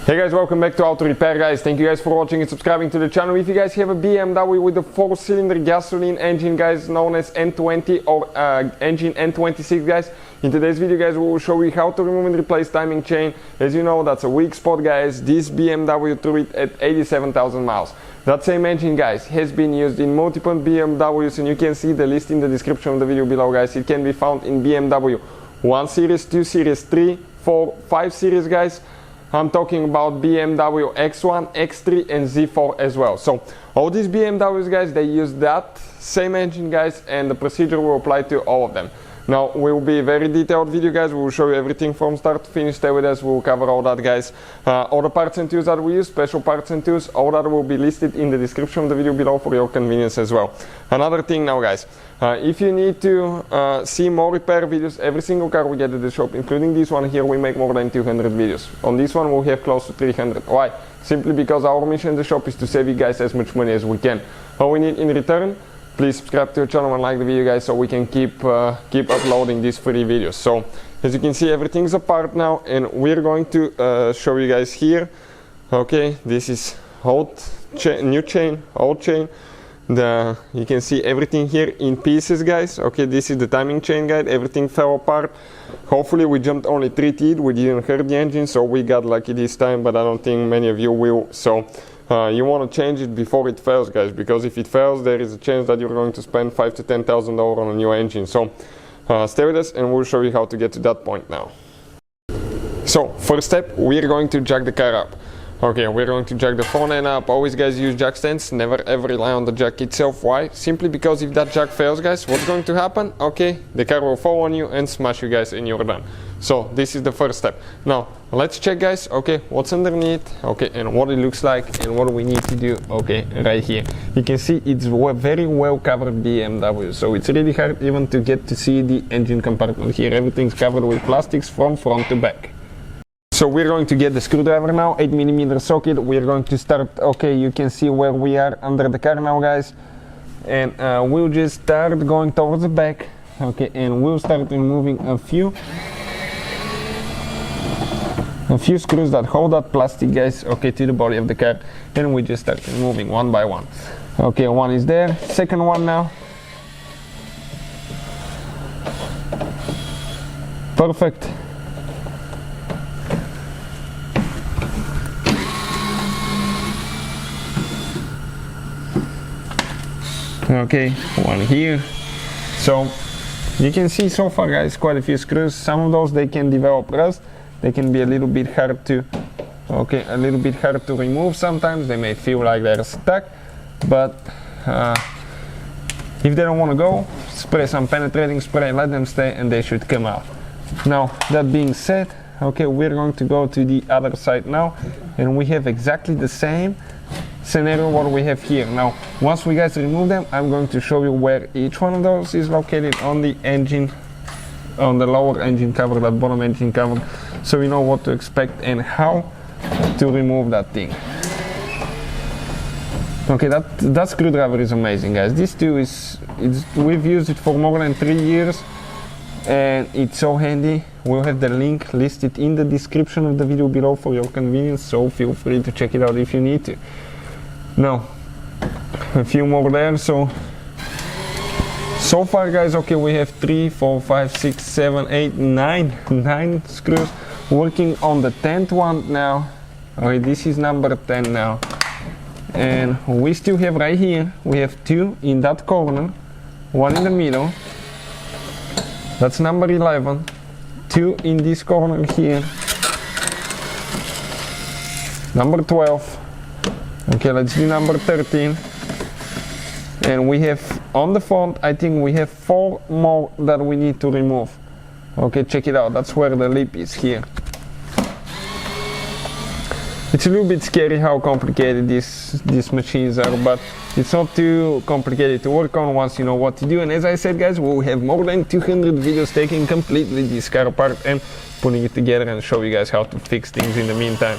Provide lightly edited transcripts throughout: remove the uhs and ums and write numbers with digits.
Hey guys, welcome back to Auto Repair guys. Thank you guys for watching and subscribing to the channel. If you guys have a BMW with a 4-cylinder gasoline engine guys, known as N20 or engine N26 guys, in today's video guys we will show you how to remove and replace timing chain. As you know, that's a weak spot guys. This BMW threw it at 87,000 miles. That same engine guys has been used in multiple BMWs, and you can see the list in the description of the video below guys. It can be found in BMW 1 Series, 2 Series, 3, 4, 5 Series guys. I'm talking about BMW X1, X3 and Z4 as well. So all these BMWs guys, they use that same engine guys, and the procedure will apply to all of them. Now will be a very detailed video guys. We will show you everything from start to finish. Stay with us, we will cover all that guys. All the parts and tools that we use, special parts and tools, all that will be listed in the description of the video below for your convenience as well. Another thing now guys, if you need to see more repair videos, every single car we get at the shop, including this one here, we make more than 200 videos. On this one we'll have close to 300. Why? Simply because our mission in the shop is to save you guys as much money as we can. All we need in return, please subscribe to the channel and like the video guys, so we can keep uploading these free videos. So as you can see, everything's apart now, and we're going to show you guys here. Okay, this is new chain, old chain. You can see everything here in pieces guys. Okay, this is the timing chain guide. Everything fell apart. Hopefully we jumped only 3 teeth, we didn't hurt the engine, so we got lucky this time, but I don't think many of you will. So you want to change it before it fails guys, because if it fails there is a chance that you're going to spend $5,000 to $10,000 on a new engine. So stay with us and we'll show you how to get to that point now. So first step, we're going to jack the car up. Okay, we're going to jack the front end up. Always guys use jack stands, never ever rely on the jack itself. Why? Simply because if that jack fails guys, what's going to happen? Okay, the car will fall on you and smash you guys and you're done. So this is the first step. Now let's check guys, okay, what's underneath, okay, and what it looks like and what we need to do. Okay, right here you can see it's very well covered BMW, so it's really hard even to get to see the engine compartment here. Everything's covered with plastics from front to back. So we're going to get the screwdriver now, 8mm socket. We're going to start, okay, you can see where we are under the car now guys, and we'll just start going towards the back. Okay, and we'll start removing a few screws that hold that plastic guys, okay, to the body of the car, and we just start removing one by one. Okay, one is there, second one now. Perfect. Okay, one here. So you can see so far guys, quite a few screws. Some of those they can develop rust. They can be a little bit hard to, okay, a little bit hard to remove sometimes. They may feel like they're stuck, but if they don't want to go, spray some penetrating spray, let them stay, and they should come out. Now that being said, okay, we're going to go to the other side now, and we have exactly the same scenario what we have here. Now once we guys remove them, I'm going to show you where each one of those is located on the engine, on the lower engine cover, that bottom engine cover, so we know what to expect and how to remove that thing. Okay, that screwdriver is amazing guys. This too we've used it for more than 3 years and it's so handy. We'll have the link listed in the description of the video below for your convenience, so feel free to check it out if you need to. Now a few more there. So far guys, okay, we have 3, 4, 5, 6, 7, 8, 9 screws. Working on the 10th one now. Okay, this is number 10 now, and we still have right here, we have 2 in that corner, 1 in the middle, that's number 11, 2 in this corner here, number 12. Okay, let's do number 13. And we have on the front, I think we have 4 more that we need to remove. Okay, check it out, that's where the lip is here. It's a little bit scary how complicated these machines are, but it's not too complicated to work on once you know what to do. And as I said guys, we'll have more than 200 videos taking completely this car apart and putting it together, and show you guys how to fix things in the meantime.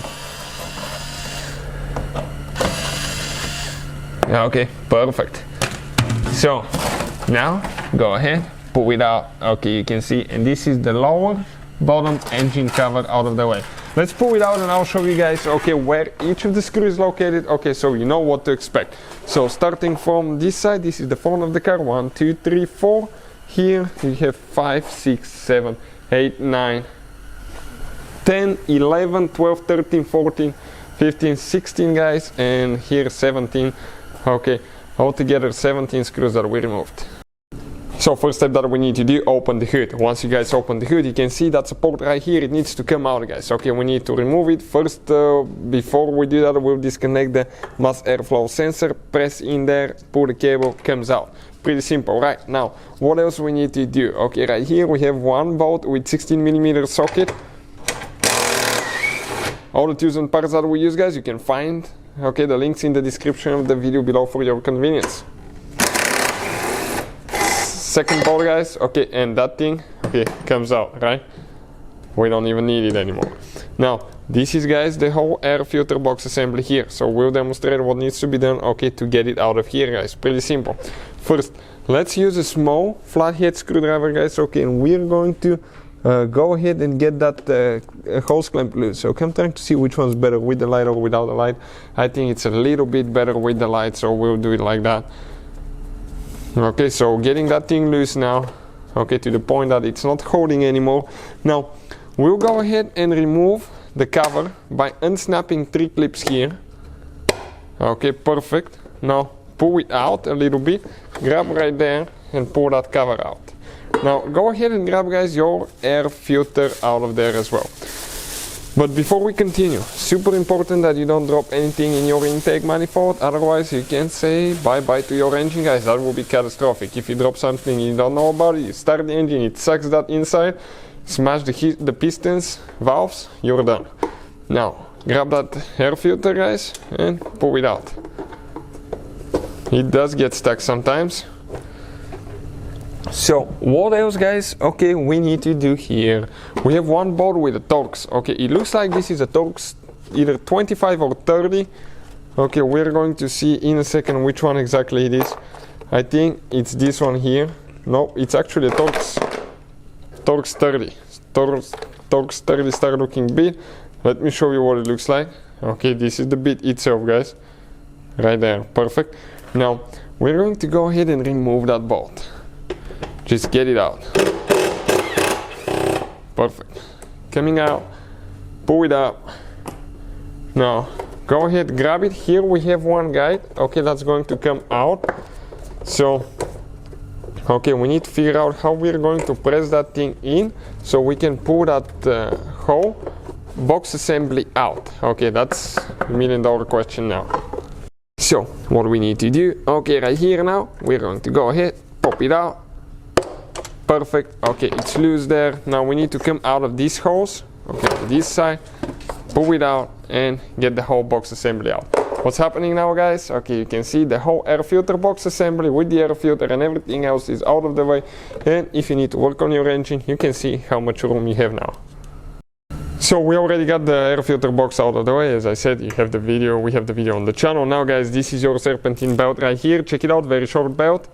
Okay, perfect. So now go ahead, pull it out. Okay, you can see, and this is the lower bottom engine cover out of the way. let's pull it out and I'll show you guys, okay, where each of the screws is located, okay, so you know what to expect. So starting from this side, this is the front of the car, 1, 2, 3, 4. Here you have 5, 6, 7, 8, 9, 10, 11, 12, 13, 14, 15, 16 guys, and here 17. Okay, altogether 17 screws that we removed. So first step that we need to do, open the hood. Once you guys open the hood, you can see that support right here, it needs to come out, guys. Okay, we need to remove it. First, before we do that, we'll disconnect the mass airflow sensor, press in there, pull the cable, comes out. Pretty simple, right? Now, what else we need to do? Okay, right here we have one bolt with 16mm socket. All the tools and parts that we use, guys, you can find, okay, the links in the description of the video below for your convenience. Second bolt, guys, okay, and that thing, okay, comes out, right? We don't even need it anymore. Now, this is, guys, the whole air filter box assembly here. So we'll demonstrate what needs to be done, okay, to get it out of here, guys. Pretty simple. First, let's use a small flathead screwdriver, guys, okay, and we're going to go ahead and get that hose clamp loose. So I'm trying to see which one's better, with the light or without the light. I think it's a little bit better with the light, so we'll do it like that. Okay, so getting that thing loose now, okay, to the point that it's not holding anymore. Now, we'll go ahead and remove the cover by unsnapping 3 clips here. Okay, perfect. Now, pull it out a little bit, grab right there and pull that cover out. Now, go ahead and grab, guys, your air filter out of there as well. But before we continue, super important that you don't drop anything in your intake manifold, otherwise you can say bye-bye to your engine, guys. That will be catastrophic. If you drop something you don't know about it, you start the engine, it sucks that inside, smash the pistons, valves, you're done. Now, grab that air filter, guys, and pull it out. It does get stuck sometimes. So what else, guys? Okay, we need to do here. We have one bolt with a Torx. Okay, it looks like this is a Torx, either 25 or 30. Okay, we're going to see in a second which one exactly it is. I think it's this one here. No, it's actually a Torx 30. Torx 30 star looking bit. Let me show you what it looks like. Okay, this is the bit itself, guys. Right there, perfect. Now, we're going to go ahead and remove that bolt. Just get it out. Perfect. Coming out, pull it up. Now, go ahead, grab it. Here we have one guide, okay, that's going to come out. So, okay, we need to figure out how we're going to press that thing in so we can pull that whole box assembly out. Okay, that's the $1,000,000 question now. So, what we need to do, okay, right here now, we're going to go ahead, pop it out. Perfect. Okay, it's loose there. Now we need to come out of these holes, okay, to this side, pull it out and get the whole box assembly out. What's happening now, guys? Okay, you can see the whole air filter box assembly with the air filter and everything else is out of the way. And if you need to work on your engine, you can see how much room you have now. So we already got the air filter box out of the way. As I said, you have the video, we have the video on the channel. Now, guys, this is your Serpentine belt right here. Check it out, very short belt.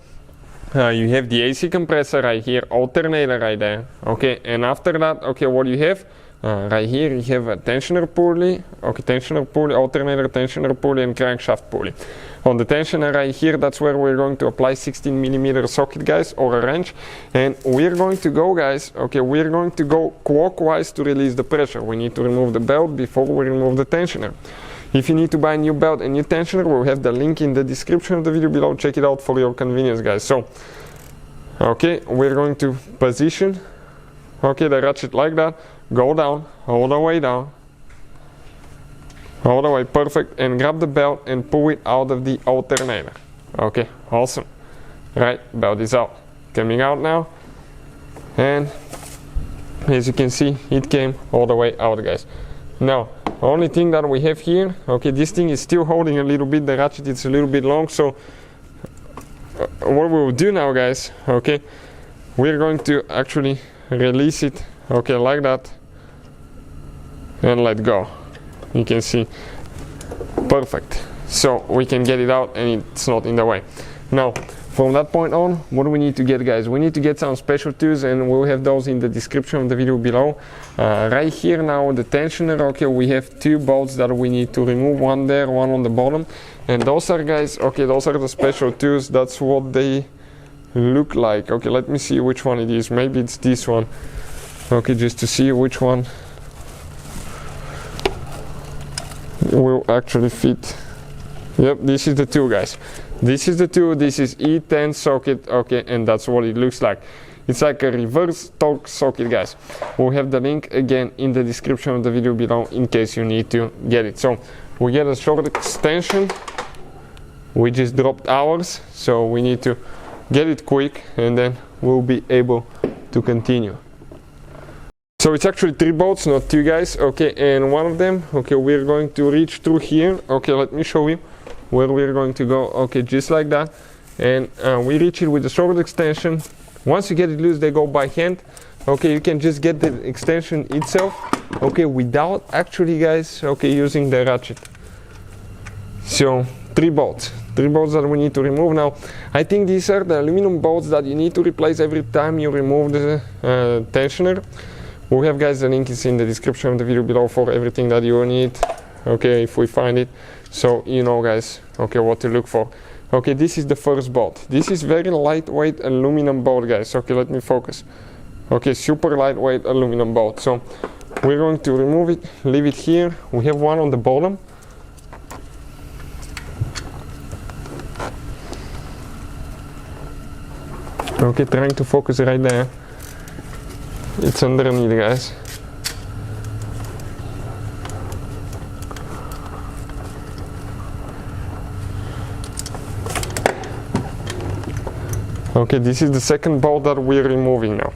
You have the AC compressor right here, alternator right there, okay, and after that, okay, what do you have? Right here you have a tensioner pulley, okay, tensioner pulley, alternator, tensioner pulley and crankshaft pulley. On the tensioner right here, that's where we're going to apply 16mm socket, guys, or a wrench, and we're going to go, guys, okay, we're going to go clockwise to release the pressure. We need to remove the belt before we remove the tensioner. If you need to buy a new belt and new tensioner, we'll have the link in the description of the video below. Check it out for your convenience, guys. So, okay, we're going to position, okay, the ratchet like that, go down, all the way down, all the way, perfect, and grab the belt and pull it out of the alternator. Okay, awesome. Right, belt is out. Coming out now, and as you can see, it came all the way out, guys. Now, only thing that we have here, okay, this thing is still holding a little bit, the ratchet is a little bit long, so what we will do now, guys, okay, we're going to actually release it, okay, like that, and let go. You can see, perfect. So we can get it out and it's not in the way. Now, from that point on, what do we need to get, guys? We need to get some special tools, and we'll have those in the description of the video below. Right here now, the tensioner, okay, we have 2 bolts that we need to remove, one there, one on the bottom, and those are, guys, okay, those are the special tools. That's what they look like. Okay, let me see which one it is. Maybe it's this one. Okay, just to see which one will actually fit. Yep, this is the tool, guys. This is the tool. This is E10 socket. Okay, and that's what it looks like. It's like a reverse torque socket, guys. We'll have the link again in the description of the video below in case you need to get it. So we get a short extension. We just dropped ours, so we need to get it quick, and then we'll be able to continue. So it's actually 3 bolts, not 2, guys. Okay, and one of them, okay, we're going to reach through here. Okay, let me show you where we're going to go. Okay, just like that, and we reach it with the short extension. Once you get it loose, they go by hand. Okay, you can just get the extension itself, okay, without actually, guys, okay, using the ratchet. So 3 bolts that we need to remove. Now I think these are the aluminum bolts that you need to replace every time you remove the tensioner. We'll have, guys, the link is in the description of the video below for everything that you need, okay, if we find it, so you know, guys, okay, what to look for. Okay, this is the first bolt. This is very lightweight aluminum bolt, guys. Okay, let me focus. Okay, super lightweight aluminum bolt. So we're going to remove it, leave it here. We have one on the bottom. Okay, trying to focus right there. It's underneath, guys. Okay, this is the second bolt that we're removing now.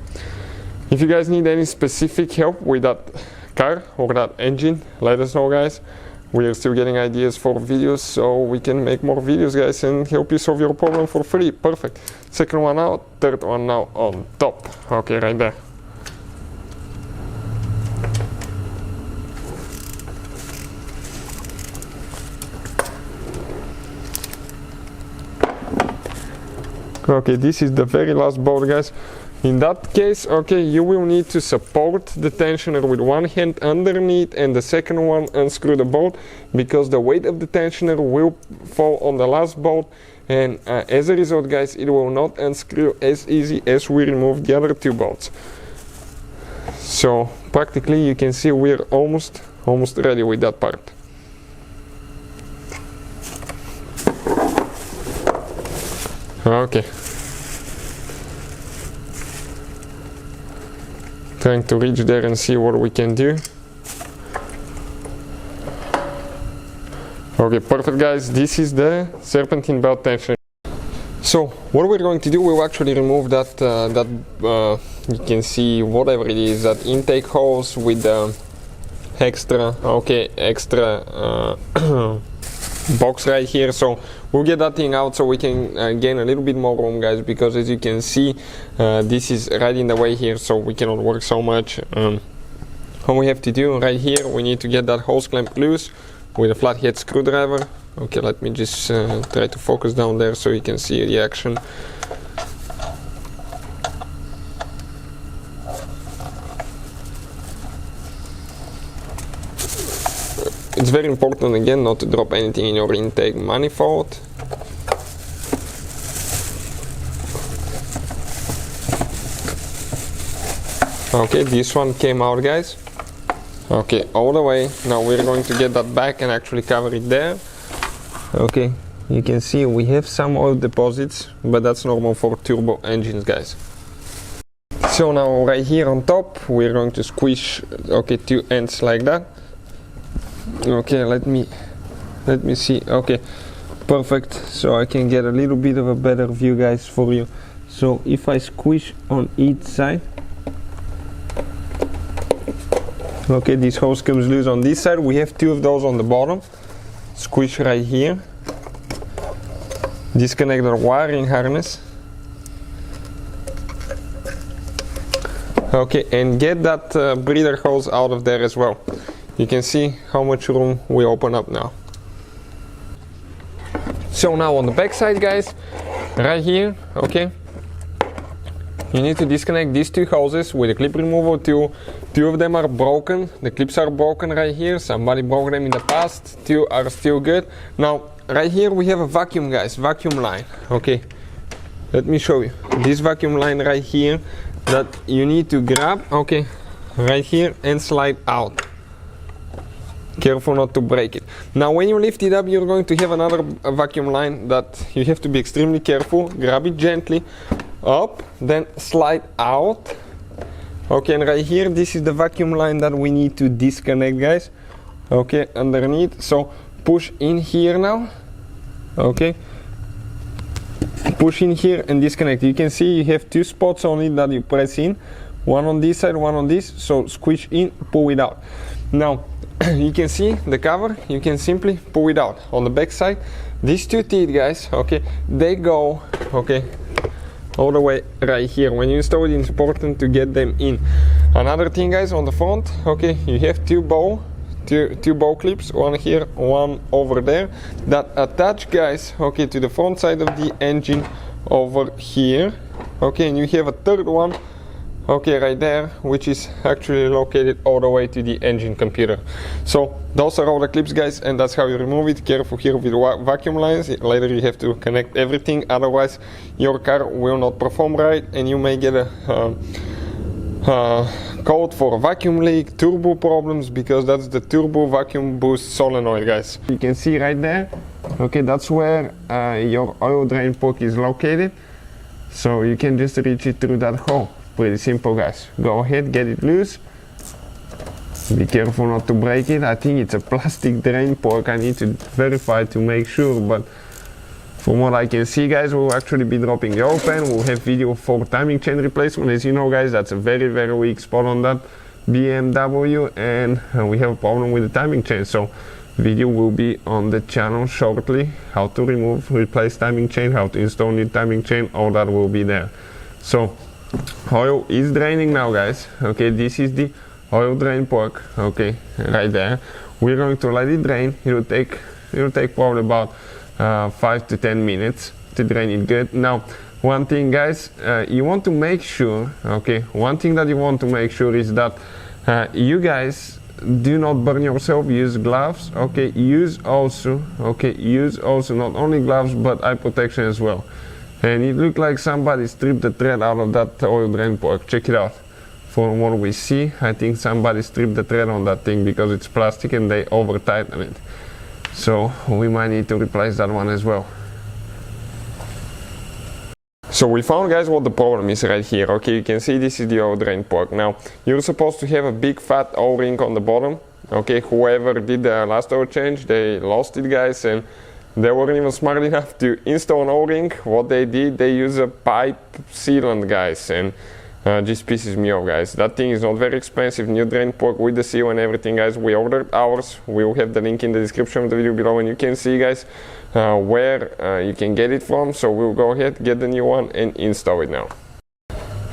If you guys need any specific help with that car or that engine, let us know, guys. We are still getting ideas for videos, so we can make more videos, guys, and help you solve your problem for free. Perfect. Second one out, third one now on top. Okay, right there. Okay, this is the very last bolt, guys. In that case, okay, you will need to support the tensioner with one hand underneath, and the second one unscrew the bolt, because the weight of the tensioner will fall on the last bolt, and as a result, guys, it will not unscrew as easy as we remove the other 2 bolts. So practically you can see we're almost ready with that part. Okay. Trying to reach there and see what we can do. Okay, perfect, guys. This is the Serpentine belt tensioner. So what we're going to do, we'll actually remove that you can see whatever it is, that intake hose with the extra box right here. So we'll get that thing out so we can gain a little bit more room, guys, because as you can see, this is right in the way here, so we cannot work so much. What we have to do right here, we need to get that hose clamp loose with a flathead screwdriver. Okay, let me just try to focus down there so you can see the action. It's very important, again, not to drop anything in your intake manifold. Okay, this one came out, guys. Okay, all the way. Now we're going to get that back and actually cover it there. Okay, you can see we have some oil deposits, but that's normal for turbo engines, guys. So now right here on top, we're going to squish, okay, 2 ends like that. Okay, let me see. Okay, perfect. So I can get a little bit of a better view, guys, for you. So if I squish on each side, okay, this hose comes loose on this side. We have 2 of those on the bottom. Squish right here. Disconnect the wiring harness. Okay, and get that breather hose out of there as well. You can see how much room we open up now. So now on the back side, guys, right here, okay, you need to disconnect these two hoses with a clip remover. Two of them are broken. The clips are broken right here. Somebody broke them in the past. Two are still good. Now, right here we have a vacuum, guys, vacuum line. Okay, let me show you. This vacuum line right here that you need to grab, okay, right here and slide out. Careful not to break it. Now when you lift it up, you're going to have another vacuum line that you have to be extremely careful. Grab it gently up, then slide out. Okay, and right here, this is the vacuum line that we need to disconnect, guys. Okay, underneath. So push in here now. Okay, push in here and disconnect. You can see you have two spots on it that you press in. One on this side, one on this. So squish in, pull it out. Now you can see the cover. You can simply pull it out. On the back side, these two teeth, guys, okay, they go, okay, all the way right here. When you install it, it's important to get them in. Another thing, guys, on the front, okay, you have two bow clips, one here, one over there, that attach, guys, okay, to the front side of the engine over here. Okay, and you have a third one, okay, right there, which is actually located all the way to the engine computer. So those are all the clips, guys, and that's how you remove it. Careful here with vacuum lines. Later you have to connect everything, otherwise your car will not perform right and you may get a code for a vacuum leak, turbo problems, because that's the turbo vacuum boost solenoid, guys. You can see right there, okay, that's where your oil drain plug is located. So you can just reach it through that hole. Pretty simple, guys. Go ahead, get it loose. Be careful not to break it. I think it's a plastic drain plug. I need to verify to make sure, but from what I can see, guys, we'll actually be dropping the oil pan. We'll have video for timing chain replacement. As you know, guys, that's a very, very weak spot on that BMW, and we have a problem with the timing chain. So video will be on the channel shortly. How to remove, replace timing chain, how to install new timing chain, all that will be there. So oil is draining now, guys. Okay, this is the oil drain plug, okay, right there. We're going to let it drain. It will take probably about 5 to 10 minutes to drain it good. Now, one thing, guys, you want to make sure, okay, one thing that you want to make sure is that you guys do not burn yourself. Use gloves, okay, use also not only gloves but eye protection as well. And it looked like somebody stripped the thread out of that oil drain plug. Check it out. From what we see, I think somebody stripped the thread on that thing because it's plastic and they over tighten it. So we might need to replace that one as well. So we found, guys, what the problem is right here. Okay, you can see this is the oil drain plug. Now you're supposed to have a big fat O-ring on the bottom. Okay, whoever did the last oil change, they lost it, guys, and they weren't even smart enough to install an O-ring. What they did, they used a pipe sealant, guys, and just pisses me off, guys. That thing is not very expensive. New drain plug with the seal and everything, guys. We ordered ours. We'll have the link in the description of the video below, and you can see, guys, where you can get it from. So we'll go ahead, get the new one and install it now.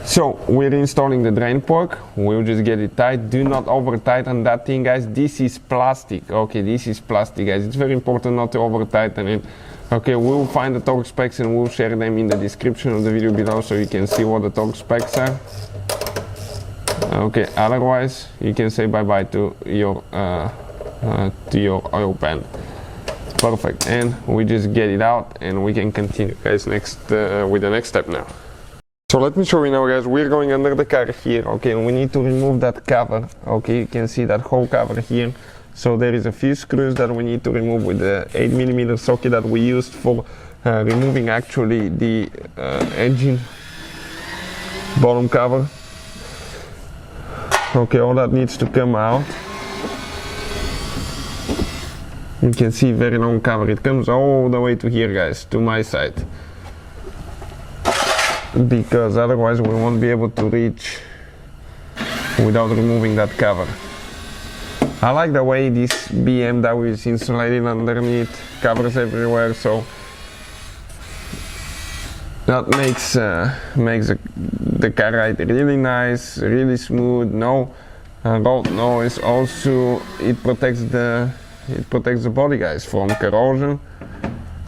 So we're installing the drain plug. We'll just get it tight. Do not over tighten that thing, guys. This is plastic. Okay, this is plastic, guys. It's very important not to over tighten it. Okay, we'll find the torque specs and we'll share them in the description of the video below so you can see what the torque specs are. Okay, otherwise you can say bye-bye to your oil pan. Perfect, and we just get it out and we can continue, guys, next with the next step now. So let me show you now, guys. We're going under the car here, okay, and we need to remove that cover. Okay, you can see that whole cover here. So there is a few screws that we need to remove with the 8mm socket that we used for removing actually the engine bottom cover. Okay, all that needs to come out. You can see very long cover. It comes all the way to here, guys, to my side. Because otherwise we won't be able to reach without removing that cover. I like the way this BMW is insulated underneath, covers everywhere, so that makes the car ride really nice, really smooth, no road noise. Also, it protects the body, guys, from corrosion,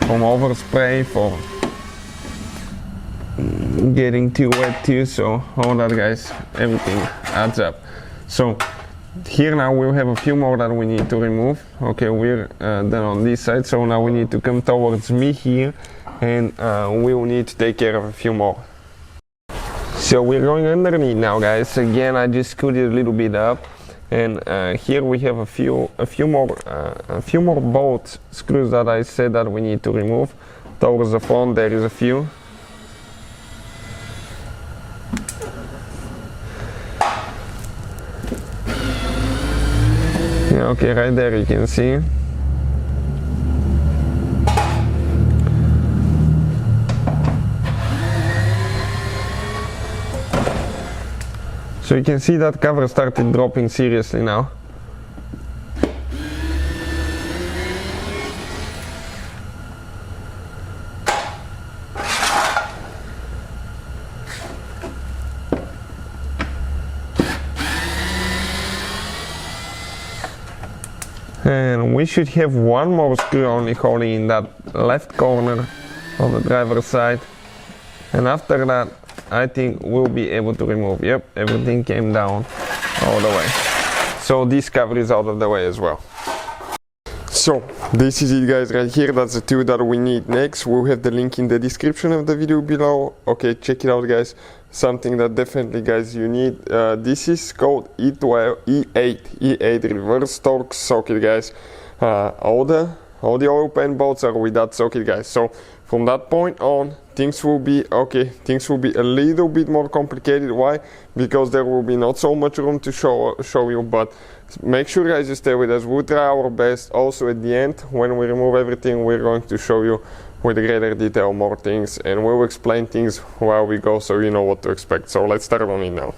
from overspray, getting too wet too, so all that, guys, everything adds up. So here now we'll have a few more that we need to remove. Okay, we're done on this side, so now we need to come towards me here, and we will need to take care of a few more. So we're going underneath now, guys. Again, I just scooted a little bit up, and here we have a few more bolt screws that I said that we need to remove. Towards the front there is a few. Yeah, okay, right there you can see. So you can see that cover started dropping seriously now. And we should have one more screw only holding in that left corner of the driver's side. And after that, I think we'll be able to remove. Yep, everything came down all the way. So this cover is out of the way as well. So this is it, guys, right here. That's the two that we need next. We'll have the link in the description of the video below. Okay, check it out, guys. Something that definitely, guys, you need. This is called E8 reverse torque socket, guys. All the oil pan bolts are with that socket, guys. So from that point on, things will be okay. Things will be a little bit more complicated. Why? Because there will be not so much room to show you, but make sure, guys, you stay with us. We'll try our best. Also at the end, when we remove everything, we're going to show you with greater detail more things, and we'll explain things while we go, so you know what to expect. So let's start on it now.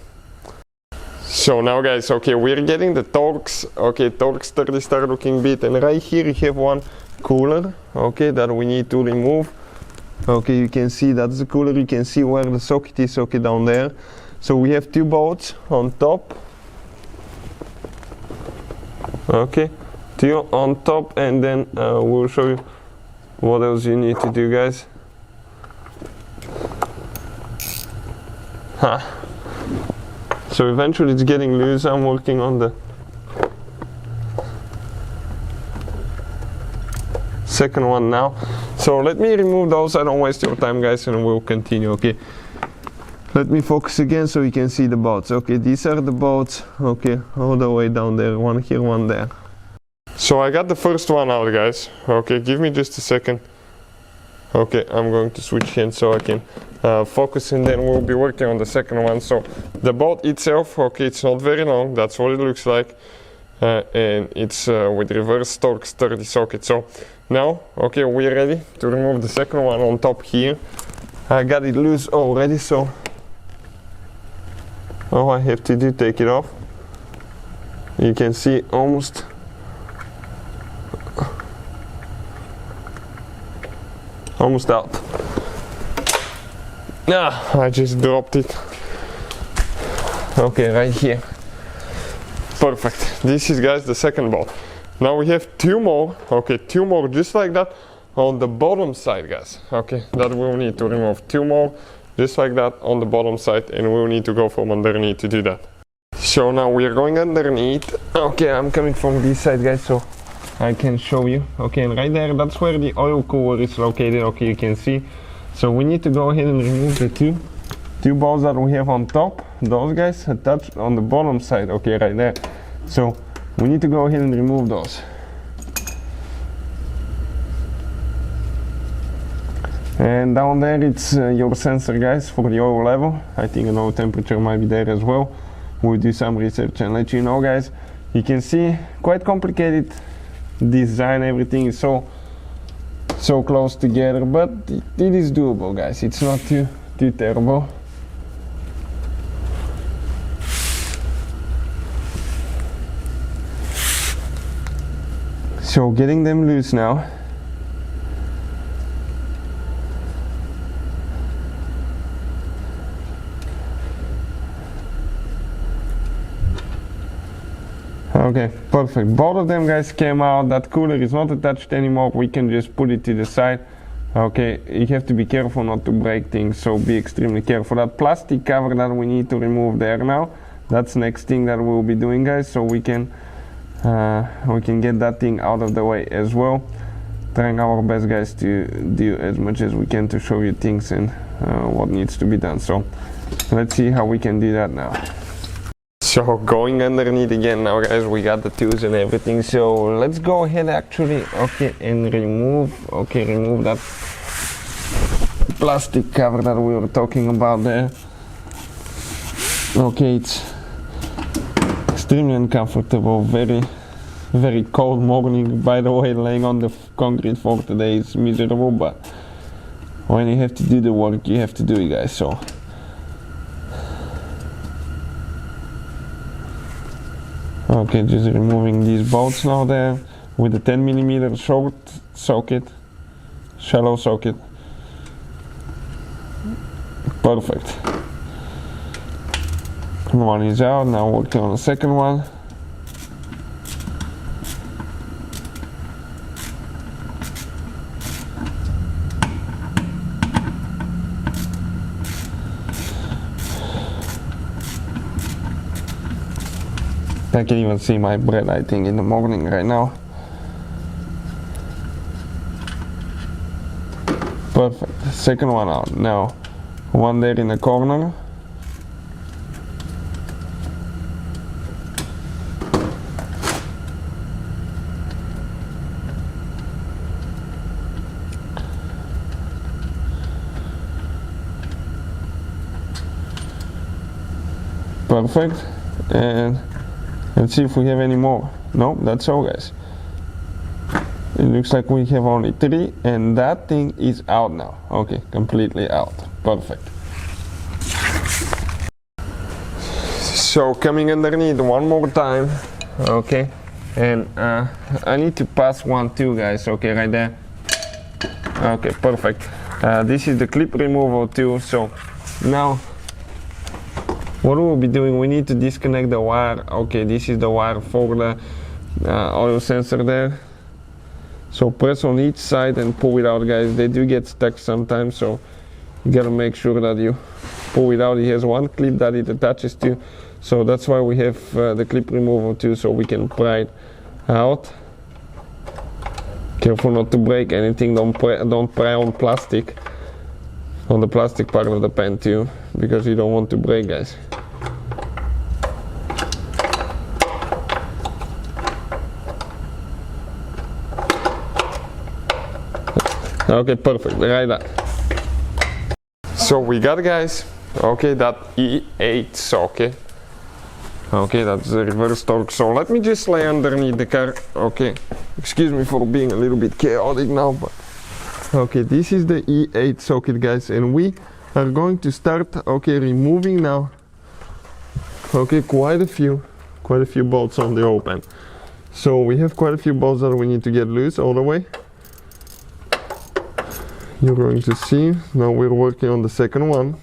So now, guys, okay, we're getting the torques. Okay, torques start looking bit, and right here you have one cooler, okay, that we need to remove. Okay, you can see that's the cooler. You can see where the socket is, okay, down there. So we have two bolts on top. Okay, two on top, and then we'll show you what else you need to do, guys. So eventually it's getting loose. I'm working on the second one now. So let me remove those. I don't waste your time, guys, and we'll continue. Okay, let me focus again so you can see the bolts. Okay, these are the bolts. Okay, all the way down there, one here, one there. So I got the first one out, guys. Okay, give me just a second. Okay, I'm going to switch hands so I can focus, and then we'll be working on the second one. So the bolt itself, okay, it's not very long. That's what it looks like. And it's with reverse torque sturdy socket. So now, okay, we're ready to remove the second one on top here. I got it loose already, so all I have to do, take it off. You can see almost out. I just dropped it. Okay, right here. Perfect. This is, guys, the second bolt. Now we have two more. Okay, two more just like that on the bottom side, guys. Okay, that we'll need to remove. Two more just like that on the bottom side, and we'll need to go from underneath to do that. So now we are going underneath. Okay, I'm coming from this side, guys, so I can show you. Okay, and right there, that's where the oil cooler is located. Okay, you can see. So we need to go ahead and remove the two bolts that we have on top. Those, guys, attached on the bottom side. Okay, right there. So we need to go ahead and remove those. And down there it's your sensor, guys, for the oil level. I think an oil temperature might be there as well. We'll do some research and let you know, guys. You can see quite complicated design. Everything is so close together, but it is doable, guys. It's not too terrible. So getting them loose now. Okay, perfect. Both of them, guys, came out. That cooler is not attached anymore. We can just put it to the side. Okay, you have to be careful not to break things, so be extremely careful. That plastic cover that we need to remove there now, that's next thing that we'll be doing, guys, so we can get that thing out of the way as well. Trying our best, guys, to do as much as we can to show you things and what needs to be done. So let's see how we can do that now. So going underneath again now, guys, we got the tools and everything, so let's go ahead actually, okay, and remove that plastic cover that we were talking about there. Okay, it's extremely uncomfortable, very cold morning, by the way. Laying on the concrete floor today is miserable, but when you have to do the work, you have to do it, guys. So okay, just removing these bolts now there with the 10mm short socket, shallow socket. Perfect. One is out, now working on the second one. I can even see my bread, I think, in the morning right now. Perfect. Second one out. Now, one there in the corner. Perfect. And let's see if we have any more. No, that's all, guys. It looks like we have only 3, and that thing is out now. Okay, completely out. Perfect. So coming underneath one more time. Okay, and I need to pass one too, guys. Okay, right there. Okay, perfect. This is the clip removal too. So now what we'll be doing, we need to disconnect the wire. Okay, this is the wire for the oil sensor there. So press on each side and pull it out, guys. They do get stuck sometimes, so you gotta make sure that you pull it out. It has one clip that it attaches to, so that's why we have the clip removal too, so we can pry it out. Careful not to break anything. Don't pry on plastic, on the plastic part of the pan too, because you don't want to break, guys. Okay, perfect, right there. So we got, guys, okay, that E8 socket. Okay, that's the reverse torque. So let me just lay underneath the car. Okay, excuse me for being a little bit chaotic now, but okay, this is the E8 socket, guys, and we are going to start, okay, removing now, okay, quite a few bolts on the open. So we have quite a few bolts that we need to get loose all the way. You're going to see, now we're working on the second one.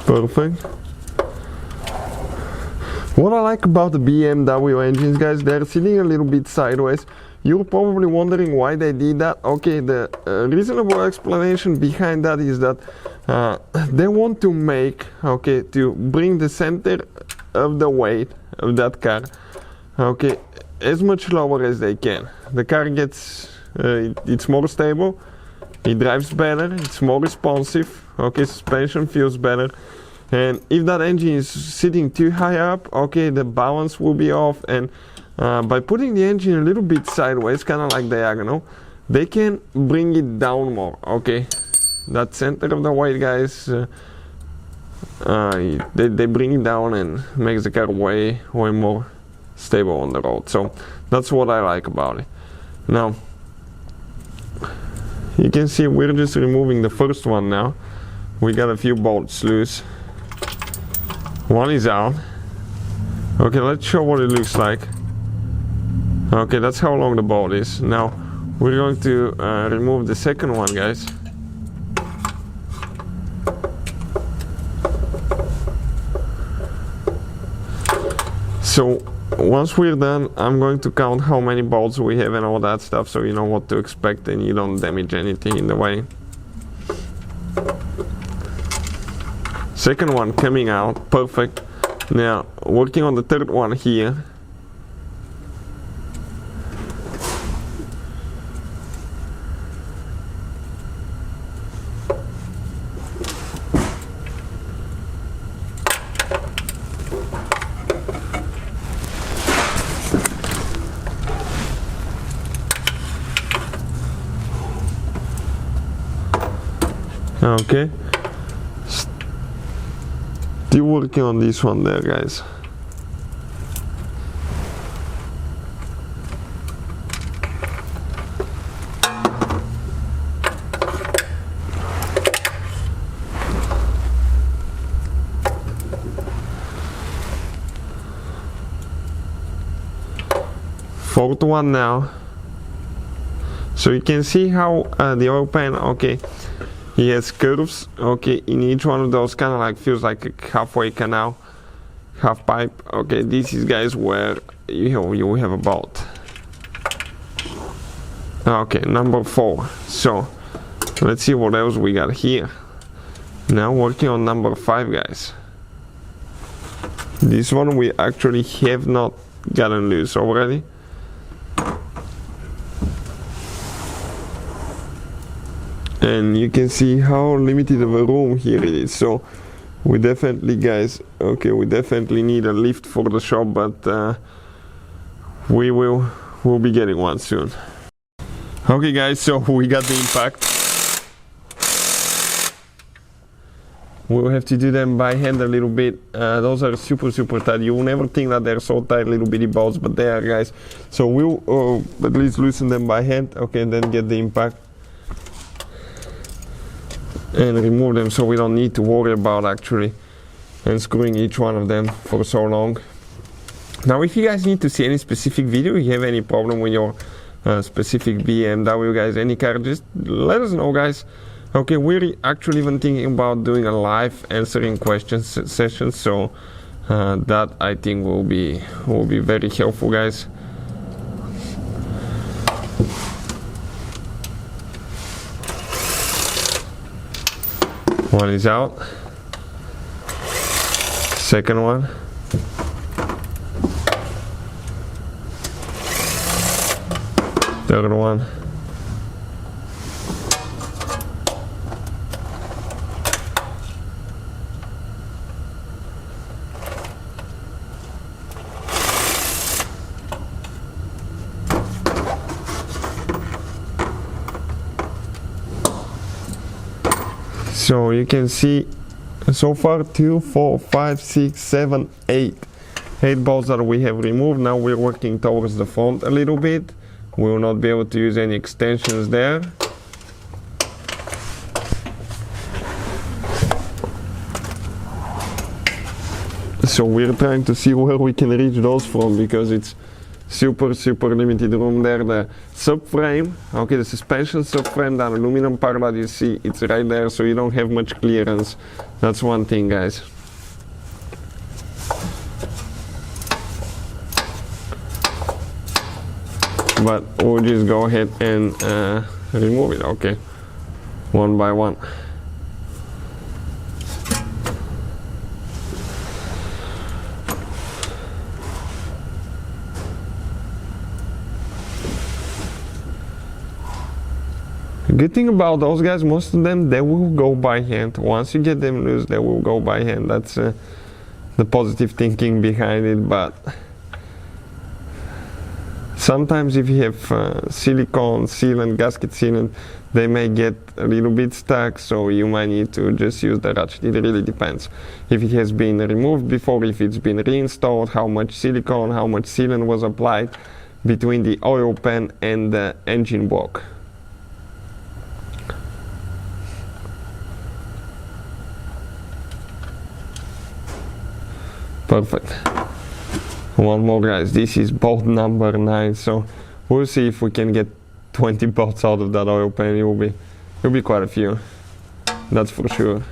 Perfect. What I like about the BMW engines, guys, they're sitting a little bit sideways. You're probably wondering why they did that. Okay, the reasonable explanation behind that is that they want to make, okay, to bring the center of the weight of that car, okay, as much lower as they can. The car gets, it's more stable, it drives better, it's more responsive, okay, suspension feels better. And if that engine is sitting too high up, okay, the balance will be off, and by putting the engine a little bit sideways, kind of like diagonal, they can bring it down more, okay. That center of the weight, guys, they bring it down and makes the car way more stable on the road. So that's what I like about it. Now, you can see we're just removing the first one now. We got a few bolts loose. One is out. Okay, let's show what it looks like. Okay, that's how long the bolt is. Now, we're going to remove the second one, guys. So once we're done, I'm going to count how many bolts we have and all that stuff, so you know what to expect and you don't damage anything in the way. Second one coming out, perfect. Now working on the third one here. Okay, still working on this one there, guys. Fourth one now. So you can see how the oil pan, okay, he has curves, okay, in each one of those, kind of like feels like a halfway canal, half pipe. Okay, this is, guys, where you have a bolt. Okay, number 4. So let's see what else we got here. Now working on number 5, guys. This one we actually have not gotten loose already. And you can see how limited of a room here it is. So we definitely, guys, okay, we definitely need a lift for the shop, but we'll be getting one soon. Okay, guys, so we got the impact. We'll have to do them by hand a little bit. Those are super tight. You will never think that they're so tight, little bitty bolts, but they are, guys. So we'll at least loosen them by hand, okay, and then get the impact and remove them, so we don't need to worry about actually unscrewing each one of them for so long. Now, if you guys need to see any specific video, you have any problem with your specific BMW, guys, any car, just let us know, guys. Okay, we're actually even thinking about doing a live answering questions session, so that I think will be very helpful, guys. One is out. Second one. Third one. So you can see so far 2, 4, 5, 6, 7, 8 bolts that we have removed. Now we're working towards the front a little bit. We will not be able to use any extensions there. So we're trying to see where we can reach those from, because it's super limited room there. The subframe, okay, the suspension subframe, that aluminum part that you see, it's right there, so you don't have much clearance. That's one thing, guys. But we'll just go ahead and remove it, okay, one by one. Good thing about those, guys, most of them, they will go by hand. Once you get them loose, they will go by hand. That's the positive thinking behind it. But sometimes if you have silicone sealant, gasket sealant, they may get a little bit stuck, so you might need to just use the ratchet. It really depends if it has been removed before, if it's been reinstalled, how much silicone, how much sealant was applied between the oil pan and the engine block. Perfect. One more, guys. This is bolt number 9, so we'll see if we can get 20 bolts out of that oil pan. It will be quite a few, that's for sure.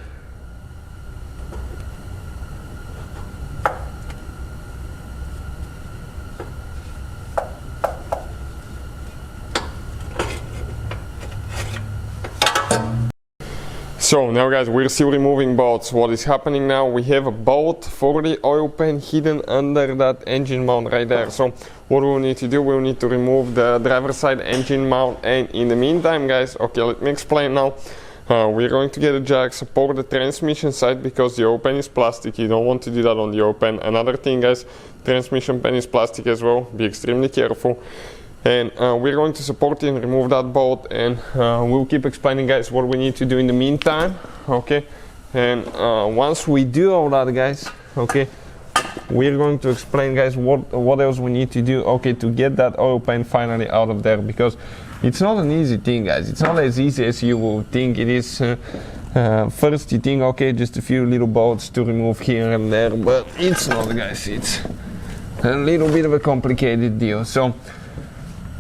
So now guys, we're still removing bolts. What is happening now, we have a bolt for the oil pan hidden under that engine mount right there. So what we'll need to do, we'll need to remove the driver's side engine mount, and in the meantime guys, okay, let me explain now. We're going to get a jack, support the transmission side because the oil pan is plastic. You don't want to do that on the oil pan. Another thing guys, transmission pan is plastic as well, be extremely careful. And we're going to support it and remove that bolt, and we'll keep explaining guys what we need to do in the meantime, okay? And once we do all that guys, okay, we're going to explain guys what else we need to do, okay, to get that oil pan finally out of there, because it's not an easy thing guys. It's not as easy as you will think it is. First you think, okay, just a few little bolts to remove here and there, but it's not guys. It's a little bit of a complicated deal. So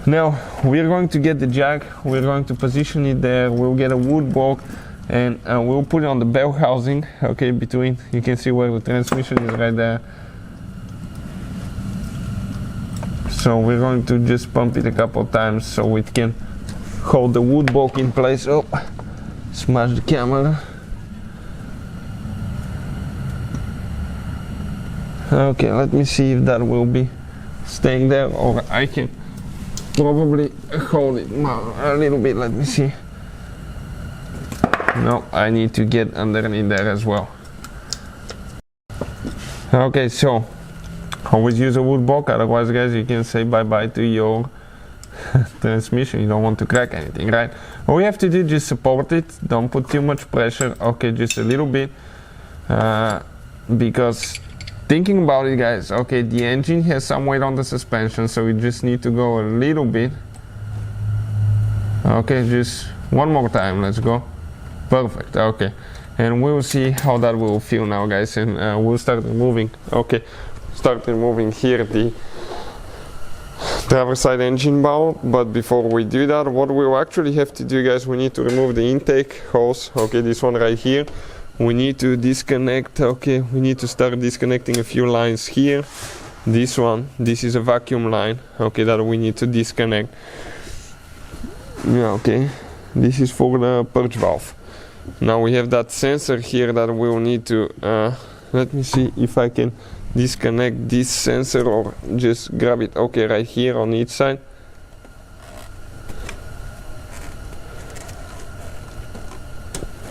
now we're going to get the jack, we're going to position it there, we'll get a wood block, and we'll put it on the bell housing, okay, between, you can see where the transmission is right there. So we're going to just pump it a couple of times so it can hold the wood block in place. Oh, smash the camera. Okay, let me see if that will be staying there, or I can probably hold it a little bit. Let me see. No, I need to get underneath there as well. Okay, so always use a wood block, otherwise guys you can say bye bye to your transmission. You don't want to crack anything, right? All you have to do, just support it, don't put too much pressure, okay, just a little bit, because thinking about it guys, okay, the engine has some weight on the suspension, so we just need to go a little bit. Okay, just one more time, let's go. Perfect, okay, and we'll see how that will feel now guys, and we'll start removing. Okay, start removing here the driver's side engine mount, but before we do that, what we'll actually have to do guys, we need to remove the intake hose, okay, this one right here. We need to disconnect, okay, we need to start disconnecting a few lines here. This one, this is a vacuum line, okay, that we need to disconnect. Yeah, okay, this is for the purge valve. Now we have that sensor here that we'll need to, let me see if I can disconnect this sensor or just grab it, okay, right here on each side.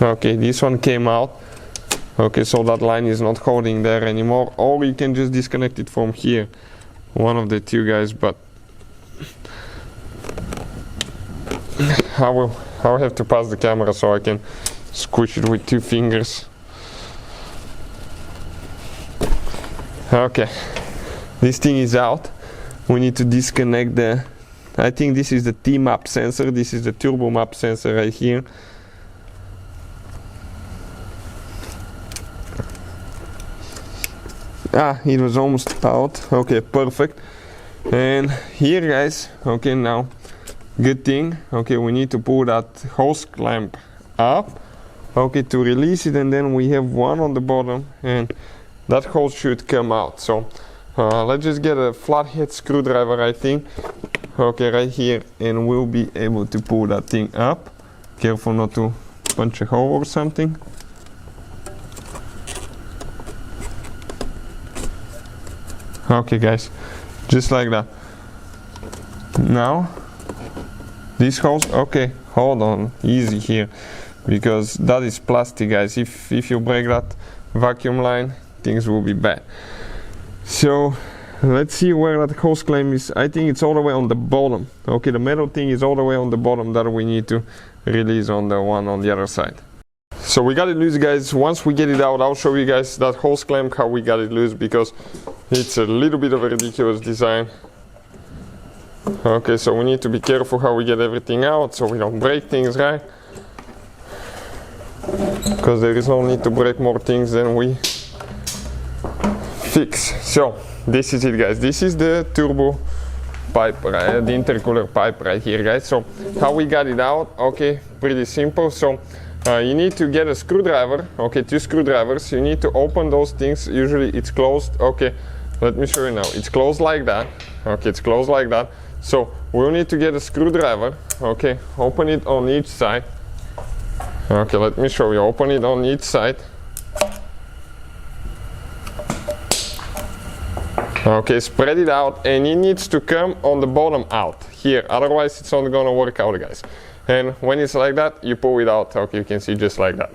Okay, this one came out. Okay, so that line is not holding there anymore, or you can just disconnect it from here, one of the two guys, but I'll have to pass the camera so I can squish it with 2 fingers. Okay, this thing is out. We need to disconnect the, I think this is the T-map sensor, this is the turbo map sensor right here. Ah, it was almost out. Okay, perfect. And here guys, okay, now good thing, okay, we need to pull that hose clamp up, okay, to release it, and then we have one on the bottom, and that hose should come out. So let's just get a flathead screwdriver, I think, okay, right here, and we'll be able to pull that thing up. Careful not to punch a hole or something. Okay guys, just like that. Now this hose, okay, hold on, easy here, because that is plastic guys. If you break that vacuum line, things will be bad. So let's see where that hose clamp is. I think it's all the way on the bottom. Okay, the metal thing is all the way on the bottom that we need to release on the one on the other side. So we got it loose guys. Once we get it out, I'll show you guys that hose clamp, how we got it loose, because it's a little bit of a ridiculous design. Okay, so we need to be careful how we get everything out so we don't break things, right? Because there is no need to break more things than we fix. So this is it guys, this is the turbo pipe, right? The intercooler pipe right here guys. So how we got it out, okay, pretty simple. So you need to get a screwdriver, okay, 2 screwdrivers. You need to open those things, usually it's closed, okay, let me show you now. It's closed like that, okay, it's closed like that. So we'll need to get a screwdriver, okay, open it on each side, Okay, let me show you. Open it on each side. Okay, spread it out, and it needs to come on the bottom out here, otherwise it's not gonna work out, guys. And when it's like that, you pull it out. Okay, you can see just like that.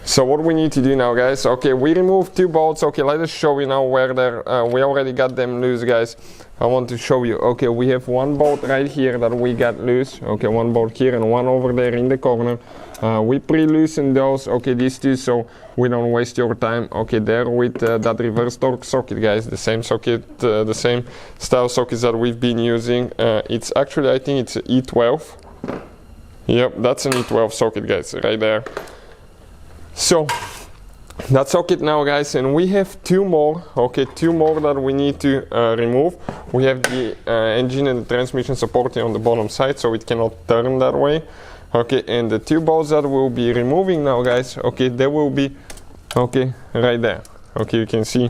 So what we need to do now, guys, okay, we removed 2 bolts. Okay, let us show you now where they're we already got them loose, guys. I want to show you. Okay, we have 1 bolt right here that we got loose. Okay, 1 bolt here and 1 over there in the corner. We pre-loosened those, okay, these 2, so we don't waste your time. Okay, there with that reverse torque socket, guys, the same socket, the same style sockets that we've been using. It's actually, I think it's E12. Yep, that's an E12 socket, guys, right there. So that socket now, guys, and we have 2 more. Okay, 2 more that we need to remove. We have the engine and the transmission supporting on the bottom side, so it cannot turn that way. Okay, and the 2 bolts that we'll be removing now, guys, okay, they will be, okay, right there. Okay, you can see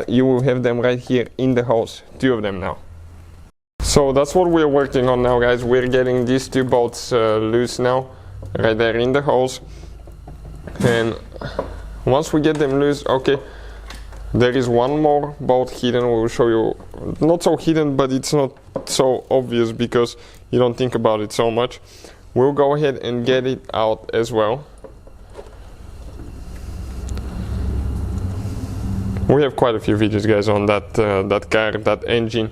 you will have them right here in the hose, 2 of them now. So that's what we're working on now, guys. We're getting these 2 bolts loose now, right there in the hose. And once we get them loose, okay, there is 1 more bolt hidden. We will show you, not so hidden, but it's not so obvious because you don't think about it so much. We'll go ahead and get it out as well. We have quite a few videos, guys, on that that car, that engine.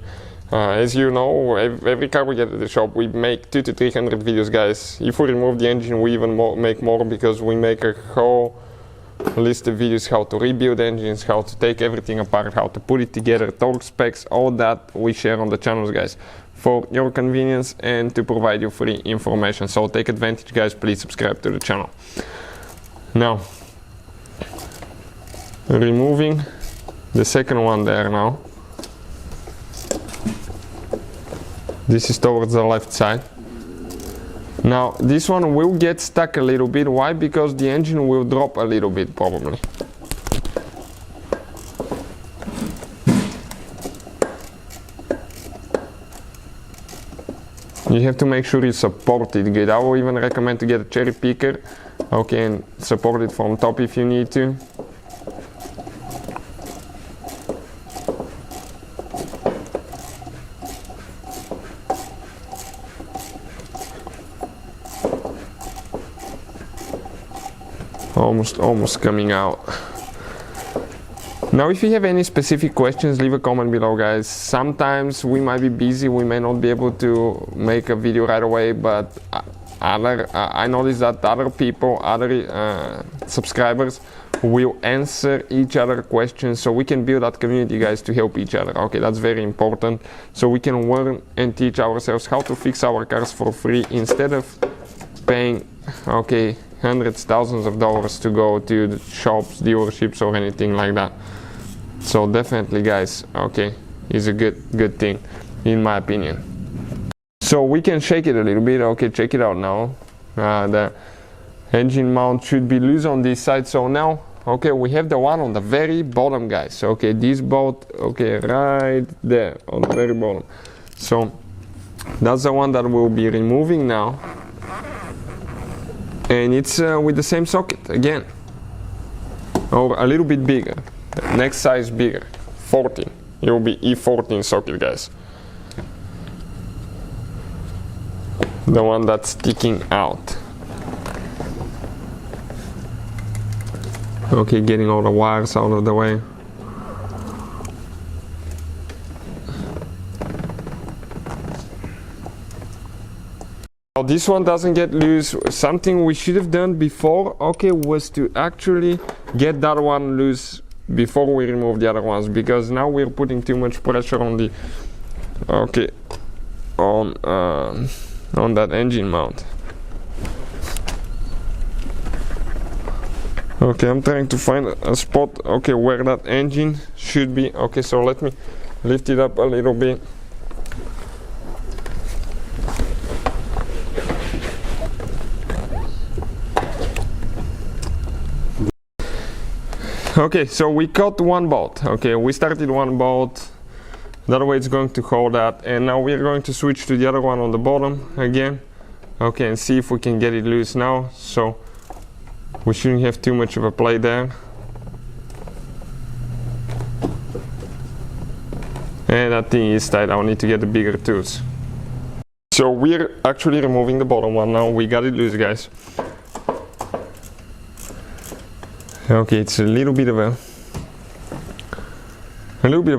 As you know, every car we get at the shop, we make 200 to 300 videos, guys. If we remove the engine, we even make more, because we make a whole list of videos how to rebuild engines, how to take everything apart, how to put it together, torque specs, all that we share on the channels, guys, for your convenience and to provide you free information. So take advantage, guys. Please subscribe to the channel. Now, removing the second one there now. This is towards the left side. Now this one will get stuck a little bit. Why? Because the engine will drop a little bit probably. You have to make sure you support it good. I will even recommend to get a cherry picker, okay, and support it from top if you need to. Almost coming out. Now if you have any specific questions, leave a comment below, guys. Sometimes we might be busy, we may not be able to make a video right away, but I noticed that other people, other subscribers will answer each other questions, so we can build that community, guys, to help each other. Okay, that's very important, so we can learn and teach ourselves how to fix our cars for free instead of paying, okay, hundreds, thousands of dollars to go to the shops, dealerships, or anything like that. So definitely, guys, okay, is a good thing in my opinion. So we can shake it a little bit. Okay, check it out now. The engine mount should be loose on this side. So now, okay, we have the one on the very bottom, guys. Okay, this bolt, okay, right there on the very bottom. So that's the one that we'll be removing now. And it's with the same socket again, or a little bit bigger, next size bigger, 14. It will be E14 socket, guys, the one that's sticking out. Okay, getting all the wires out of the way. Now this one doesn't get loose. Something we should have done before, okay, was to actually get that one loose before we remove the other ones, because now we're putting too much pressure on the, okay, on that engine mount. Okay, I'm trying to find a spot, okay, where that engine should be. Okay, so let me lift it up a little bit. Okay, so we cut 1 bolt. Okay, we started 1 bolt. That way it's going to hold that, and now we're going to switch to the other one on the bottom again. okay, and see if we can get it loose now. So we shouldn't have too much of a play there. And that thing is tight. I'll need to get the bigger tools. So we're actually removing the bottom one now. We got it loose, guys. Okay, it's a little bit of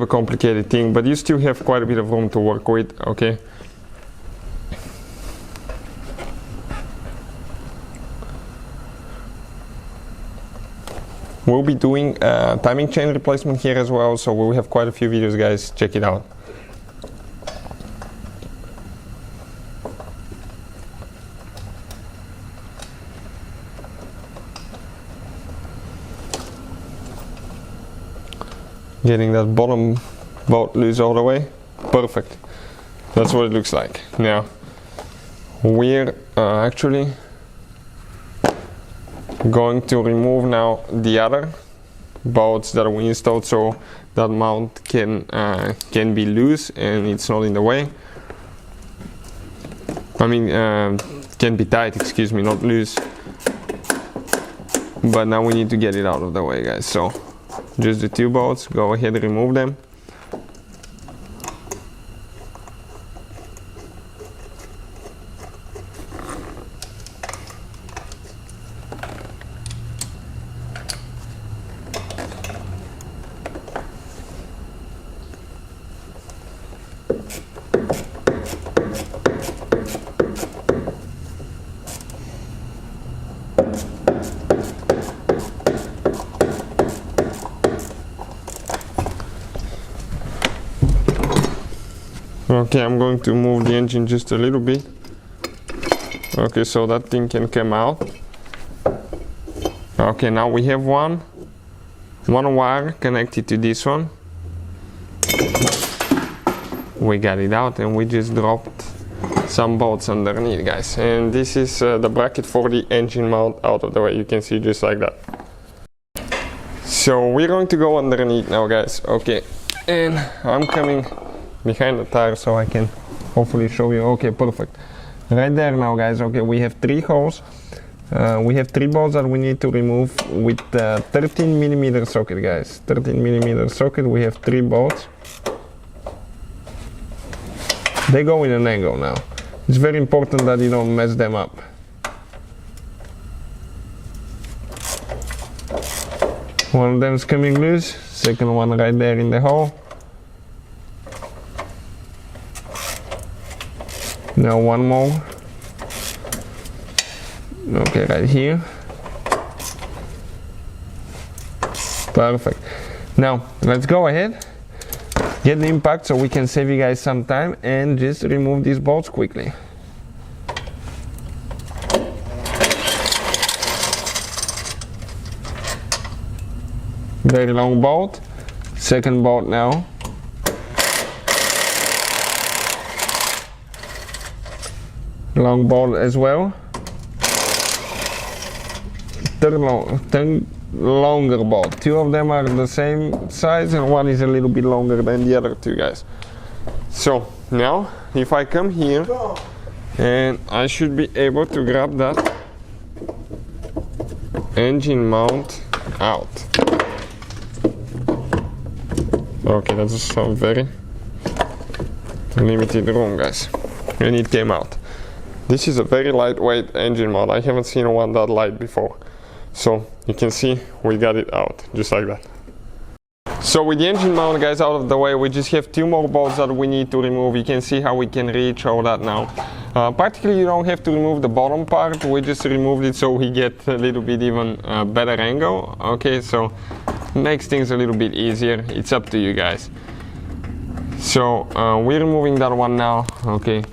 a complicated thing, but you still have quite a bit of room to work with. Okay. We'll be doing timing chain replacement here as well, so we'll have quite a few videos, guys. Check it out. Getting that bottom bolt loose all the way. Perfect. That's what it looks like. Now we're actually going to remove now the other bolts that we installed, so that mount can be loose and it's not in the way. I mean, can be tight, excuse me, not loose. But now we need to get it out of the way, guys. So just the two bolts, go ahead and remove them. Okay, I'm going to move the engine just a little bit. Okay, so that thing can come out. Okay, now we have one wire connected to this one. We got it out and we just dropped some bolts underneath, guys. And this is the bracket for the engine mount out of the way. You can see just like that. So we're going to go underneath now, guys. Okay, and I'm coming behind the tire so I can hopefully show you. Okay, perfect. Right there now, guys. Okay, we have 3 holes. We have 3 bolts that we need to remove with 13mm socket, guys. 13mm socket. We have 3 bolts. They go in an angle now. It's very important that you don't mess them up. One of them is coming loose. Second one right there in the hole. Now one more. Okay, right here. Perfect. Now let's go ahead, get the impact so we can save you guys some time and just remove these bolts quickly. Very long bolt. Second bolt now. Long bolt as well. Third longer bolt. 2 of them are the same size and one is a little bit longer than the other 2, guys. So now if I come here and I should be able to grab that engine mount out. Okay, that's some very limited room, guys, and it came out. This is a very lightweight engine mount. I haven't seen one that light before. So you can see we got it out just like that. So with the engine mount, guys, out of the way, we just have 2 more bolts that we need to remove. You can see how we can reach all that now. Practically you don't have to remove the bottom part. We just removed it so we get a little bit even better angle. Okay, so makes things a little bit easier. It's up to you guys. So we're removing that one now. Okay,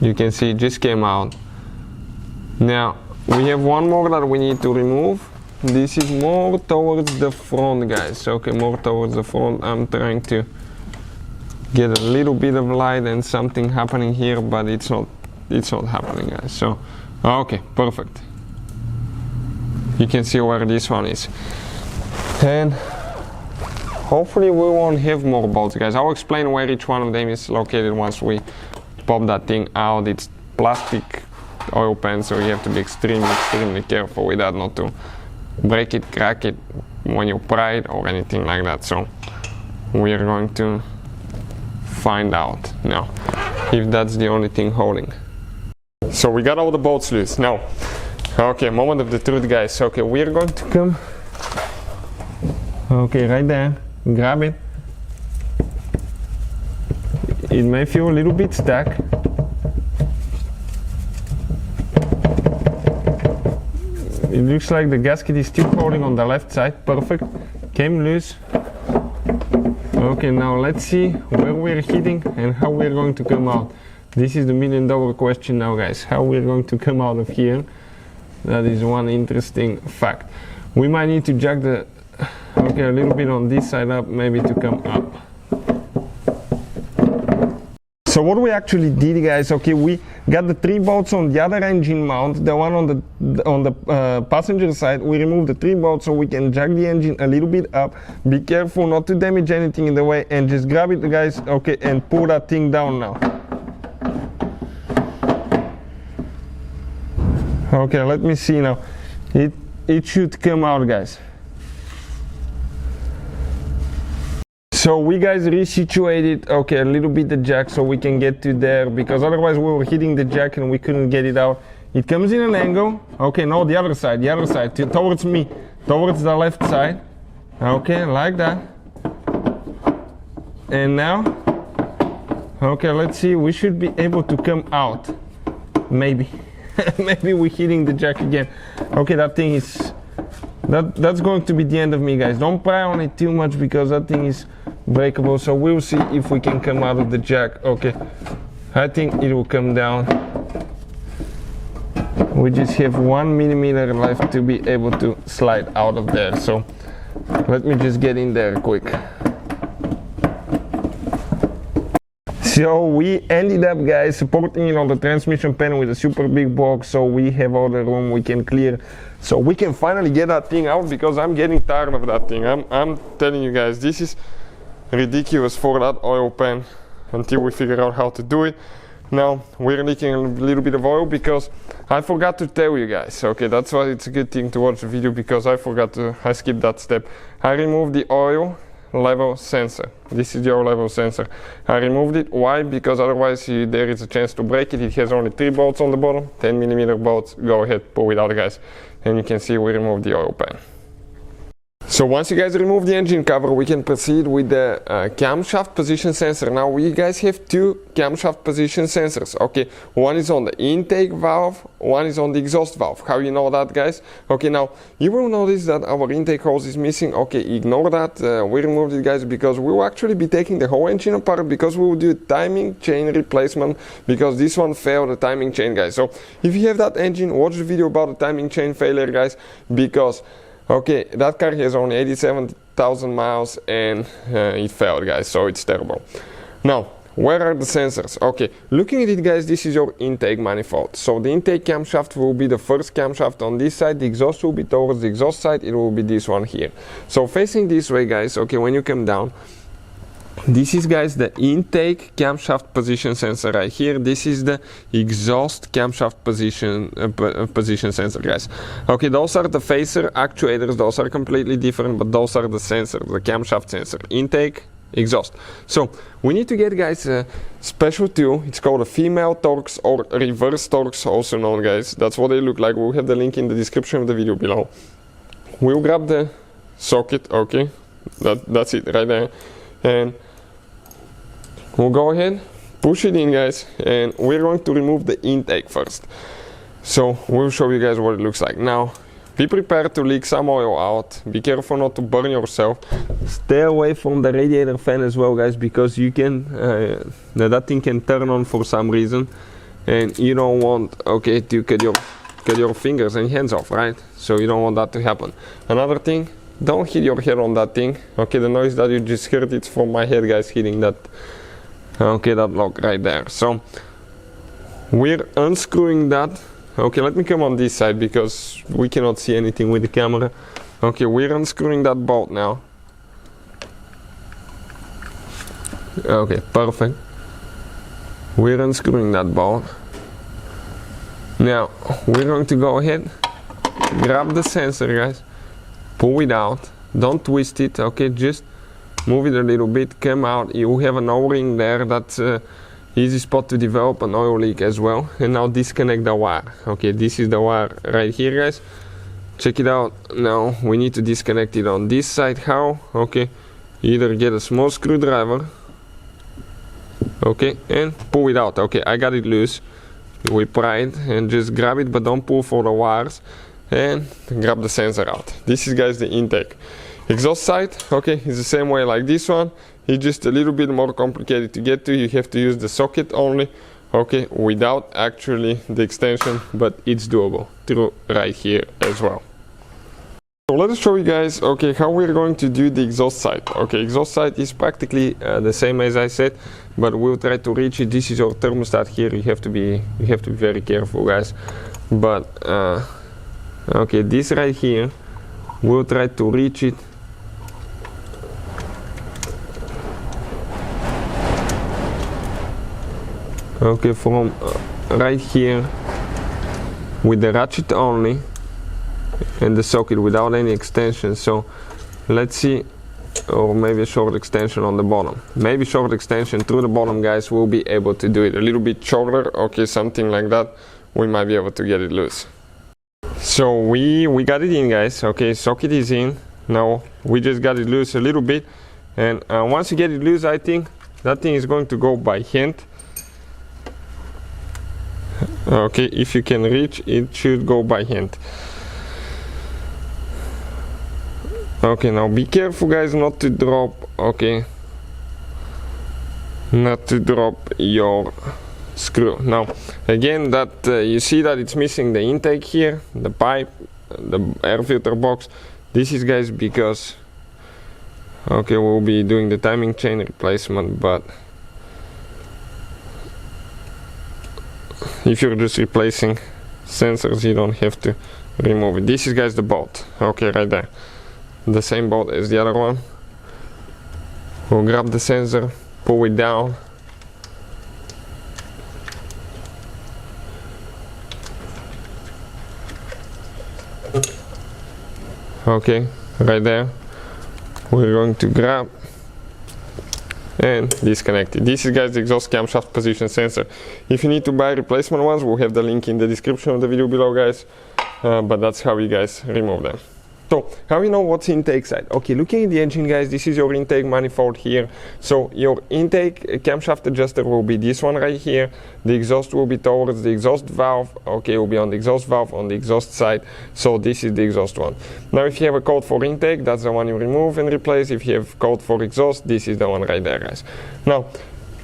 you can see it just came out. Now we have one more that we need to remove. This is more towards the front, guys. Okay, more towards the front. I'm trying to get a little bit of light and something happening here, but it's not happening, guys. So okay, perfect. You can see where this one is, and hopefully we won't have more bolts, guys. I'll explain where each one of them is located once we pop that thing out. It's plastic oil pan, so you have to be extremely careful with that, not to break it, crack it when you pry it or anything like that. So we are going to find out now if that's the only thing holding. So we got all the bolts loose now. Okay, moment of the truth, guys. Okay, we're going to come, okay, right there, grab it. It may feel a little bit stuck. It looks like the gasket is still holding on the left side. Perfect. Came loose. Okay, now let's see where we're hitting and how we're going to come out. This is the $1 million question now, guys. How we're going to come out of here. That is one interesting fact. We might need to jack the, okay, a little bit on this side up, maybe to come up. So what we actually did, guys, okay, we got the 3 bolts on the other engine mount, the one on the passenger side. We removed the 3 bolts so we can jack the engine a little bit up. Be careful not to damage anything in the way, and just grab it, guys, okay, and pull that thing down now. Okay, let me see now. It should come out, guys. So we guys resituated, okay, a little bit the jack so we can get to there, because otherwise we were hitting the jack and we couldn't get it out. It comes in an angle. Okay, no, the other side, towards me, towards the left side. Okay, like that. And now, okay, let's see, we should be able to come out. Maybe. Maybe we're hitting the jack again. Okay, that thing is, that's going to be the end of me, guys. Don't pry on it too much because that thing is breakable. So we'll see if we can come out of the jack. Okay, I think it will come down. We just have 1 millimeter left to be able to slide out of there. So let me just get in there quick. So we ended up, guys, supporting it on the transmission panel with a super big box, so we have all the room we can clear, so we can finally get that thing out, because I'm getting tired of that thing. I'm telling you guys, this is ridiculous for that oil pan until we figure out how to do it. Now we're leaking a little bit of oil because I forgot to tell you guys. Okay, that's why it's a good thing to watch the video, because I skipped that step. I removed the oil level sensor. This is your level sensor. I removed it. Why? Because otherwise there is a chance to break it. It has only 3 bolts on the bottom, 10 millimeter bolts. Go ahead, pull it out, guys. And you can see we removed the oil pan. So once you guys remove the engine cover, we can proceed with the camshaft position sensor. Now we guys have 2 camshaft position sensors. Okay, one is on the intake valve, one is on the exhaust valve. How you know that, guys? Okay, now you will notice that our intake hose is missing. Okay, ignore that. We removed it, guys, because we will actually be taking the whole engine apart, because we will do timing chain replacement, because this one failed the timing chain, guys. So if you have that engine, watch the video about the timing chain failure, guys, because okay, that car has only 87,000 miles and it failed, guys, so it's terrible. Now, where are the sensors? Okay, looking at it, guys, this is your intake manifold. So the intake camshaft will be the first camshaft on this side, the exhaust will be towards the exhaust side, it will be this one here. So facing this way, guys, okay, when you come down, this is, guys, the intake camshaft position sensor right here. This is the exhaust camshaft position sensor, guys. Okay, those are the phaser actuators. Those are completely different, but those are the sensors, the camshaft sensor, intake, exhaust. So we need to get, guys, a special tool. It's called a female Torx or reverse Torx, also known, guys. That's what they look like. We'll have the link in the description of the video below. We'll grab the socket. Okay, that's it right there, and we'll go ahead, push it in, guys, and we're going to remove the intake first. So we'll show you guys what it looks like. Now, be prepared to leak some oil out. Be careful not to burn yourself. Stay away from the radiator fan as well, guys, because you can, that thing can turn on for some reason, and you don't want, okay, to cut your fingers and hands off, right? So you don't want that to happen. Another thing, don't hit your head on that thing. Okay, the noise that you just heard, it's from my head, guys, hitting that. Okay, that lock right there. So we're unscrewing that. Okay, let me come on this side because we cannot see anything with the camera. Okay, we're unscrewing that bolt now. Okay, perfect. We're unscrewing that bolt. Now we're going to go ahead, grab the sensor, guys, pull it out, don't twist it, okay, just move it a little bit, come out. You have an O-ring there, that's easy spot to develop an oil leak as well. And now disconnect the wire. Okay, this is the wire right here, guys. Check it out. Now we need to disconnect it on this side. How? Okay, either get a small screwdriver, okay, and pull it out. Okay, I got it loose. We pry it and just grab it, but don't pull for the wires, and grab the sensor out. This is, guys, the intake. Exhaust side, okay, is the same way like this one. It's just a little bit more complicated to get to. You have to use the socket only, okay, without actually the extension, but it's doable through right here as well. So let us show you guys, okay, how we're going to do the exhaust side. Okay, exhaust side is practically the same as I said, but we'll try to reach it. This is your thermostat here. You have to be very careful, guys. But okay, this right here, we'll try to reach it. Okay, from right here with the ratchet only and the socket without any extension. So let's see, or maybe a short extension on the bottom. Maybe short extension through the bottom, guys. We'll be able to do it a little bit shorter, okay, something like that. We might be able to get it loose. So we got it in, guys. Okay, socket is in. Now we just got it loose a little bit, and once you get it loose, I think that thing is going to go by hand. Okay, if you can reach, it should go by hand. Okay, now be careful, guys, not to drop, okay, not to drop your screw. Now again, that you see that it's missing the intake here, the pipe, the air filter box. This is, guys, because okay, we'll be doing the timing chain replacement, but if you're just replacing sensors, you don't have to remove it. This is, guys, the bolt, okay, right there, the same bolt as the other one. We'll grab the sensor, pull it down, okay, right there. We're going to grab and disconnect it. This is, guys, the exhaust camshaft position sensor. If you need to buy replacement ones, we'll have the link in the description of the video below, guys, but that's how you guys remove them. So how you know what's intake side? Okay, looking at the engine, guys, this is your intake manifold here. So your intake camshaft adjuster will be this one right here. The exhaust will be towards the exhaust valve. Okay, it will be on the exhaust valve on the exhaust side. So this is the exhaust one. Now if you have a code for intake, that's the one you remove and replace. If you have code for exhaust, this is the one right there, guys. Now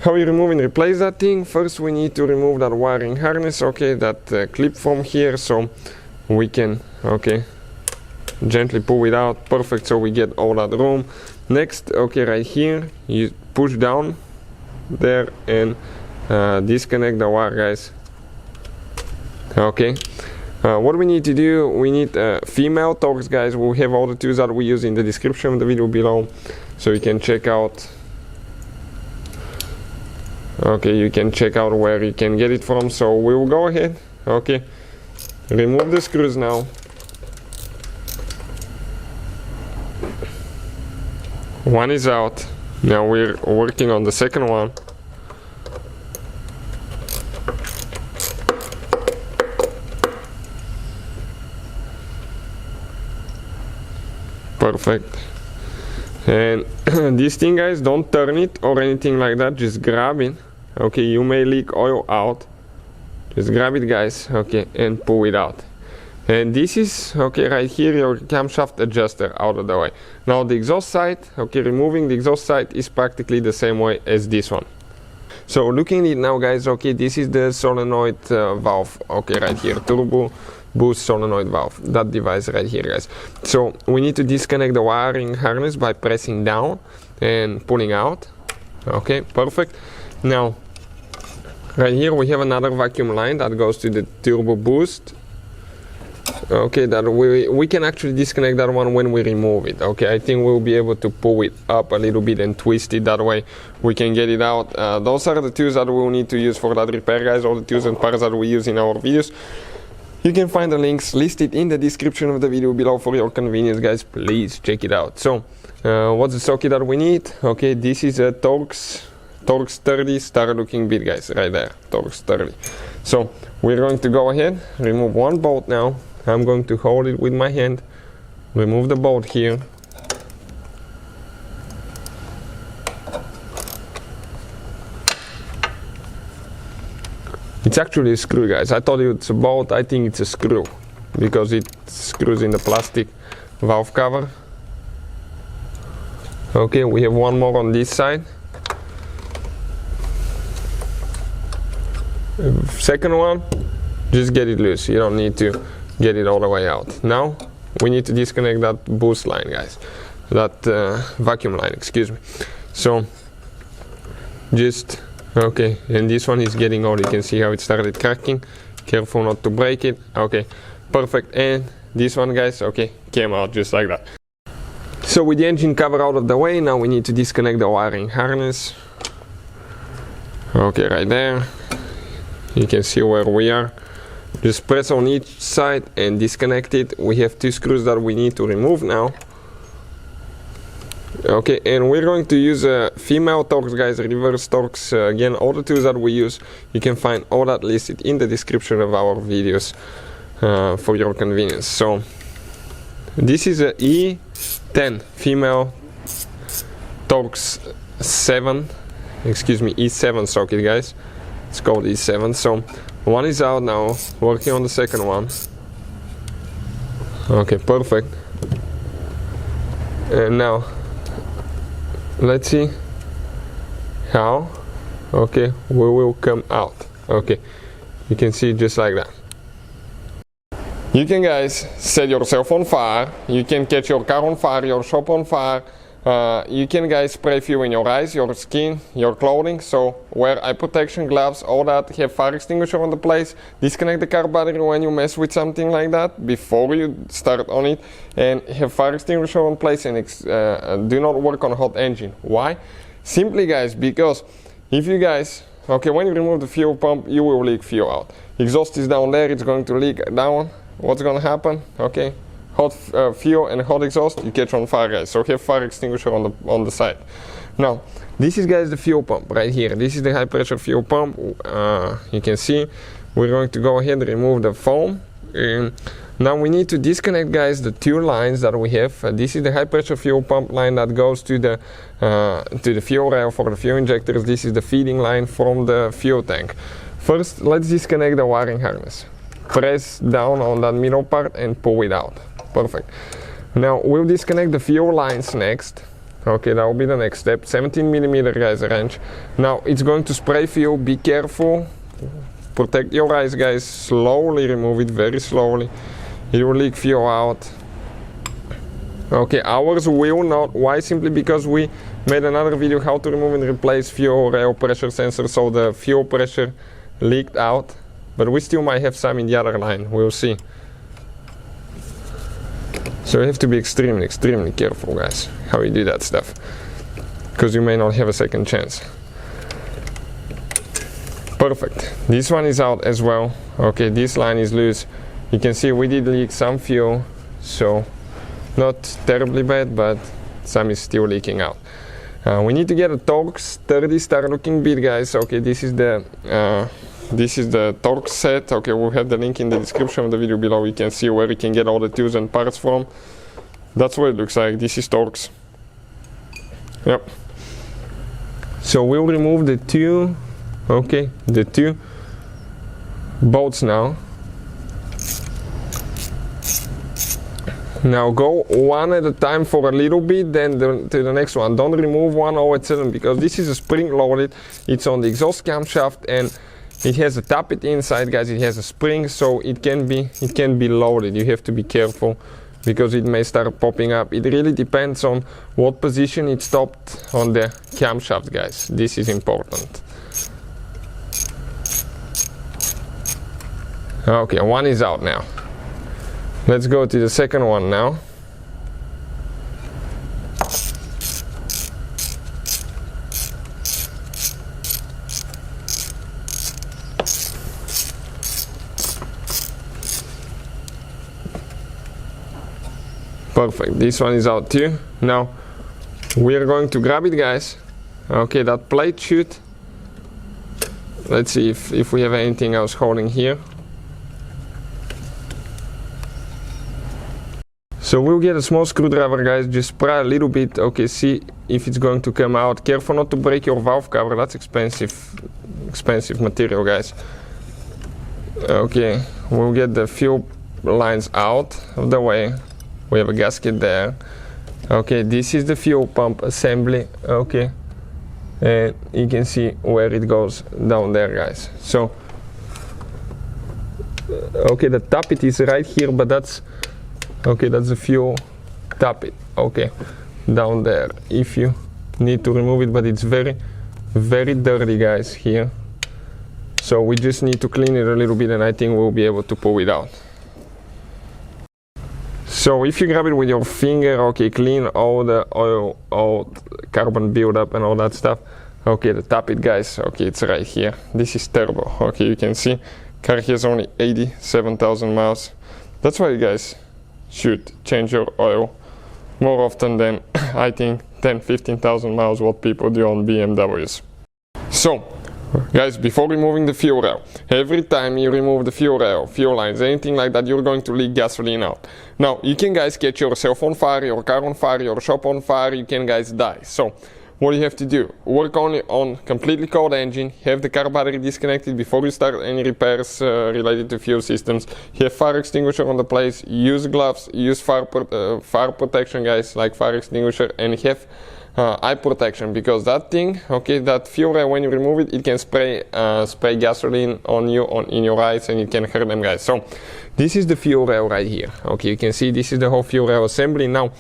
how you remove and replace that thing? First we need to remove that wiring harness, okay, that clip from here, so we can, okay, gently pull it out. Perfect, so we get all that room. Next, okay, right here you push down there and disconnect the wire, guys. Okay, what we need to do, we need female Torx, guys. We'll have all the tools that we use in the description of the video below, so you can check out, okay, you can check out where you can get it from. So we will go ahead, okay, remove the screws now. One is out. Now we're working on the second one. Perfect. And this thing, guys, don't turn it or anything like that, just grab it. Okay, you may leak oil out. Just grab it, guys, okay, and pull it out. And this is, okay, right here, your camshaft adjuster out of the way. Now the exhaust side, okay, removing the exhaust side is practically the same way as this one. So looking at it now, guys, okay, this is the solenoid valve, okay, right here, turbo boost solenoid valve, that device right here, guys. So we need to disconnect the wiring harness by pressing down and pulling out. Okay, perfect. Now right here we have another vacuum line that goes to the turbo boost. okay, that we can actually disconnect that one when we remove it. Okay, I think we'll be able to pull it up a little bit and twist it, that way we can get it out. Those are the tools that we'll need to use for that repair, guys, all the tools and parts that we use in our videos. You can find the links listed in the description of the video below for your convenience, guys. Please check it out. So what's the socket that we need? Okay, this is a Torx 30 star looking bit, guys, right there, Torx 30. So we're going to go ahead, remove one bolt now. I'm going to hold it with my hand, remove the bolt here. It's actually a screw, guys. I thought it's a bolt, I think it's a screw, because it screws in the plastic valve cover. Okay, we have one more on this side. Second one, just get it loose. You don't need to get it all the way out. Now we need to disconnect that boost line, guys, that vacuum line, excuse me. So just okay, and this one is getting old. You can see how it started cracking. Careful not to break it. Okay, perfect. And this one, guys, okay, came out just like that. So with the engine cover out of the way, now we need to disconnect the wiring harness. Okay, right there. You can see where we are. Just press on each side and disconnect it. We have two screws that we need to remove now. Okay, and we're going to use a female Torx, guys, reverse Torx. Again, all the tools that we use, you can find all that listed in the description of our videos for your convenience. So this is a E10 female Torx 7, excuse me, E7 socket, guys. It's called E7. So one is out now, working on the second one. Okay, perfect. And now let's see how, okay, we will come out. Okay, you can see just like that. You can, guys, set yourself on fire, you can catch your car on fire, your shop on fire. You can, guys, spray fuel in your eyes, your skin, your clothing. So wear eye protection, gloves, all that. Have fire extinguisher on the place. Disconnect the car battery when you mess with something like that before you start on it, and have fire extinguisher on place. And do not work on a hot engine. Why? Simply, guys, because if you guys, okay, when you remove the fuel pump, you will leak fuel out. Exhaust is down there, it's going to leak down. What's going to happen? Okay, hot fuel and hot exhaust, you catch on fire, guys. So have fire extinguisher on the side. Now this is, guys, the fuel pump right here. This is the high pressure fuel pump. You can see we're going to go ahead and remove the foam. Now we need to disconnect, guys, the two lines that we have. This is the high pressure fuel pump line that goes to the fuel rail for the fuel injectors. This is the feeding line from the fuel tank. First, let's disconnect the wiring harness. Press down on that middle part and pull it out. Perfect. Now we'll disconnect the fuel lines next. Okay, that will be the next step. 17mm, guys, wrench. Now it's going to spray fuel. Be careful. Protect your eyes, guys. Slowly remove it, very slowly. It will leak fuel out. Okay, ours will not. Why? Simply because we made another video how to remove and replace fuel rail pressure sensor, so the fuel pressure leaked out. But we still might have some in the other line. We'll see. So you have to be extremely, extremely careful, guys, how you do that stuff, because you may not have a second chance. Perfect. This one is out as well. Okay, this line is loose. You can see we did leak some fuel, so not terribly bad, but some is still leaking out. We need to get a Torx 30 star looking bit, guys. Okay, this is the Torx set. Okay, we'll have the link in the description of the video below. You can see where you can get all the tools and parts from. That's what it looks like. This is Torx. Yep. So we'll remove the two, okay, the two bolts now. Now go one at a time for a little bit, then to the next one. Don't remove one all at a sudden, because this is a spring loaded. It's on the exhaust camshaft and it has a tappet inside, guys. It has a spring, so it can be loaded. You have to be careful because it may start popping up. It really depends on what position it's stopped on the camshaft, guys. This is important. Okay, one is out now. Let's go to the second one now. Perfect, this one is out too. Now we are going to grab it, guys. Okay, that plate should. Let's see if we have anything else holding here. So we'll get a small screwdriver, guys, just pry a little bit. Okay, see if it's going to come out. Careful not to break your valve cover, that's expensive material, guys. Okay, we'll get the fuel lines out of the way. We have a gasket there. Okay, this is the fuel pump assembly. Okay, and you can see where it goes down there, guys. So okay, the tappet is right here, but that's okay, that's the fuel tappet. Okay, down there if you need to remove it, but it's very dirty, guys, here. So we just need to clean it a little bit, and I think we'll be able to pull it out. So if you grab it with your finger, okay, clean all the oil, all carbon buildup and all that stuff. Okay, the tappet, guys, okay, it's right here. This is turbo. Okay, you can see car has only 87,000 miles. That's why you guys should change your oil more often than I think 10-15,000 miles what people do on BMWs. So guys, before removing the fuel rail, every time you remove the fuel rail, fuel lines, anything like that, you're going to leak gasoline out. Now, you can, guys, catch yourself on fire, your car on fire, your shop on fire, you can, guys, die. So what you have to do, work only on completely cold engine, have the car battery disconnected before you start any repairs related to fuel systems, have fire extinguisher on the place, use gloves, use fire protection, guys, like fire extinguisher, and have eye protection, because that thing, okay, that fuel rail, when you remove it, it can spray gasoline on you, in your eyes, and it can hurt them, guys. So this is the fuel rail right here. Okay, you can see this is the whole fuel rail assembly. Now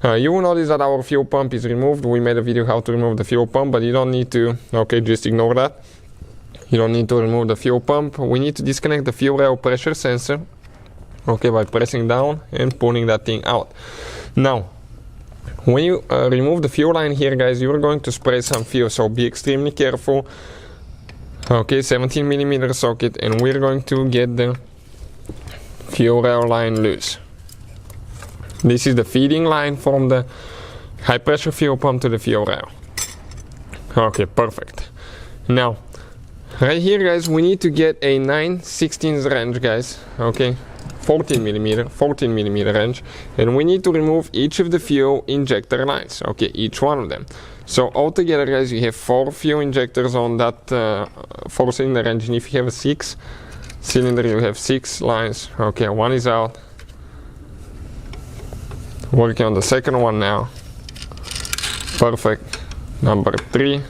you will notice that our fuel pump is removed. We made a video how to remove the fuel pump, but you don't need to, okay, just ignore that. You don't need to remove the fuel pump. We need to disconnect the fuel rail pressure sensor, okay, by pressing down and pulling that thing out. Now when you remove the fuel line here, guys, you are going to spray some fuel, so be extremely careful. Okay, 17mm socket, and we're going to get the fuel rail line loose. This is the feeding line from the high pressure fuel pump to the fuel rail. Okay, perfect. Now right here, guys, we need to get a 9/16 wrench, guys. Okay, 14mm wrench, and we need to remove each of the fuel injector lines. Okay, each one of them. So altogether, guys, you have 4 fuel injectors on that 4-cylinder engine. If you have a 6-cylinder, you have 6 lines. Okay, one is out. Working on the second one now. Perfect. Number 3.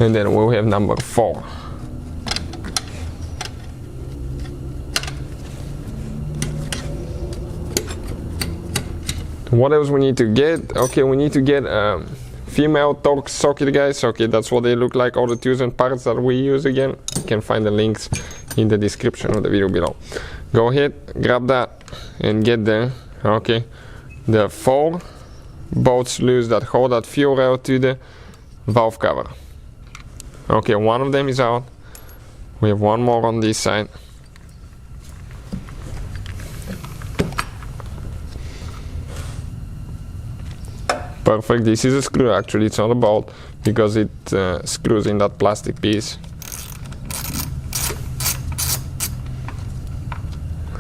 And then we'll have number 4. What else we need to get? Okay, we need to get a female torque socket, guys. Okay, that's what they look like, all the tools and parts that we use. Again, you can find the links in the description of the video below. Go ahead, grab that and get the 4 bolts loose that hold that fuel rail to the valve cover. Okay, one of them is out. We have one more on this side. Perfect. This is a screw, actually. It's not a bolt because it screws in that plastic piece.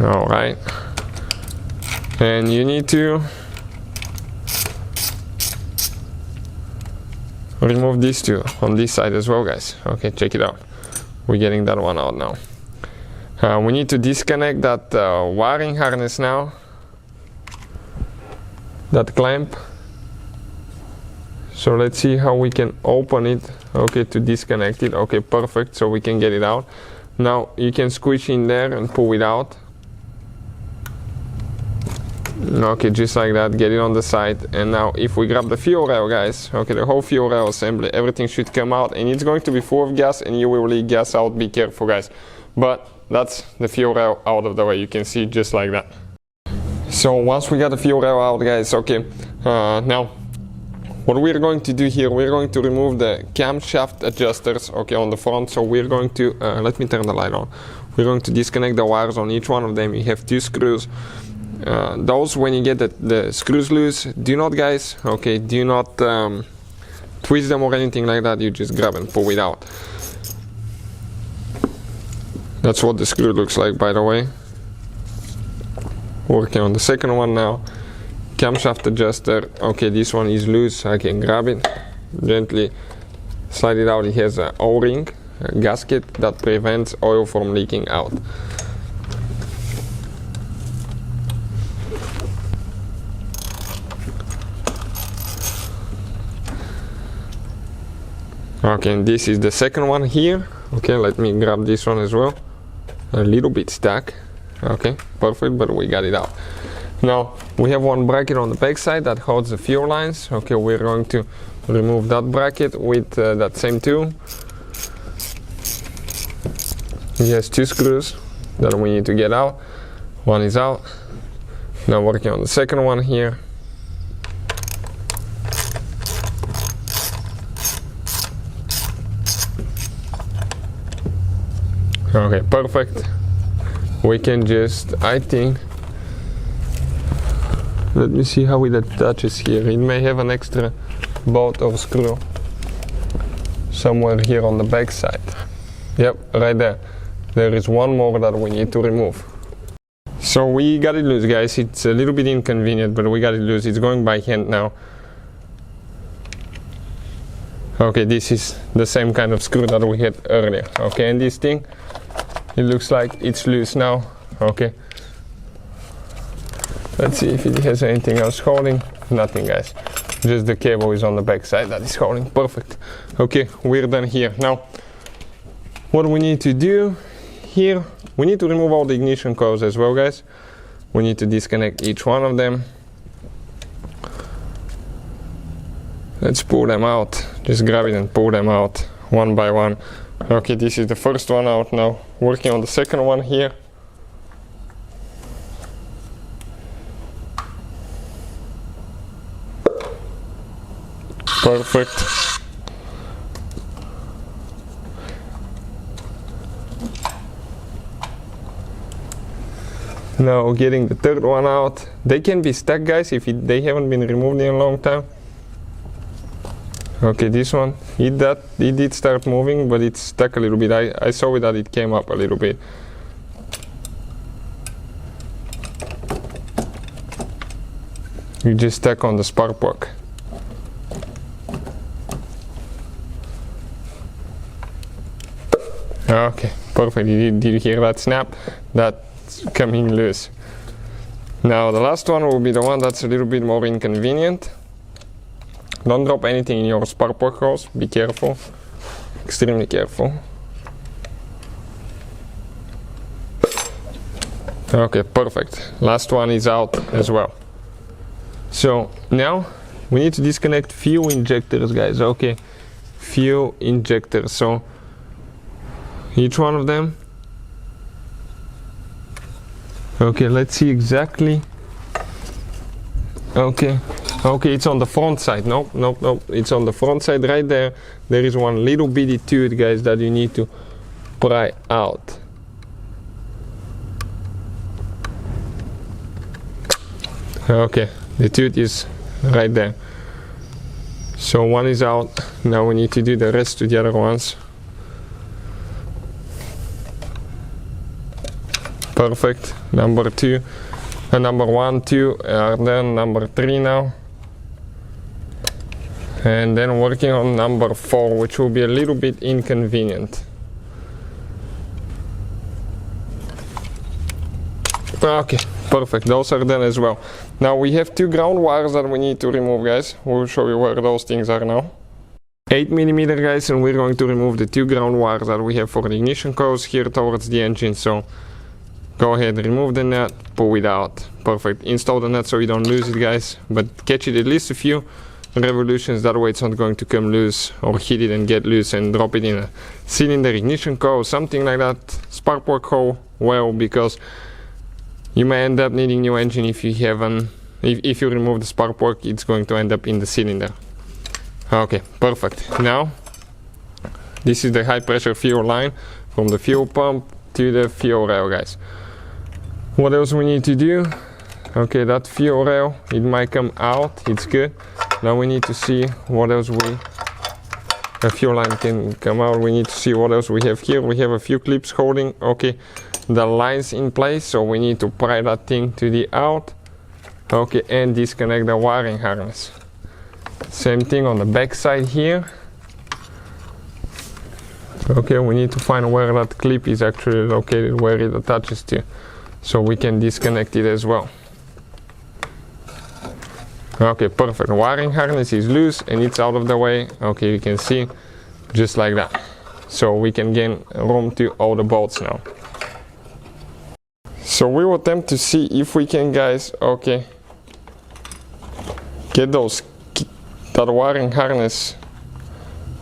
Alright. And you need to remove these two on this side as well, guys. Okay, check it out. We're getting that one out now. We need to disconnect that wiring harness now. That clamp. So let's see how we can open it, okay, to disconnect it. Okay, perfect, so we can get it out. Now you can squish in there and pull it out. Okay, just like that, get it on the side. And now if we grab the fuel rail, guys, okay, the whole fuel rail assembly, everything should come out, and it's going to be full of gas and you will leak gas out. Be careful, guys. But that's the fuel rail out of the way. You can see just like that. So once we got the fuel rail out, guys, okay, now what we're going to do here, we're going to remove the camshaft adjusters, okay, on the front. So we're going to, let me turn the light on. We're going to disconnect the wires on each one of them. You have 2 screws. Those, when you get the screws loose, do not, guys, okay, do not twist them or anything like that. You just grab and pull it out. That's what the screw looks like, by the way. Working on the second one now. Camshaft adjuster, okay, this one is loose. I can grab it, gently slide it out. It has an O-ring, a gasket that prevents oil from leaking out. Okay, and this is the second one here. Okay, let me grab this one as well. A little bit stuck. Okay, perfect, but we got it out. Now we have one bracket on the back side that holds the fuel lines. Okay, we're going to remove that bracket with that same tool. It has 2 screws that we need to get out. One is out. Now working on the second one here. Okay, perfect. We can just, I think, let me see how it attaches here. It may have an extra bolt or screw somewhere here on the back side. Yep, right there. There is one more that we need to remove. So we got it loose, guys. It's a little bit inconvenient, but we got it loose. It's going by hand now. Okay, this is the same kind of screw that we had earlier. Okay, and this thing, it looks like it's loose now. Okay. Let's see if it has anything else holding. Nothing, guys. Just the cable is on the back side that is holding. Perfect. Okay, we're done here. Now, what we need to do here, we need to remove all the ignition coils as well, guys. We need to disconnect each one of them. Let's pull them out. Just grab it and pull them out one by one. Okay, this is the first one out now. Working on the second one here. Perfect. Now getting the third one out. They can be stuck, guys, if they haven't been removed in a long time. Okay, this one, it did start moving, but it's stuck a little bit. I saw it that it came up a little bit. You just stuck on the spark plug. Okay, perfect. Did you hear that snap? That's coming loose. Now the last one will be the one that's a little bit more inconvenient. Don't drop anything in your spark plug holes. Be careful. Extremely careful. Okay, perfect. Last one is out as well. So now we need to disconnect fuel injectors, guys. Okay, fuel injectors. So each one of them. Okay, let's see exactly. Okay, it's on the front side. Nope, it's on the front side right there. There is one little bitty tooth, guys, that you need to pry out. Okay, the tooth is right there. So one is out. Now we need to do the rest to the other ones. Perfect. Number 2 and number 1, 2 are done. Number 3 now. And then working on number 4, which will be a little bit inconvenient. Okay, perfect. Those are done as well. Now we have 2 ground wires that we need to remove, guys. We'll show you where those things are now. 8mm, guys, and we're going to remove the 2 ground wires that we have for the ignition coils here towards the engine. So go ahead, remove the nut, pull it out. Perfect. Install the nut so you don't lose it, guys, but catch it at least a few revolutions, that way it's not going to come loose or hit it and get loose and drop it in a cylinder, ignition coil, something like that. Spark plug hole, well, because you may end up needing new engine if you haven't, if you remove the spark plug, it's going to end up in the cylinder. Okay, perfect. Now this is the high pressure fuel line from the fuel pump to the fuel rail, guys. What else we need to do? Okay, that fuel rail, it might come out, it's good. Now we need to see what else the fuel line can come out. We need to see what else we have here. We have a few clips holding, okay, the lines in place, so we need to pry that thing to the out, okay, and disconnect the wiring harness. Same thing on the back side here. Okay, we need to find where that clip is actually located, where it attaches to, so we can disconnect it as well. Okay, perfect. The wiring harness is loose and it's out of the way. Okay, you can see, just like that. So we can gain room to all the bolts now. So we will attempt to see if we can, guys, okay, get that wiring harness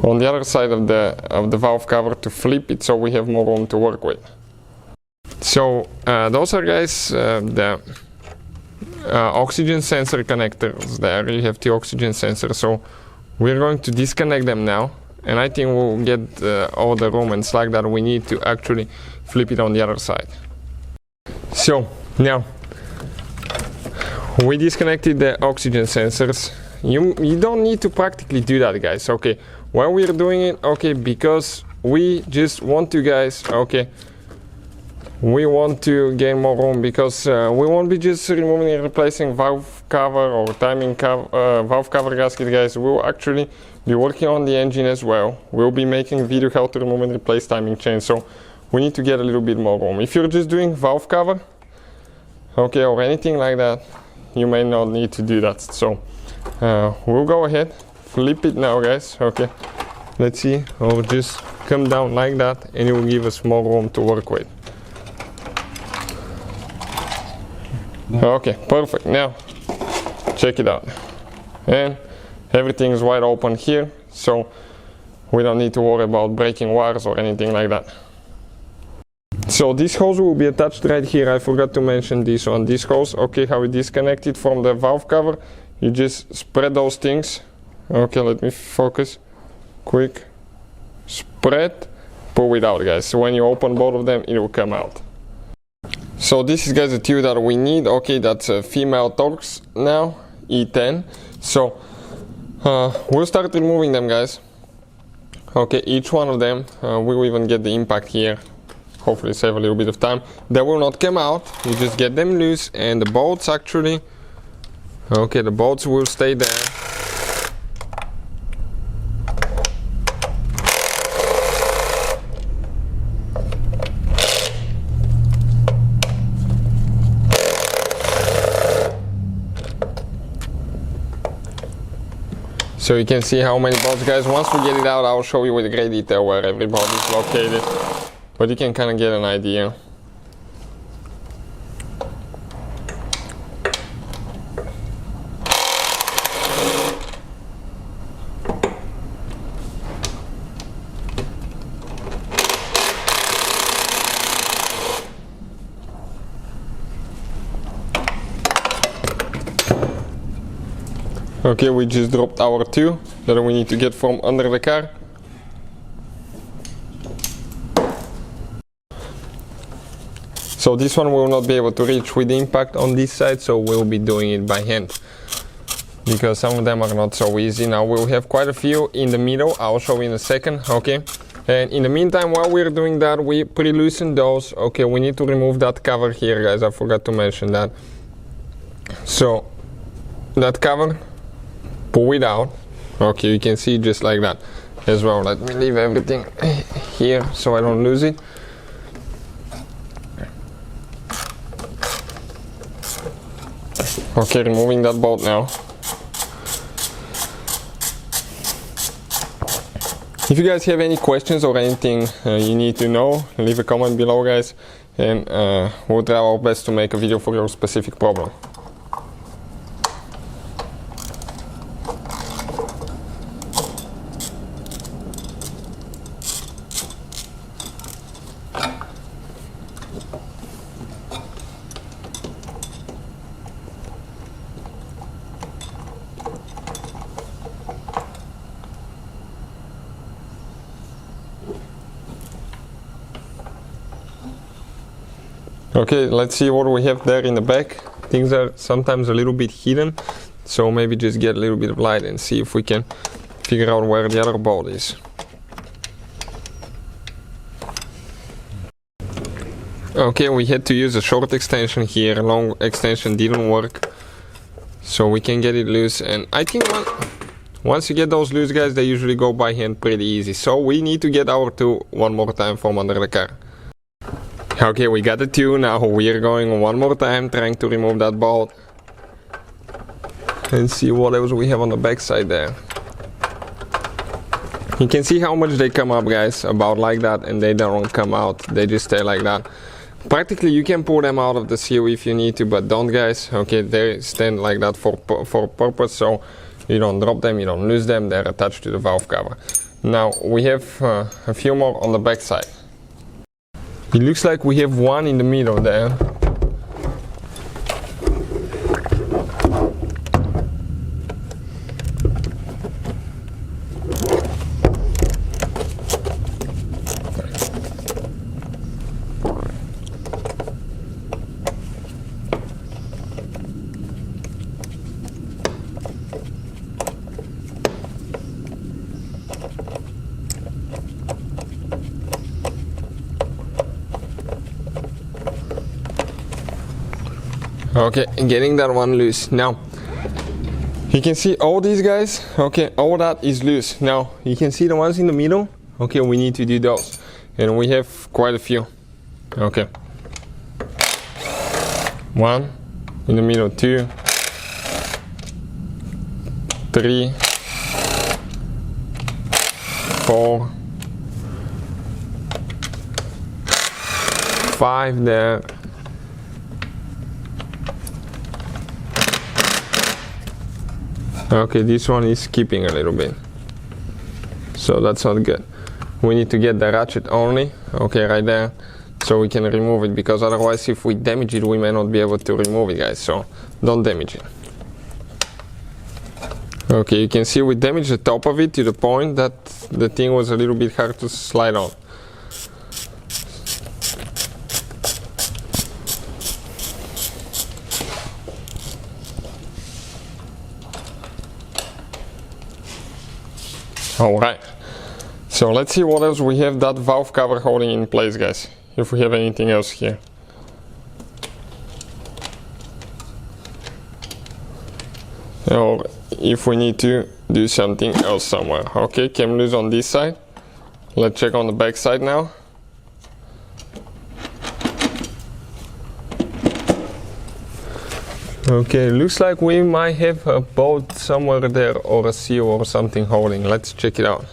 on the other side of the valve cover to flip it so we have more room to work with. So those are, guys, the oxygen sensor connectors. There you have the oxygen sensor, so we're going to disconnect them now, and I think we'll get all the room and slack that we need to actually flip it on the other side. So now we disconnected the oxygen sensors. You don't need to practically do that, guys. Okay, why we're doing it? Okay, because we just want to, guys, okay, we want to gain more room, because we won't be just removing and replacing valve cover or timing valve cover gasket, guys. We'll actually be working on the engine as well. We'll be making a video how to remove and replace timing chain, so we need to get a little bit more room. If you're just doing valve cover, okay, or anything like that, you may not need to do that. So we'll go ahead, flip it now, guys. Okay, let's see, or just come down like that, and it will give us more room to work with. Okay, perfect. Now check it out, and everything is wide open here, so we don't need to worry about breaking wires or anything like that. So this hose will be attached right here. I forgot to mention this one. This hose, okay, how we disconnect it from the valve cover, you just spread those things. Okay, let me focus. Quick spread, pull it out, guys. So when you open both of them, it will come out. So this is, guys, the tube that we need. Okay, that's a female Torx now, E10. So we'll start removing them, guys. Okay, each one of them, we will even get the impact here. Hopefully save a little bit of time. They will not come out, you just get them loose, and the bolts actually, okay, the bolts will stay there. So you can see how many bolts, guys. Once we get it out, I'll show you with great detail where every bolt is located, but you can kind of get an idea. Okay, we just dropped our two that we need to get from under the car. So this one will not be able to reach with the impact on this side, so we'll be doing it by hand, because some of them are not so easy. Now we'll have quite a few in the middle, I'll show you in a second, okay? And in the meantime, while we're doing that, we pre-loosen those. Okay, we need to remove that cover here, guys, I forgot to mention that. So that cover, pull it out. Okay, you can see just like that as well. Let me leave everything here so I don't lose it. Okay, removing that bolt now. If you guys have any questions or anything you need to know, leave a comment below, guys, and we'll try our best to make a video for your specific problem. Okay, let's see what we have there in the back. Things are sometimes a little bit hidden, so maybe just get a little bit of light and see if we can figure out where the other bolt is. Okay, we had to use a short extension here, a long extension didn't work, so we can get it loose. And I think once you get those loose, guys, they usually go by hand pretty easy. So we need to get our two one more time from under the car. Okay, we got the two. Now we are going one more time, trying to remove that bolt and see what else we have on the back side there. You can see how much they come up, guys, about like that, and they don't come out, they just stay like that. Practically you can pull them out of the seal if you need to, but don't, guys. Okay, they stand like that for a purpose, so you don't drop them, you don't lose them, they're attached to the valve cover. Now we have a few more on the back side. It looks like we have one in the middle there. Okay, getting that one loose. Now you can see all these, guys. Okay, all that is loose. Now you can see the ones in the middle. Okay, we need to do those, and we have quite a few. Okay, one in the middle, 2, 3, 4, 5 there. Okay, this one is skipping a little bit, so that's not good. We need to get the ratchet only, okay, right there, so we can remove it, because otherwise if we damage it we may not be able to remove it, guys, so don't damage it. Okay, you can see we damaged the top of it to the point that the thing was a little bit hard to slide on. Alright, so let's see what else we have that valve cover holding in place, guys, if we have anything else here. Or if we need to do something else somewhere. Okay, came loose on this side. Let's check on the back side now. Okay, looks like we might have a bolt somewhere there, or a seal or something holding. Let's check it out.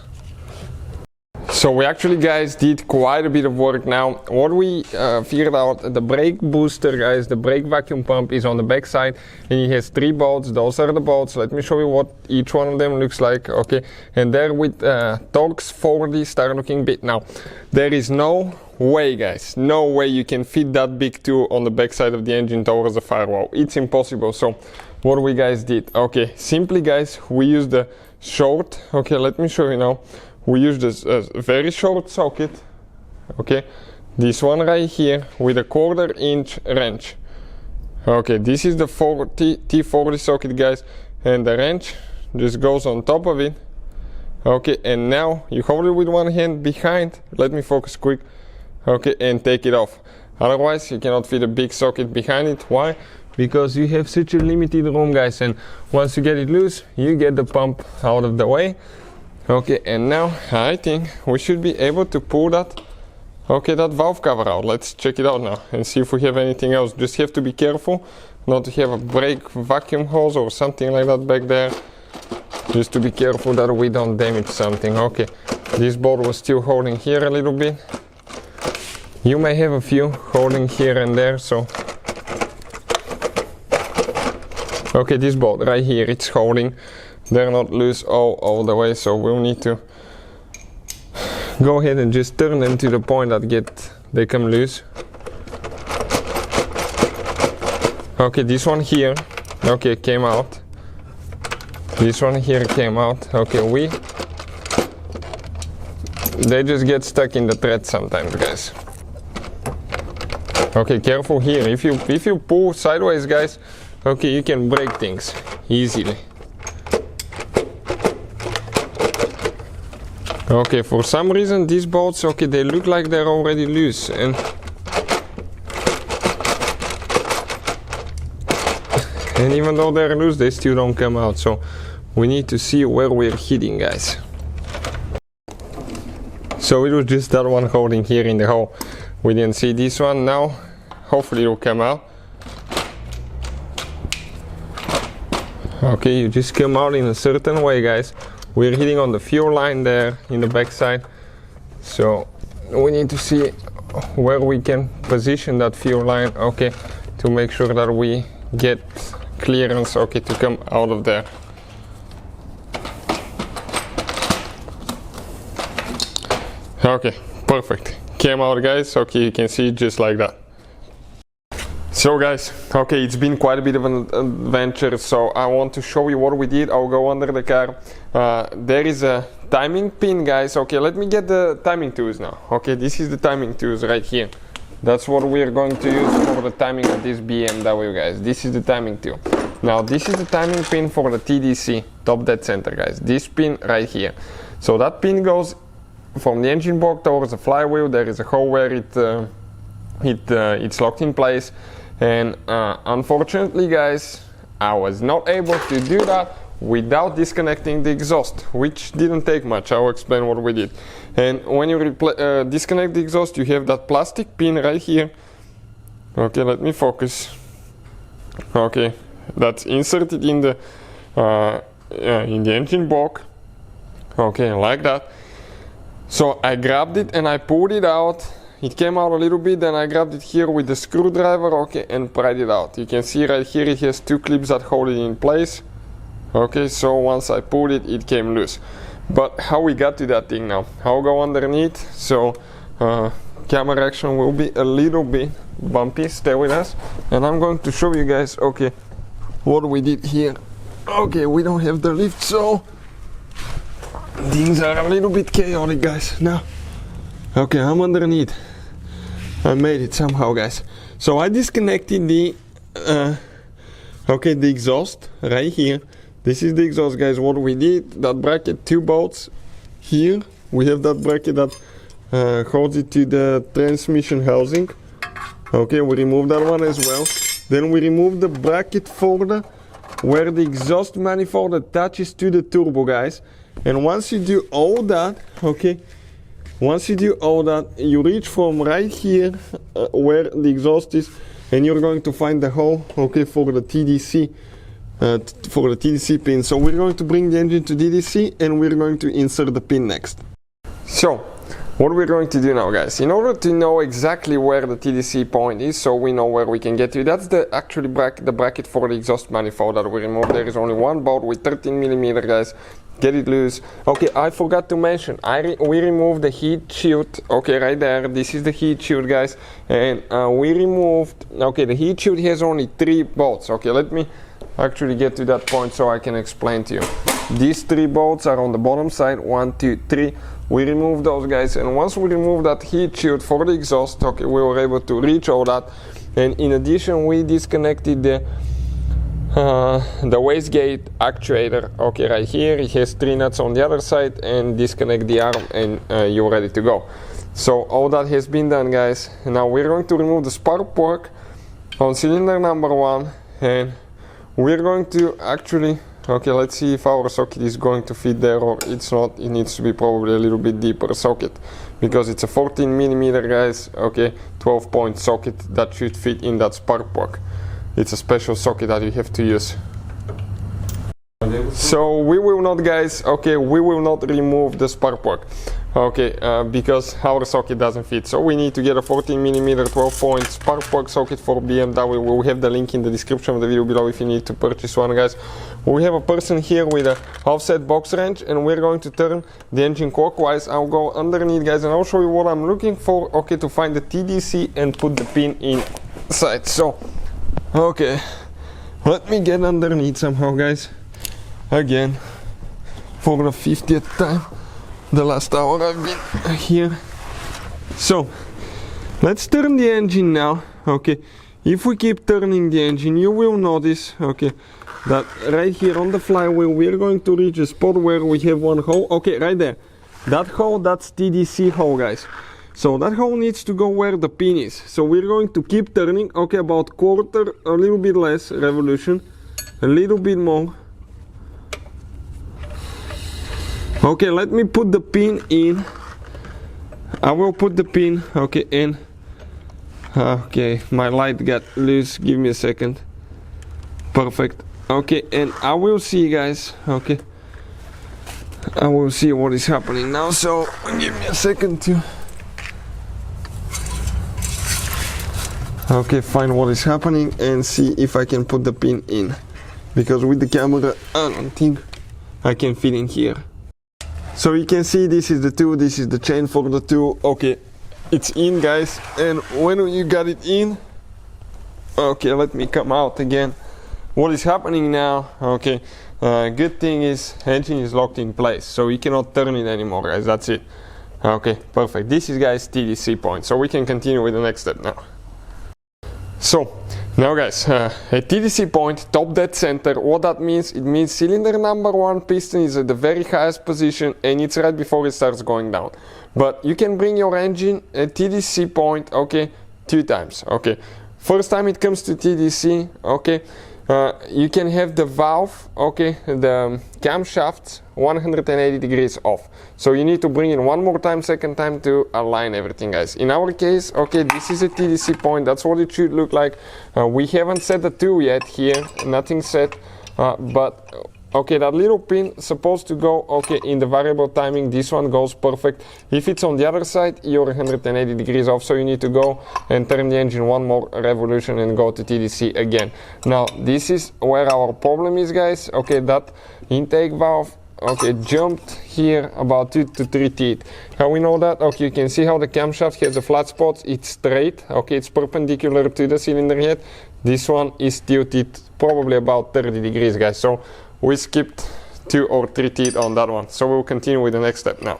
So we actually, guys, did quite a bit of work now. What we figured out, the brake booster, guys, the brake vacuum pump is on the back side, and it has 3 bolts. Those are the bolts. Let me show you what each one of them looks like. Okay, and there with Torx 40 star looking bit. Now there is no way, guys, no way you can fit that big tool on the back side of the engine towards the firewall. It's impossible. So what we, guys, did, okay, simply, guys, we used the short, okay, let me show you now. We used this very short socket, okay, this one right here with a 1/4 inch wrench. Okay, this is the T40 socket, guys, and the wrench just goes on top of it. Okay, and now you hold it with one hand behind, let me focus quick, okay, and take it off. Otherwise you cannot fit a big socket behind it. Why? Because you have such a limited room, guys, and once you get it loose you get the pump out of the way. Okay, and now I think we should be able to pull that, okay, that valve cover out. Let's check it out now and see if we have anything else. Just have to be careful not to have a brake vacuum hose or something like that back there. Just to be careful that we don't damage something. Okay, this bolt was still holding here a little bit. You may have a few holding here and there, so. Okay, this bolt right here, it's holding. They're not loose all the way, so we'll need to go ahead and just turn them to the point that they come loose. Okay, this one here, okay, came out. This one here came out. Okay, they just get stuck in the thread sometimes, guys. Okay, careful here. If you pull sideways, guys, okay, you can break things easily. Okay, for some reason these bolts, okay, they look like they're already loose, and even though they're loose, they still don't come out. So we need to see where we're hitting, guys. So it was just that one holding here in the hole. We didn't see this one. Now hopefully it will come out. Okay, you just come out in a certain way, guys. We're hitting on the fuel line there in the backside, so we need to see where we can position that fuel line, okay, to make sure that we get clearance, okay, to come out of there. Okay, perfect. Came out, guys. Okay, you can see it just like that. So guys, okay, it's been quite a bit of an adventure, so I want to show you what we did. I'll go under the car. There is a timing pin, guys. Okay, let me get the timing tools now. Okay, this is the timing tools right here. That's what we're going to use for the timing of this BMW, guys. This is the timing tool. Now this is the timing pin for the TDC, top dead center, guys. This pin right here. So that pin goes from the engine block towards the flywheel. There is a hole where it's locked in place. And unfortunately, guys, I was not able to do that without disconnecting the exhaust, which didn't take much. I'll explain what we did. And when you disconnect the exhaust, you have that plastic pin right here. Okay, let me focus. Okay, that's inserted in the engine block. Okay, like that. So I grabbed it and I pulled it out. It came out a little bit, then I grabbed it here with the screwdriver, okay, and pried it out. You can see right here it has two clips that hold it in place. Okay, so once I pulled it, it came loose. But how we got to that thing now? I'll go underneath, so camera action will be a little bit bumpy, stay with us. And I'm going to show you guys, okay, what we did here. Okay, we don't have the lift, so things are a little bit chaotic, guys. Now, okay, I'm underneath. I made it somehow, guys. So I disconnected the the exhaust right here. This is the exhaust, guys. What we did, that bracket, two bolts here. We have that bracket that holds it to the transmission housing. Okay, we removed that one as well. Then we removed the bracket for the where the exhaust manifold attaches to the turbo, guys. And once you do all that, okay, once you do all that, you reach from right here where the exhaust is, and you're going to find the hole, okay, for the TDC pin. So we're going to bring the engine to TDC and we're going to insert the pin next. So what we're going to do now, guys, in order to know exactly where the TDC point is, so we know where we can get to, that's the bracket for the exhaust manifold that we removed. There is only one bolt with 13mm, guys. Get it loose. Okay, I forgot to mention, we removed the heat shield, okay, right there. This is the heat shield, guys, and we removed, okay, the heat shield has only 3 bolts. Okay, let me actually get to that point so I can explain to you. These 3 bolts are on the bottom side, 1, 2, 3. We removed those, guys, and once we removed that heat shield for the exhaust, okay, we were able to reach all that. And in addition, we disconnected the wastegate actuator, okay, right here. It has 3 nuts on the other side, and disconnect the arm and you're ready to go. So all that has been done, guys. Now we're going to remove the spark plug on cylinder number 1, and we're going to actually, okay, let's see if our socket is going to fit there or it's not. It needs to be probably a little bit deeper socket because it's a 14mm, guys, okay, 12-point socket that should fit in that spark plug. It's a special socket that you have to use. So we will not, guys, okay, we will not remove the spark plug, okay, because our socket doesn't fit. So we need to get a 14mm 12-point spark plug socket for BMW. We'll have the link in the description of the video below if you need to purchase one, guys. We have a person here with a offset box wrench, and we're going to turn the engine clockwise. I'll go underneath, guys, and I'll show you what I'm looking for, okay, to find the TDC and put the pin inside. So okay, let me get underneath somehow, guys. Again, for the 50th time, the last hour I've been here. So Let's turn the engine now. Okay, if we keep turning the engine, you will notice, okay, that right here on the flywheel we're going to reach a spot where we have one hole. Okay, right there, that hole, that's TDC hole, guys. So that hole needs to go where the pin is. So we're going to keep turning. Okay, about quarter, a little bit less revolution, a little bit more. Okay, let me put the pin in. I will put the pin, okay, in. Okay, my light got loose, give me a second. Perfect. Okay, and I will see, guys, okay, I will see what is happening now, so give me a second to okay, find what is happening and see if I can put the pin in, because with the camera I don't think I can fit in here. So you can see this is the tool, this is the chain for the tool. Okay, it's in, guys, and when you got it in, okay, let me come out again. What is happening now? Okay, good thing is engine is locked in place, so you cannot turn it anymore, guys. That's it. Okay, perfect. This is, guys, TDC point, so we can continue with the next step now. So now, guys, at TDC point, top dead center, what that means, it means cylinder number 1 piston is at the very highest position and it's right before it starts going down. But you can bring your engine at TDC point, okay, 2 times. Okay, first time it comes to TDC, okay, you can have the valve, okay, the camshaft 180 degrees off. So you need to bring it one more time, second time, to align everything, guys. In our case, okay, this is a TDC point, that's what it should look like. We haven't set the tool yet here, nothing set, but okay, that little pin supposed to go, okay, in the variable timing. This one goes perfect. If it's on the other side, you're 180 degrees off, so you need to go and turn the engine one more revolution and go to TDC again. Now this is where our problem is, guys. Okay, that intake valve, okay, jumped here about 2 to 3 teeth. How we know that? Okay, you can see how the camshaft has the flat spots. It's straight, okay, it's perpendicular to the cylinder head. This one is tilted probably about 30 degrees, guys. So we skipped 2 or 3 teeth on that one, so we'll continue with the next step now.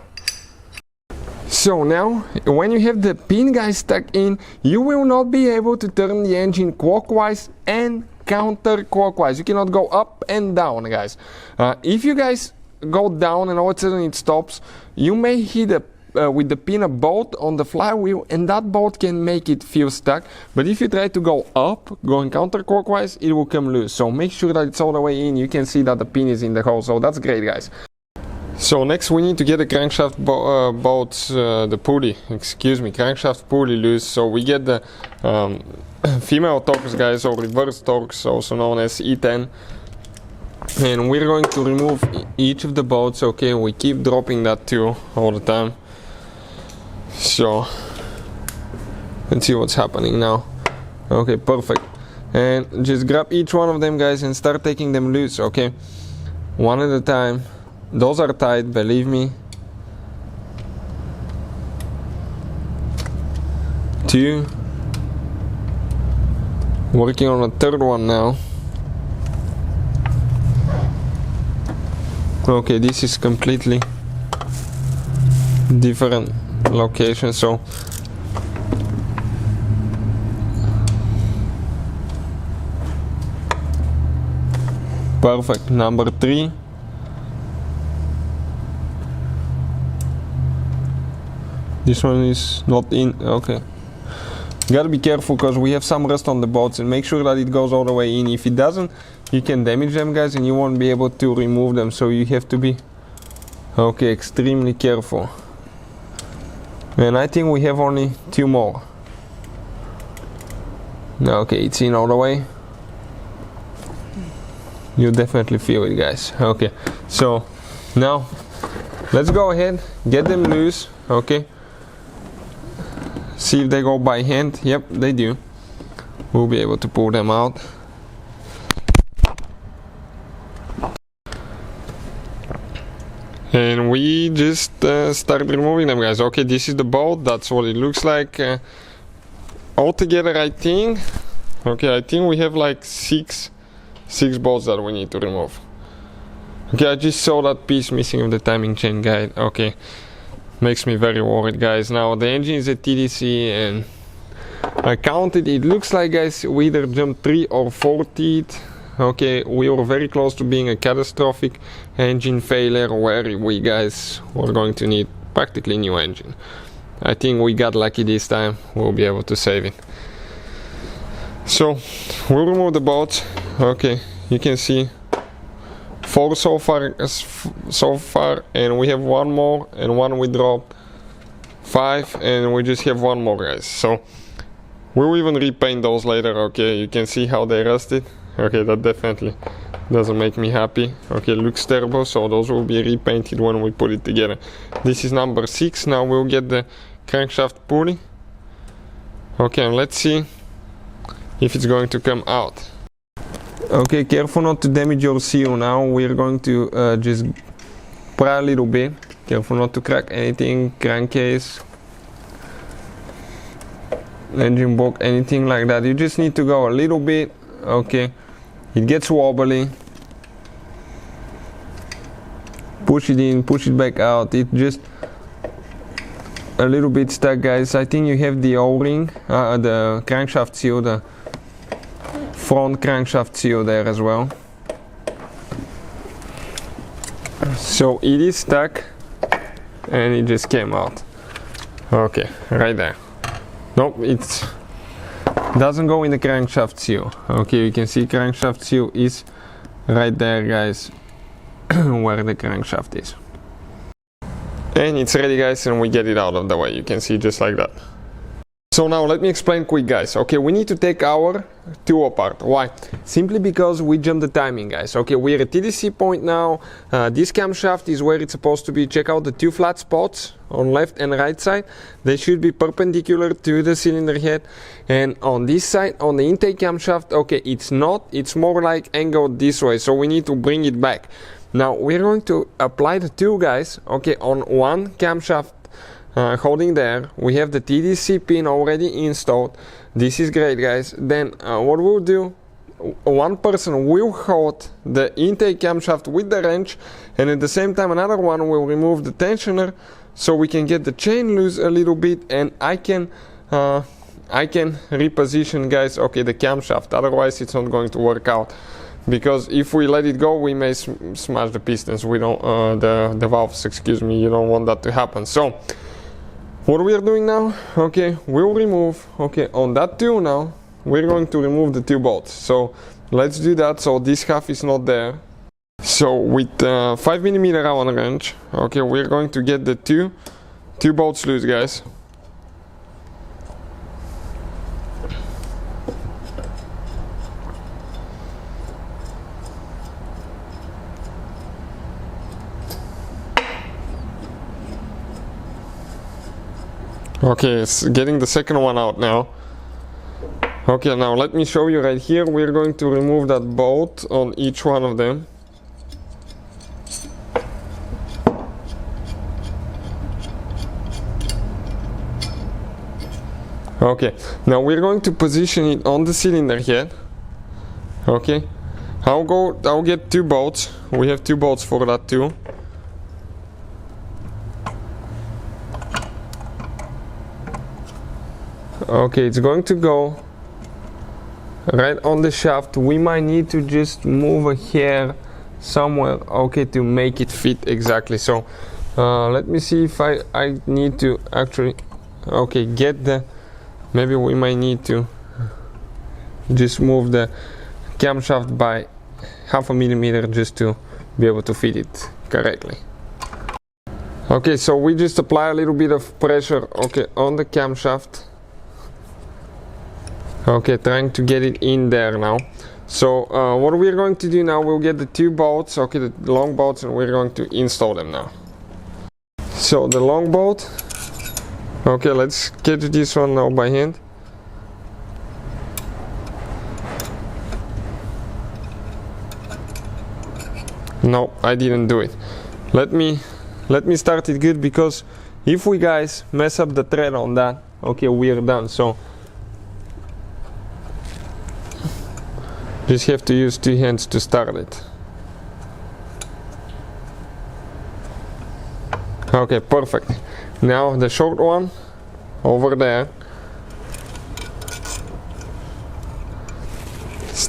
So now, when you have the pin, guys, stuck in, you will not be able to turn the engine clockwise and counterclockwise. You cannot go up and down, guys. If you guys go down and all of a sudden it stops, you may hit with the pin a bolt on the flywheel, and that bolt can make it feel stuck. But if you try to go up, going counterclockwise, it will come loose. So make sure that it's all the way in. You can see that the pin is in the hole, so that's great, guys. So next we need to get the crankshaft bolts, the pulley, crankshaft pulley loose. So we get the female Torx, guys, or reverse Torx, also known as E10. And we're going to remove each of the bolts. Okay, we keep dropping that too all the time. So let's see what's happening now. Okay, perfect. And just grab each one of them, guys, and start taking them loose. Okay, one at a time. Those are tight, believe me. 2. Working on a third one now. Okay, this is completely different location, so perfect. Number 3. This one is not in. Okay, gotta be careful because we have some rust on the bolts, and make sure that it goes all the way in. If it doesn't, you can damage them, guys, and you won't be able to remove them, so you have to be, okay, extremely careful. And I think we have only 2 more. Okay, it's in all the way. You definitely feel it, guys. Okay, so now let's go ahead, get them loose. Okay, see if they go by hand. Yep, they do. We'll be able to pull them out. And we just started removing them, guys. Okay, this is the bolt. That's what it looks like. Altogether, I think we have like six bolts that we need to remove. Okay, I just saw that piece missing of the timing chain guide. Okay, makes me very worried, guys. Now the engine is at TDC, and I counted, it looks like, guys, we either jumped 3 or 4 teeth. Okay, we were very close to being a catastrophic engine failure where we guys were going to need practically new engine. I think we got lucky this time, we'll be able to save it. So we'll remove the bolts. Okay, you can see 4 so far, and we have 1 more, and 1 we dropped, 5, and we just have 1 more, guys. So we'll even repaint those later. Okay, you can see how they rusted. Okay, that definitely doesn't make me happy. Okay, looks terrible, so those will be repainted when we put it together. This is number 6. Now we'll get the crankshaft pulley. Okay, and let's see if it's going to come out. Okay, careful not to damage your seal. Now we're going to just pry a little bit. Careful not to crack anything, crankcase, engine block, anything like that. You just need to go a little bit. Okay, it gets wobbly. Push it in, push it back out. It just a little bit stuck, guys. I think you have the O-ring, the crankshaft seal, the front crankshaft seal there as well. So it is stuck and it just came out. Okay, right there. Nope, it doesn't go in the crankshaft seal. Okay, you can see crankshaft seal is right there, guys, where the crankshaft is. And it's ready, guys, and we get it out of the way. You can see just like that. So now let me explain quick, guys. Okay, we need to take our two apart. Why? Simply because we jumped the timing, guys. Okay, we're at TDC point now. This camshaft is where it's supposed to be. Check out the 2 flat spots on left and right side. They should be perpendicular to the cylinder head. And on this side, on the intake camshaft, okay, it's not. It's more like angled this way. So we need to bring it back. Now we're going to apply the 2, guys. Okay, on one camshaft. Holding there, we have the TDC pin already installed. This is great, guys. Then what we'll do, one person will hold the intake camshaft with the wrench, and at the same time another one will remove the tensioner so we can get the chain loose a little bit, and I can reposition, guys, okay, the camshaft. Otherwise it's not going to work out, because if we let it go we may smash the pistons. We don't the valves, excuse me. You don't want that to happen. So what we are doing now, okay, we'll remove, okay, on that 2 now, we're going to remove the 2 bolts. So let's do that, so this half is not there. So with 5mm Allen wrench, okay, we're going to get the two bolts loose, guys. Okay, it's getting the second one out now. Okay, now let me show you right here. We're going to remove that bolt on each one of them. Okay, now we're going to position it on the cylinder head. Okay, I'll get 2 bolts. We have 2 bolts for that too. Okay, it's going to go right on the shaft. We might need to just move a hair somewhere, okay, to make it fit exactly. So let me see if I need to actually, okay, get the, maybe we might need to just move the camshaft by 0.5 millimeter just to be able to fit it correctly. Okay, so we just apply a little bit of pressure, okay, on the camshaft. Okay, trying to get it in there now. So what we're going to do now, we'll get the 2 bolts, okay, the long bolts, and we're going to install them now. So the long bolt, okay, let's get this one now by hand. No, I didn't do it. Let me start it good, because if we guys mess up the thread on that, okay, we're done. So just have to use 2 hands to start it. Okay, perfect. Now the short one over there.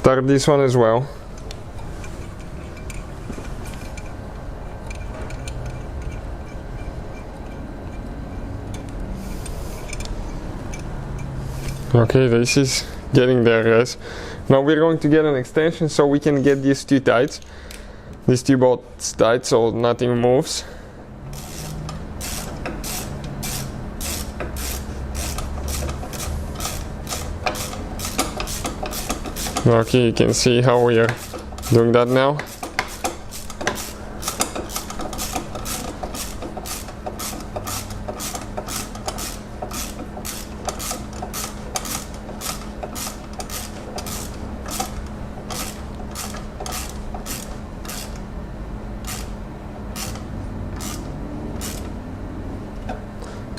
start this one as well. Okay, this is getting there, guys. Now we're going to get an extension so we can get these two tight. These two bolts tight so nothing moves. Okay, you can see how we are doing that now.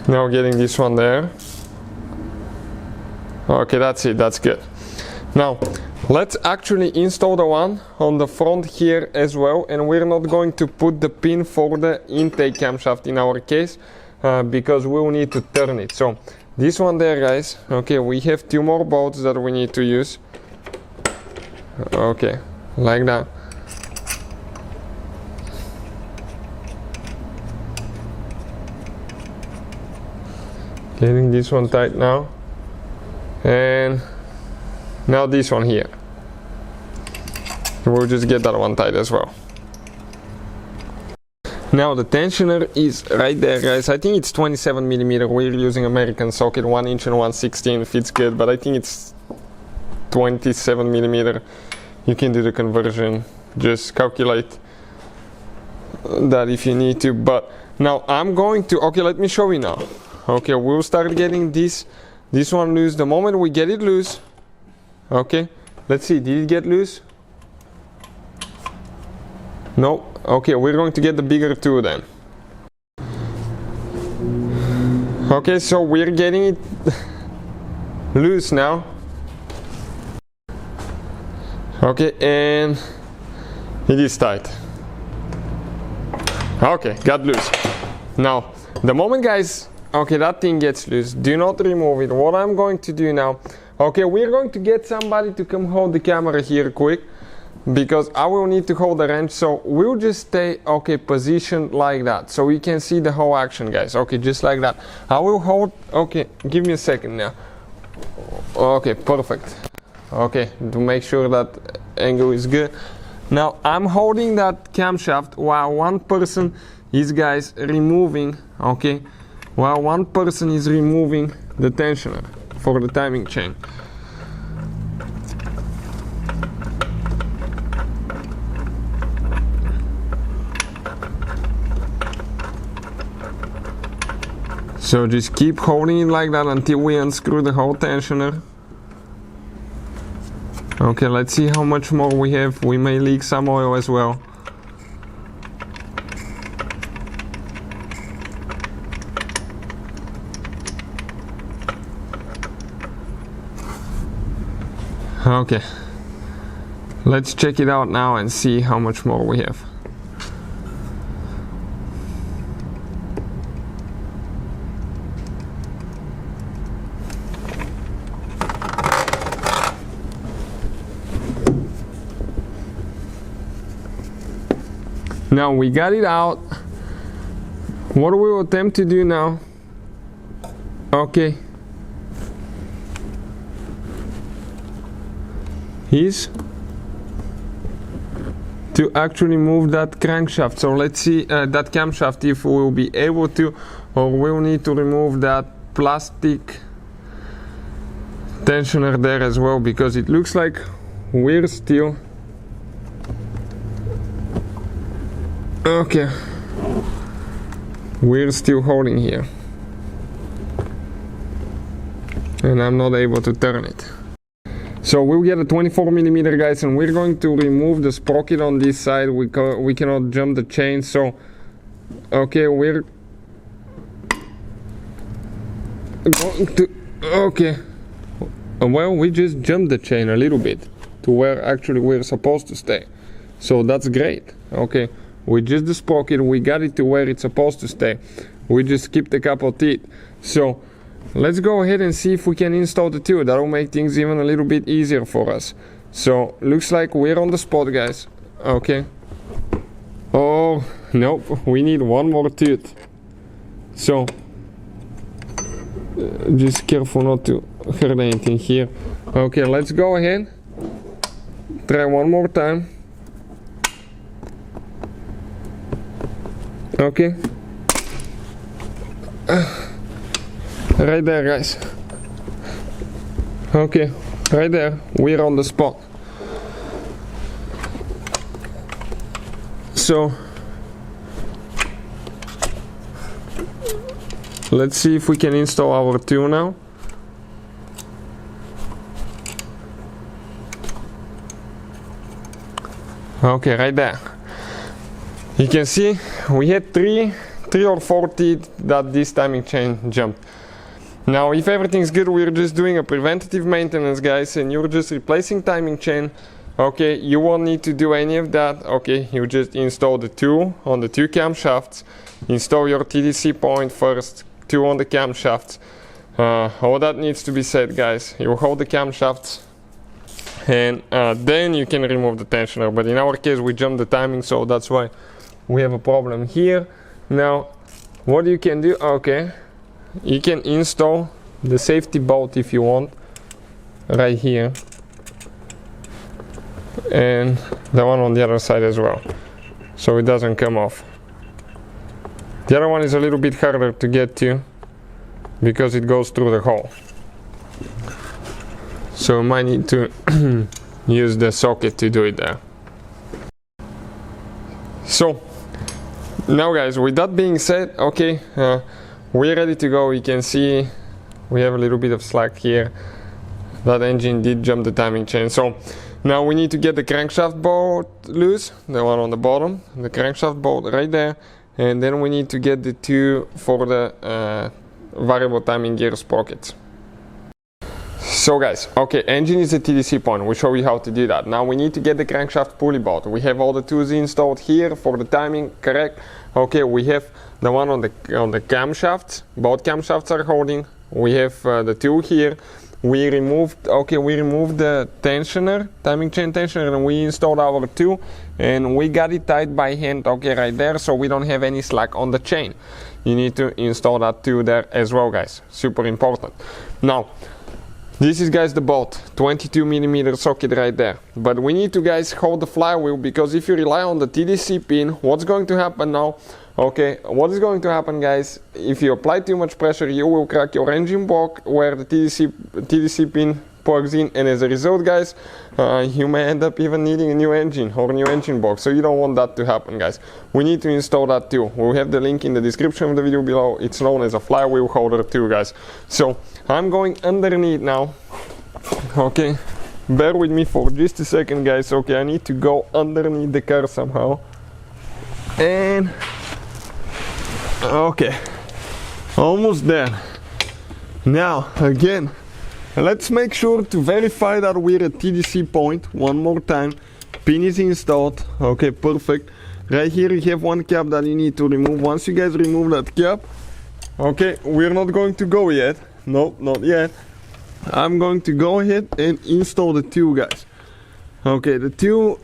Now getting this one there. Okay, that's it, that's good. Now let's actually install the one on the front here as well, and we're not going to put the pin for the intake camshaft in our case because we'll need to turn it. So this one there, guys, okay, we have two more bolts that we need to use. Okay, like that. Getting this one tight now, and now this one here. We'll just get that one tight as well. Now the tensioner is right there, guys. I think it's 27mm. We're using American socket, 1 inch and 1/16. Fits good, but I think it's 27mm. You can do the conversion, just calculate that if you need to. But now I'm going to, okay, let me show you now. Okay, we'll start getting this one loose. The moment we get it loose, okay, let's see, did it get loose? No. Okay, we're going to get the bigger two then. Okay, so we're getting it loose now. Okay, and it is tight. Okay, got loose. Now, the moment, guys, okay, that thing gets loose, do not remove it. What I'm going to do now, okay, we're going to get somebody to come hold the camera here quick, because I will need to hold the wrench. So we'll just stay, okay, positioned like that, so we can see the whole action, guys. Okay, just like that. I will hold, okay, give me a second now. Okay, perfect. Okay, to make sure that angle is good. Now I'm holding that camshaft while one person is, guys, removing, okay, while one person is removing the tensioner for the timing chain. So just keep holding it like that until we unscrew the whole tensioner. Okay, let's see how much more we have. We may leak some oil as well. Okay, let's check it out now and see how much more we have. Now we got it out. What we will attempt to do now, okay, is to actually move that crankshaft. So let's see that camshaft, if we will be able to, or we'll need to remove that plastic tensioner there as well, because it looks like we're still, okay, we're still holding here and I'm not able to turn it. So we'll get a 24mm, guys, and we're going to remove the sprocket on this side. We cannot jump the chain, so okay, we're going to, okay, well, we just jumped the chain a little bit to where actually we're supposed to stay, so that's great. Okay, we just the sprocket, we got it to where it's supposed to stay. We just skipped a couple teeth. So let's go ahead and see if we can install the two. That will make things even a little bit easier for us. So looks like we're on the spot, guys. Okay. Oh nope, we need one more tooth. So just careful not to hurt anything here. Okay, let's go ahead. Try one more time. Okay. Right there, guys. Okay, right there, we're on the spot. So let's see if we can install our tool now. Okay, right there. You can see we had three or four teeth that this timing chain jumped. Now if everything's good, we're just doing a preventative maintenance, guys, and you're just replacing timing chain. Okay, you won't need to do any of that. Okay, you just install the tool on the two camshafts, install your TDC point first, two on the camshafts. All that needs to be said, guys. You hold the camshafts and then you can remove the tensioner, but in our case we jumped the timing, so that's why we have a problem here. Now what you can do, okay, you can install the safety bolt if you want right here, and the one on the other side as well, so it doesn't come off. The other one is a little bit harder to get to because it goes through the hole, so you might need to use the socket to do it there. So now, guys, with that being said, okay, we're ready to go. You can see we have a little bit of slack here. That engine did jump the timing chain. So now we need to get the crankshaft bolt loose, the one on the bottom, the crankshaft bolt right there, and then we need to get the two for the variable timing gear sprockets. So guys, okay, engine is a TDC point. We'll show you how to do that. Now we need to get the crankshaft pulley bolt. We have all the tools installed here for the timing, correct? Okay, we have the one on the camshaft. Both camshafts are holding. We have the tool here. We removed the tensioner, timing chain tensioner, and we installed our tool, and we got it tied by hand, okay, right there, so we don't have any slack on the chain. You need to install that tool there as well, guys. Super important. Now, this is, guys, the bolt, 22mm socket right there. But we need to, guys, hold the flywheel, because if you rely on the TDC pin, what's going to happen now? Okay, what is going to happen, guys? If you apply too much pressure, you will crack your engine block where the TDC pin plugs in, and as a result, guys, you may end up even needing a new engine or a new engine box. So you don't want that to happen, guys. We need to install that too. We'll have the link in the description of the video below. It's known as a flywheel holder too, guys. So I'm going underneath now. Okay, bear with me for just a second, guys. Okay, I need to go underneath the car somehow. And okay, almost there. Now again, let's make sure to verify that we're at TDC point one more time. Pin is installed. Okay, perfect. Right here you have one cap that you need to remove. Once you guys remove that cap, okay, we're not going to go yet. Nope, not yet. I'm going to go ahead and install the tool, guys. Okay, the tool,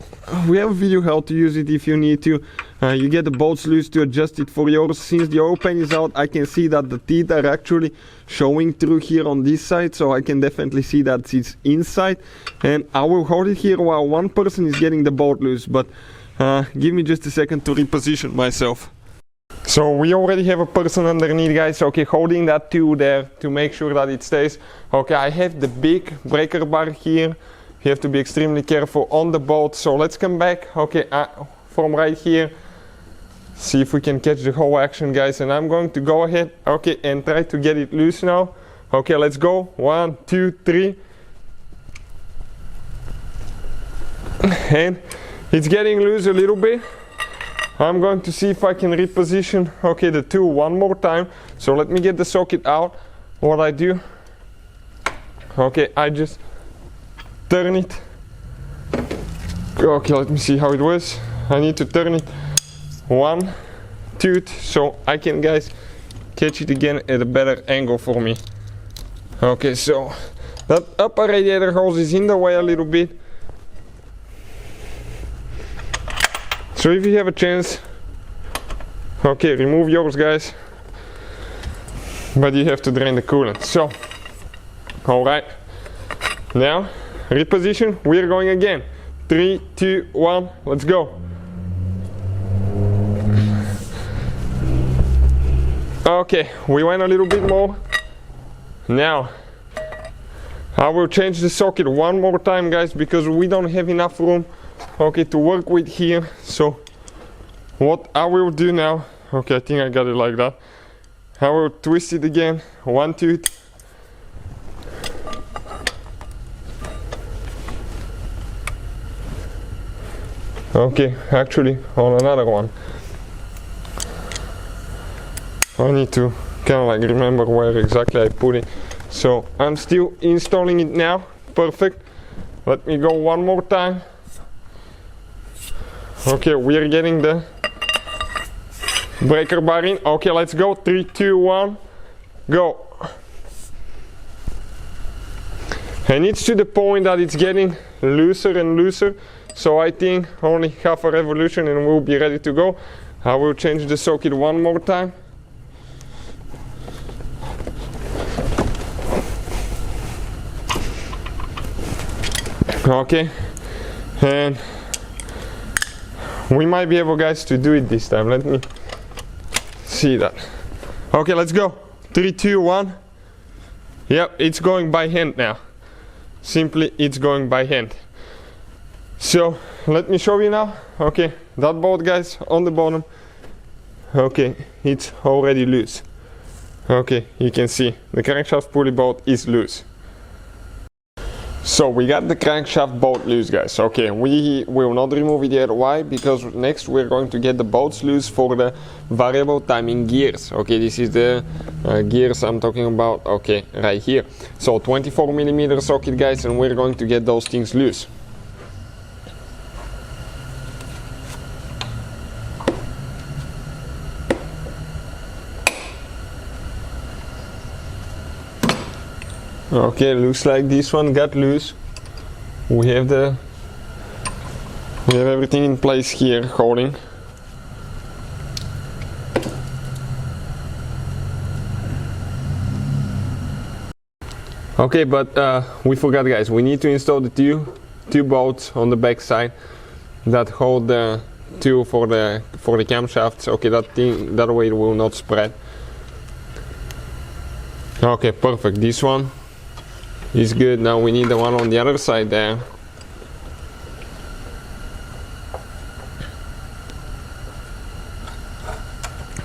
we have a video how to use it if you need to. You get the bolts loose to adjust it for yours. Since the oil pan is out, I can see that the teeth are actually showing through here on this side, so I can definitely see that it's inside. And I will hold it here while one person is getting the bolt loose, but give me just a second to reposition myself. So we already have a person underneath, guys, okay, holding that tool there to make sure that it stays. Okay, I have the big breaker bar here. You have to be extremely careful on the bolt. So let's come back, okay, from right here. See if we can catch the whole action, guys, and I'm going to go ahead, okay, and try to get it loose now. Okay, let's go. 1, 2, 3. And it's getting loose a little bit. I'm going to see if I can reposition, okay, the tool one more time. So let me get the socket out. What I do, okay, I just turn it. Okay, let me see how it was. I need to turn it one tooth so I can, guys, catch it again at a better angle for me. Okay, so that upper radiator hose is in the way a little bit. So if you have a chance, okay, remove yours, guys, but you have to drain the coolant. So, alright, now reposition, we're going again. 3, 2, 1, let's go. Okay, we went a little bit more. Now I will change the socket one more time, guys, because we don't have enough room, okay, to work with here. So what I will do now, okay, I think I got it like that. I will twist it again, one tooth. Okay, actually on another one. I need to kind of like remember where exactly I put it. So I'm still installing it now. Perfect. Let me go one more time. Okay, we are getting the breaker bar in. Okay, let's go. 3, 2, 1, go. And it's to the point that it's getting looser and looser. So I think only half a revolution and we'll be ready to go. I will change the socket one more time. Okay, and we might be able, guys, to do it this time. Let me see that. Okay, let's go. 3, 2, 1. Yep, it's going by hand now. Simply, it's going by hand. So let me show you now. Okay, that bolt, guys, on the bottom. Okay, it's already loose. Okay, you can see the crankshaft pulley bolt is loose. So we got the crankshaft bolt loose, guys. Okay, we will not remove it yet. Why? Because next we're going to get the bolts loose for the variable timing gears. Okay, this is the gears I'm talking about. Okay, right here. So 24mm socket, guys, and we're going to get those things loose. Okay, looks like this one got loose. We have everything in place here, holding. Okay, but we forgot, guys. We need to install the two bolts on the back side that hold the two for the camshafts. Okay, that way it will not spread. Okay, perfect. This one is good. Now we need the one on the other side there.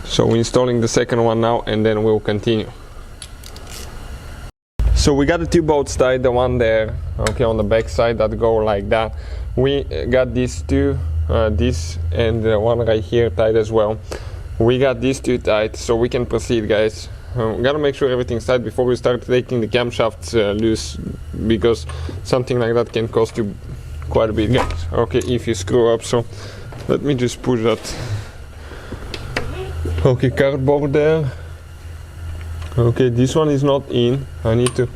So we're installing the second one now, and then we'll continue. So we got the two bolts tied, the one there, okay, on the back side that go like that. We got these two, this and the one right here tied as well. We got these two tied, so we can proceed, guys. Gotta make sure everything's tight before we start taking the camshafts loose, because something like that can cost you quite a bit, guys. Okay, if you screw up. So let me just push that. Okay, cardboard there. Okay, this one is not in. I need to.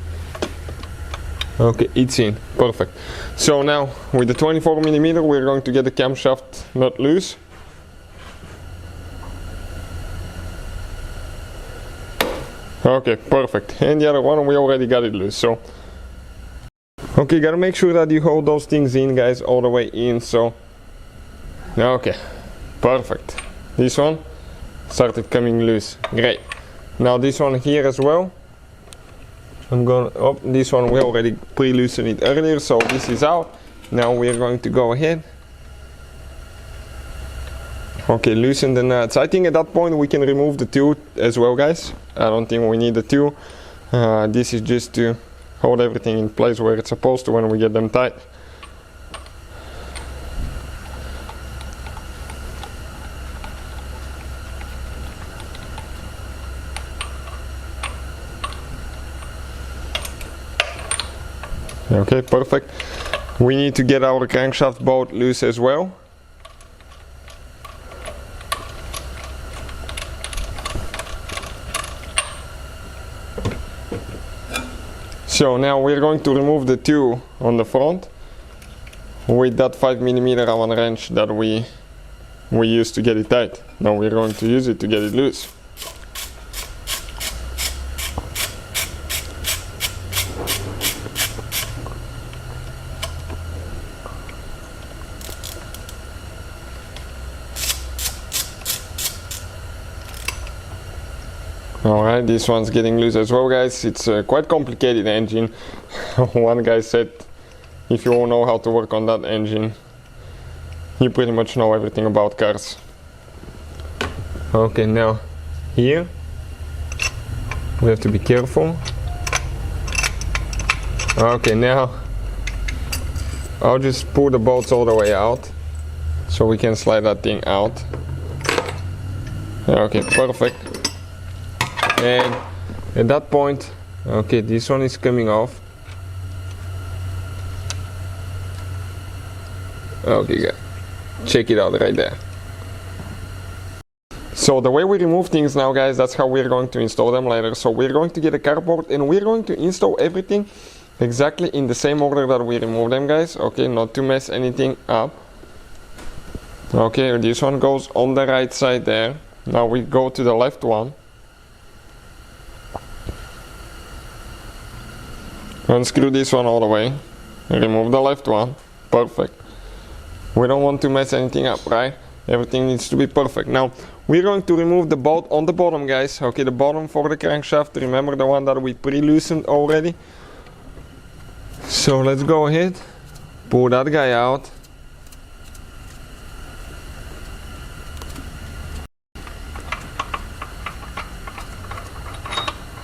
Okay, it's in. Perfect. So now with the 24mm, we're going to get the camshaft nut loose. Okay, perfect. And the other one, we already got it loose. So okay, gotta make sure that you hold those things in, guys, all the way in. So okay, perfect. This one started coming loose. Great. Now this one here as well. I'm gonna, oh, this one we already pre-loosened it earlier, so this is out. Now we're going to go ahead. Okay, loosen the nuts. I think at that point we can remove the two as well, guys. I don't think we need the two. This is just to hold everything in place where it's supposed to when we get them tight. Okay, perfect. We need to get our crankshaft bolt loose as well. So now we're going to remove the two on the front with that 5mm Allen wrench that we we used to get it tight. Now we're going to use it to get it loose. Alright, this one's getting loose as well, guys. It's a quite complicated engine. One guy said, if you all know how to work on that engine, you pretty much know everything about cars. Okay, now here we have to be careful. Okay, now I'll just pull the bolts all the way out so we can slide that thing out. Okay, perfect. And at that point, okay, this one is coming off. Okay, guys, check it out right there. So the way we remove things now, guys, that's how we're going to install them later. So we're going to get a cardboard and we're going to install everything exactly in the same order that we remove them, guys. Okay, not to mess anything up. Okay, this one goes on the right side there. Now we go to the left one. Unscrew this one all the way, remove the left one, perfect. We don't want to mess anything up, right? Everything needs to be perfect. Now, we're going to remove the bolt on the bottom, guys. Okay, the bottom for the crankshaft, remember the one that we pre-loosened already? So let's go ahead, pull that guy out.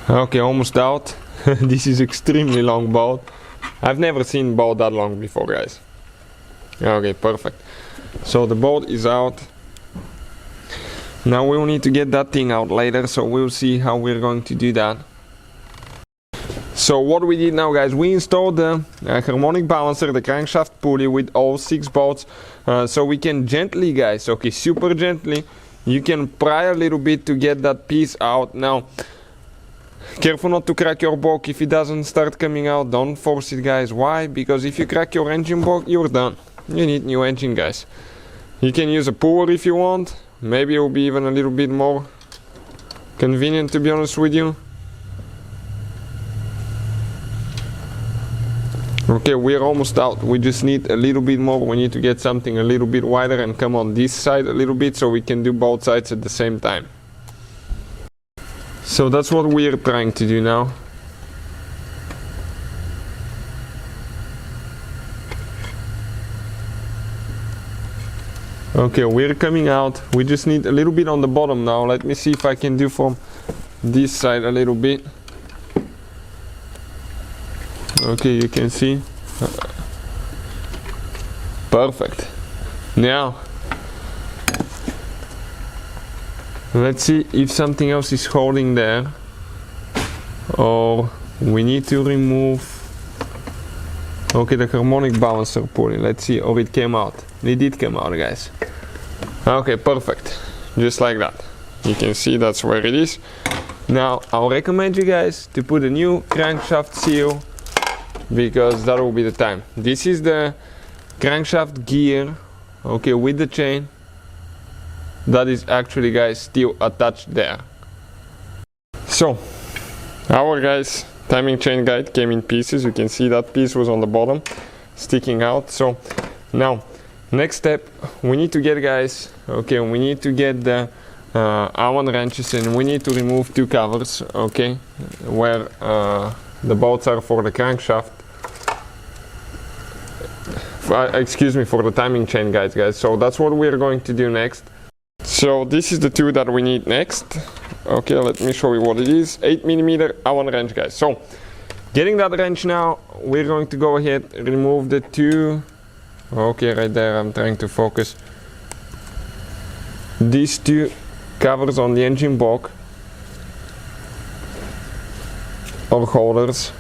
Okay, almost out. This is extremely long bolt. I've never seen bolt that long before, guys. Okay, perfect. So the bolt is out. Now we'll need to get that thing out later, so we'll see how we're going to do that. So what we did now, guys, we installed the harmonic balancer, the crankshaft pulley with all 6 bolts, so we can gently, guys, okay, super gently, you can pry a little bit to get that piece out. Now, careful not to crack your block. If it doesn't start coming out, don't force it, guys. Why? Because if you crack your engine block, you're done. You need new engine, guys. You can use a puller if you want. Maybe it will be even a little bit more convenient, to be honest with you. Okay, we're almost out. We just need a little bit more. We need to get something a little bit wider and come on this side a little bit so we can do both sides at the same time. So that's what we're trying to do now. Okay, we're coming out. We just need a little bit on the bottom now. Let me see if I can do from this side a little bit. Okay, you can see. Perfect. Now, let's see if something else is holding there, or we need to remove, okay, the harmonic balancer pulley. Let's see, or it came out. It did come out, guys. Okay, perfect. Just like that. You can see that's where it is. Now, I'll recommend you guys to put a new crankshaft seal, because that will be the time. This is the crankshaft gear, okay, with the chain. That is actually, guys, still attached there. So our, guys, timing chain guide came in pieces. You can see that piece was on the bottom sticking out. So now next step, we need to get, guys, okay, we need to get the Allen wrenches, and we need to remove 2 covers, okay, where the bolts are for the crankshaft, excuse me, for the timing chain guides, guys. So that's what we're going to do next. So this is the 2 that we need next. Okay, let me show you what it is. 8mm Allen wrench, guys. So getting that wrench now, we're going to go ahead, remove the 2, okay, right there, I'm trying to focus, these 2 covers on the engine block, or holders,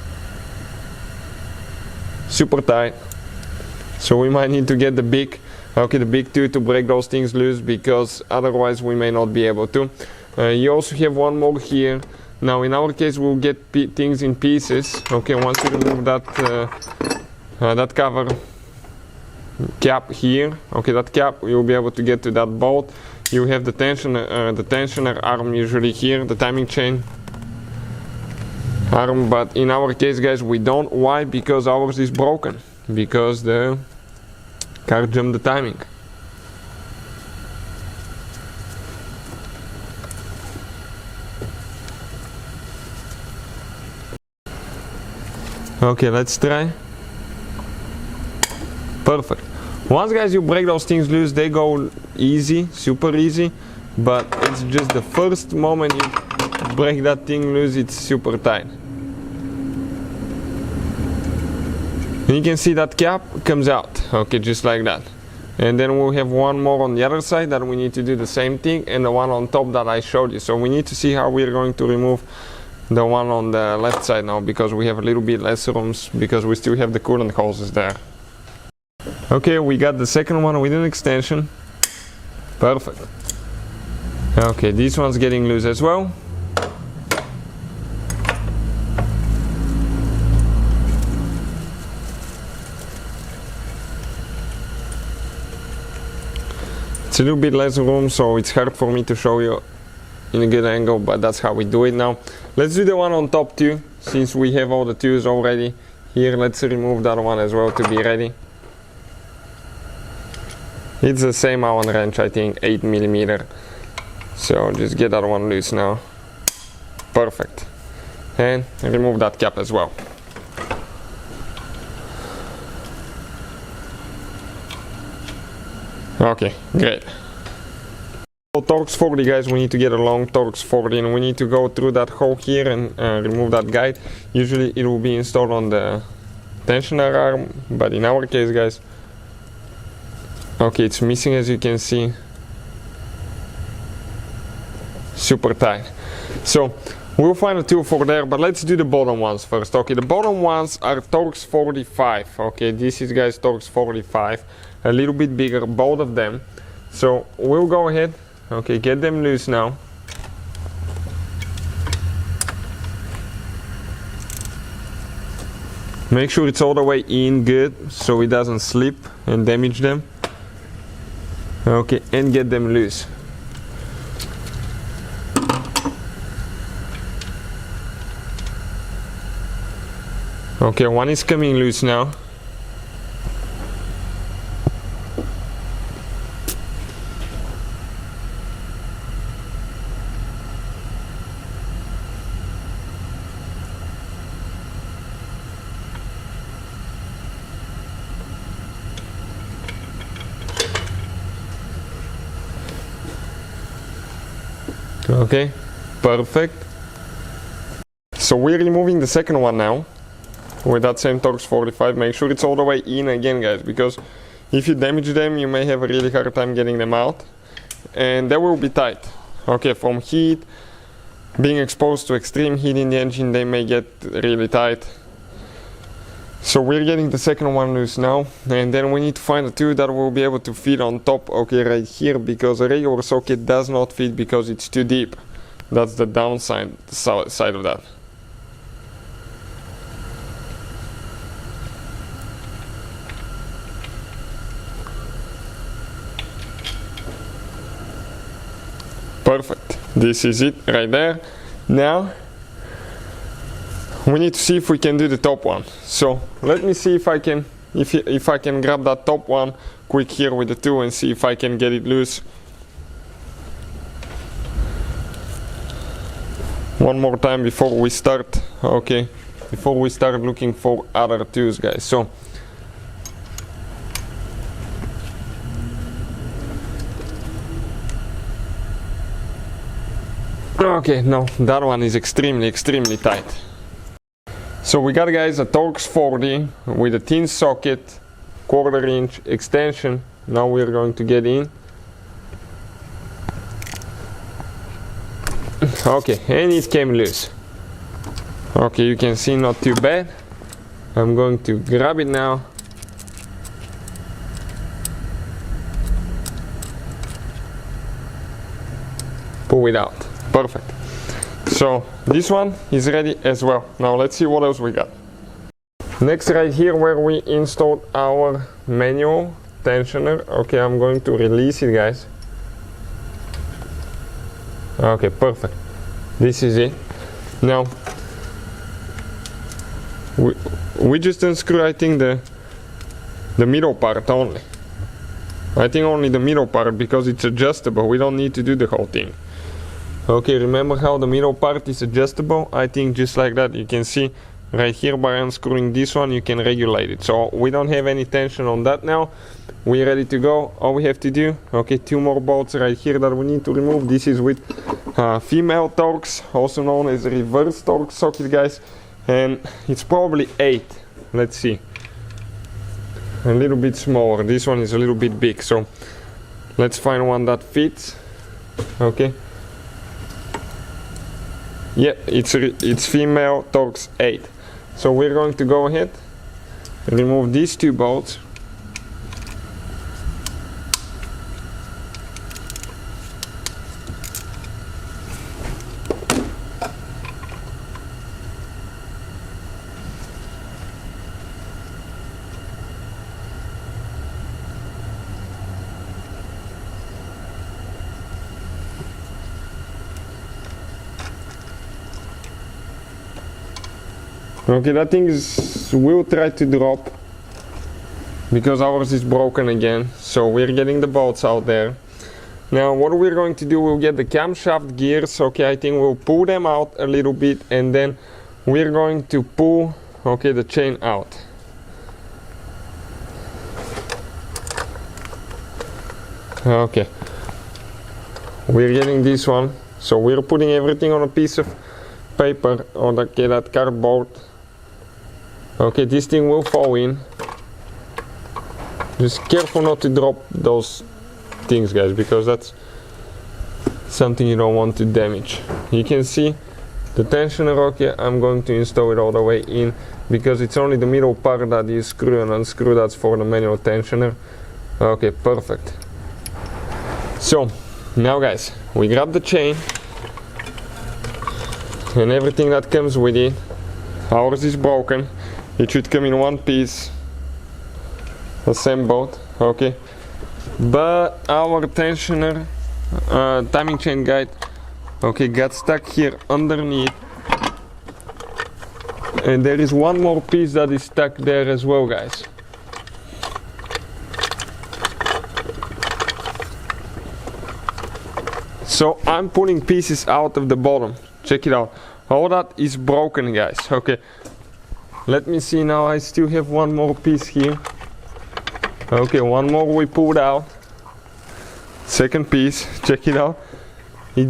super tight. So we might need to get the big, okay, the big 2 to break those things loose, because otherwise we may not be able to. You also have one more here. Now in our case we'll get things in pieces. Okay, once you remove that that cover, cap here. Okay, that cap, you'll be able to get to that bolt. You have the tensioner arm usually here, the timing chain arm, but in our case, guys, we don't. Why? Because ours is broken, because the car jumped the timing. Okay, let's try. Perfect. Once, guys, you break those things loose, they go easy, super easy, but it's just the first moment you break that thing loose, it's super tight. And you can see that cap comes out, okay, just like that. And then we'll have one more on the other side that we need to do the same thing, and the one on top that I showed you. So we need to see how we're going to remove the one on the left side now, because we have a little bit less rooms, because we still have the coolant hoses there. Okay, we got the second one with an extension. Perfect. Okay, this one's getting loose as well. It's a little bit less room, so it's hard for me to show you in a good angle, but that's how we do it now. Let's do the one on top too, since we have all the tools already here. Let's remove that one as well to be ready. It's the same Allen wrench, I think, 8mm. So just get that one loose now. Perfect. And remove that cap as well. Okay, great. So Torx 40, guys, we need to get a long Torx 40, and we need to go through that hole here and remove that guide. Usually it will be installed on the tensioner arm, but in our case, guys, okay, it's missing, as you can see. Super tight. So we'll find a tool for there, but let's do the bottom ones first. Okay, the bottom ones are Torx 45. Okay, this is, guys, Torx 45. A little bit bigger, both of them. So we'll go ahead, okay, get them loose now. Make sure it's all the way in good, so it doesn't slip and damage them. Okay, and get them loose. Okay, one is coming loose now. Okay, perfect. So we're removing the second one now with that same Torx 45. Make sure it's all the way in again, guys, because if you damage them, you may have a really hard time getting them out, and they will be tight. Okay, from heat, being exposed to extreme heat in the engine, they may get really tight. So we're getting the second one loose now, and then we need to find a tool that will be able to fit on top, okay, right here, because a regular socket does not fit because it's too deep. That's the downside side of that. Perfect. This is it right there. Now we need to see if we can do the top one. So let me see if I can grab that top one quick here with the tool and see if I can get it loose. One more time before we start. Okay, before we start looking for other tools, guys. So okay, no, that one is extremely tight. So we got, guys, a Torx 40 with a thin socket, 1/4 inch extension. Now we're going to get in. Okay, and it came loose. Okay, you can see not too bad. I'm going to grab it now. Pull it out. Perfect. So this one is ready as well. Now let's see what else we got. Next, right here where we installed our manual tensioner. Okay, I'm going to release it, guys. Okay, perfect. This is it. Now we just unscrew, I think, the middle part only. I think only the middle part, because it's adjustable. We don't need to do the whole thing. Okay, remember how the middle part is adjustable? I think just like that. You can see right here, by unscrewing this one, you can regulate it. So we don't have any tension on that now. We're ready to go. All we have to do, okay, 2 more bolts right here that we need to remove. This is with female Torx, also known as reverse Torx socket, guys. And it's probably 8. Let's see. A little bit smaller. This one is a little bit big. So let's find one that fits. Okay. Yeah, it's female Torx 8. So we're going to go ahead, remove these 2 bolts. Okay, that thing will try to drop because ours is broken again. So we're getting the bolts out there. Now what we're going to do, we'll get the camshaft gears. Okay, I think we'll pull them out a little bit, and then we're going to pull, okay, the chain out. Okay, we're getting this one. So we're putting everything on a piece of paper, or that cardboard. Okay, this thing will fall in. Just careful not to drop those things, guys, because that's something you don't want to damage. You can see the tensioner. Okay, I'm going to install it all the way in, because it's only the middle part that you screw and unscrew. That's for the manual tensioner. Okay, perfect. So now, guys, we grab the chain and everything that comes with it. Ours is broken. It should come in one piece, assembled, okay. But our tensioner, timing chain guide, okay, got stuck here underneath. And there is one more piece that is stuck there as well, guys. So I'm pulling pieces out of the bottom. Check it out. All that is broken, guys. Okay. Let me see now. I still have one more piece here. Okay, one more we pulled out. Second piece. Check it out. It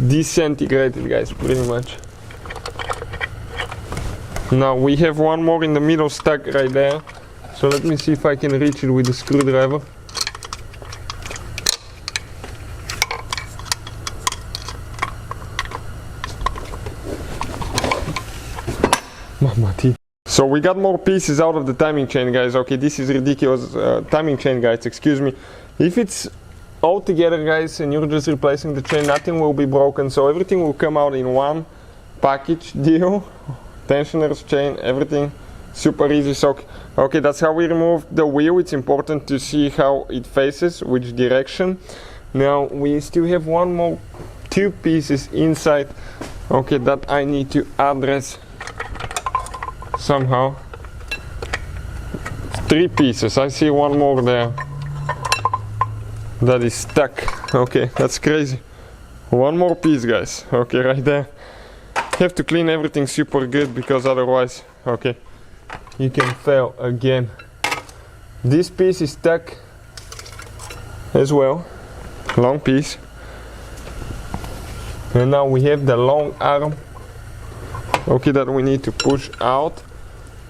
disintegrated, guys, pretty much. Now we have one more in the middle stuck right there. So let me see if I can reach it with the screwdriver. Mama teeth. So we got more pieces out of the timing chain, guys. Okay, this is ridiculous timing chain, guys, excuse me. If it's all together, guys, and you're just replacing the chain, nothing will be broken. So everything will come out in one package deal. Tensioners, chain, everything super easy. So okay, that's how we remove the wheel. It's important to see how it faces, which direction. Now we still have one more, 2 pieces inside, okay, that I need to address somehow. 3 pieces. I see one more there that is stuck. Okay, that's crazy. One more piece, guys. Okay, right there. Have to clean everything super good, because otherwise, okay, you can fail again. This piece is stuck as well. Long piece. And now we have the long arm, okay, that we need to push out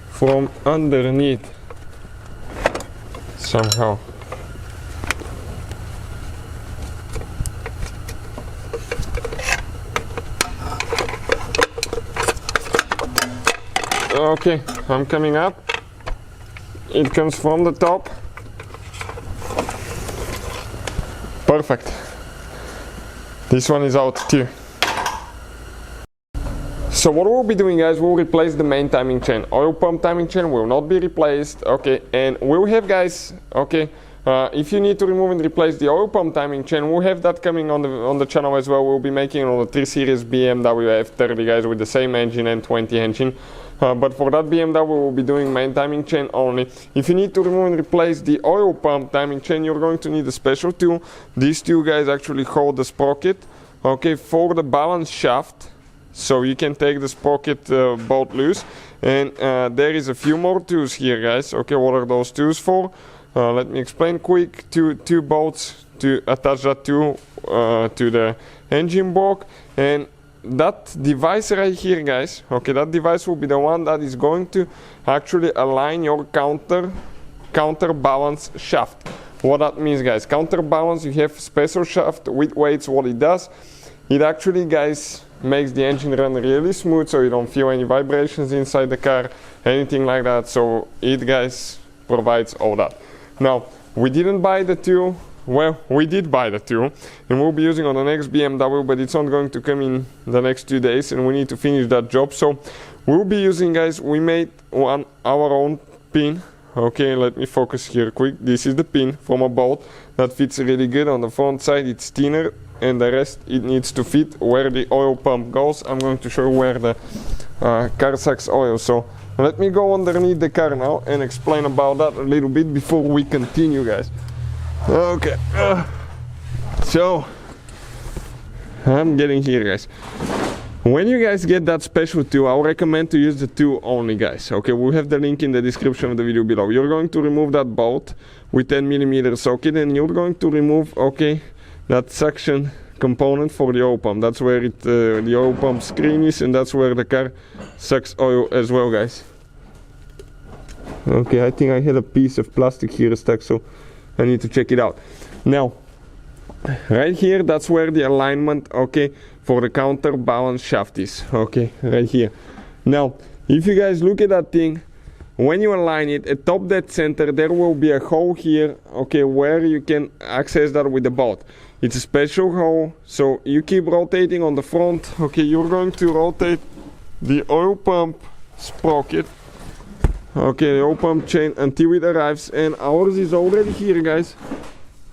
from underneath somehow. Okay, I'm coming up. It comes from the top. Perfect. This one is out too. So what we'll be doing, guys, we'll replace the main timing chain. Oil pump timing chain will not be replaced, okay, and we'll have, guys, okay, If you need to remove and replace the oil pump timing chain, we'll have that coming on the channel as well. We'll be making on the 3 Series BMW F30, guys, with the same engine, N20 engine. But for that BMW, we'll be doing main timing chain only. If you need to remove and replace the oil pump timing chain, you're going to need a special tool. These two guys actually hold the sprocket, okay, for the balance shaft. So you can take the sprocket bolt loose. And there is a few more tools here, guys. Okay, what are those tools for? Let me explain quick. Two bolts to attach that tool to the engine block. And that device right here, guys, okay, that device will be the one that is going to actually align your counterbalance shaft. What that means, guys, counterbalance, you have special shaft with weights. What it does, it actually, guys, makes the engine run really smooth, so you don't feel any vibrations inside the car, anything like that. So it, guys, provides all that. Now, we didn't buy the tool. Well, we did buy the tool, and we'll be using on the next BMW, but it's not going to come in the next 2 days, and we need to finish that job. So we'll be using, guys, we made our own pin. Okay, let me focus here quick. This is the pin from a bolt that fits really good. On the front side it's thinner, and the rest it needs to fit where the oil pump goes. I'm going to show you where the car sucks oil. So let me go underneath the car now and explain about that a little bit before we continue, guys. Okay, so I'm getting here, guys. When you guys get that special tool, I would recommend to use the tool only, guys. Okay, we'll have the link in the description of the video below. You're going to remove that bolt with 10mm socket, and you're going to remove, okay, that suction component for the oil pump. That's where the oil pump screen is, and that's where the car sucks oil as well, guys. Okay, I think I had a piece of plastic here stuck, so I need to check it out. Now, right here, that's where the alignment, okay, for the counterbalance shaft is. Okay, right here. Now, if you guys look at that thing, when you align it, at top dead center, there will be a hole here, okay, where you can access that with the bolt. It's a special hole, so you keep rotating on the front. Okay, you're going to rotate the oil pump sprocket, okay, the oil pump chain, until it arrives, and ours is already here, guys.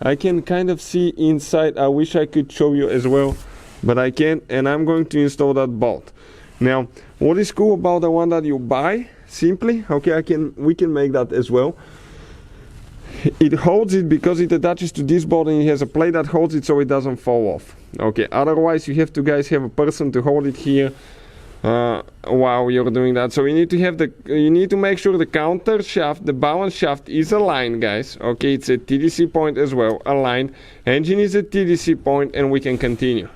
I can kind of see inside. I wish I could show you as well, but I can't, and I'm going to install that bolt. Now, what is cool about the one that you buy, simply, okay, we can make that as well. It holds it because it attaches to this bolt, and it has a plate that holds it so it doesn't fall off. Okay, otherwise you have to, guys, have a person to hold it here while you're doing that. So you need to make sure the counter shaft, the balance shaft, is aligned, guys. Okay, it's a TDC point as well, aligned. Engine is a TDC point, and we can continue.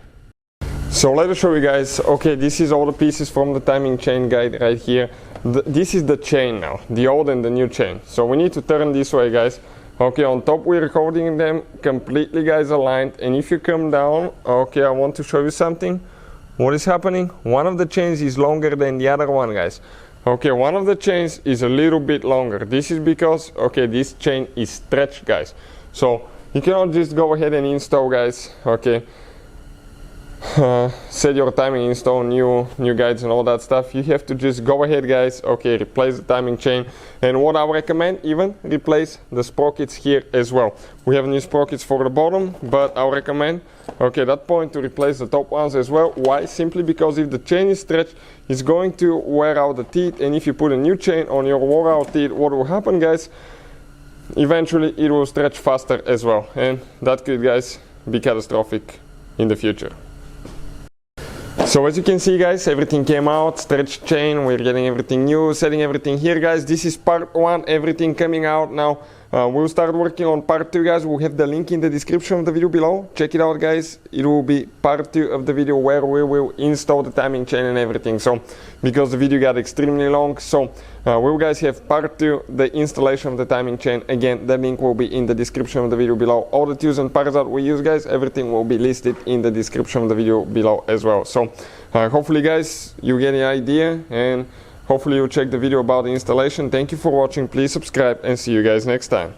So let us show you, guys. Okay, this is all the pieces from the timing chain guide right here. This is the chain now, the old and the new chain. So we need to turn this way, guys. Okay, on top we're holding them completely, guys, aligned. And if you come down, okay, I want to show you something. What is happening? One of the chains is longer than the other one, guys. Okay, one of the chains is a little bit longer. This is because, okay, this chain is stretched, guys. So you cannot just go ahead and install, guys, okay, set your timing, install new guides and all that stuff. You have to just go ahead, guys, okay, replace the timing chain. And what I recommend, even replace the sprockets here as well. We have new sprockets for the bottom, but I recommend, okay, that point, to replace the top ones as well. Why? Simply because if the chain is stretched, it's going to wear out the teeth, and if you put a new chain on your wore out teeth, what will happen, guys? Eventually it will stretch faster as well, and that could, guys, be catastrophic in the future. So as you can see, guys, everything came out, stretched chain, we're getting everything new, setting everything here, guys. This is part 1, everything coming out now. We'll start working on part 2, guys. We'll have the link in the description of the video below. Check it out, guys. It will be part 2 of the video where we will install the timing chain and everything. So, because the video got extremely long, so we'll, guys, have part 2, the installation of the timing chain. Again, the link will be in the description of the video below. All the tools and parts that we use, guys, everything will be listed in the description of the video below as well. So, hopefully, guys, you get the idea, and hopefully you'll check the video about the installation. Thank you for watching. Please subscribe, and see you guys next time.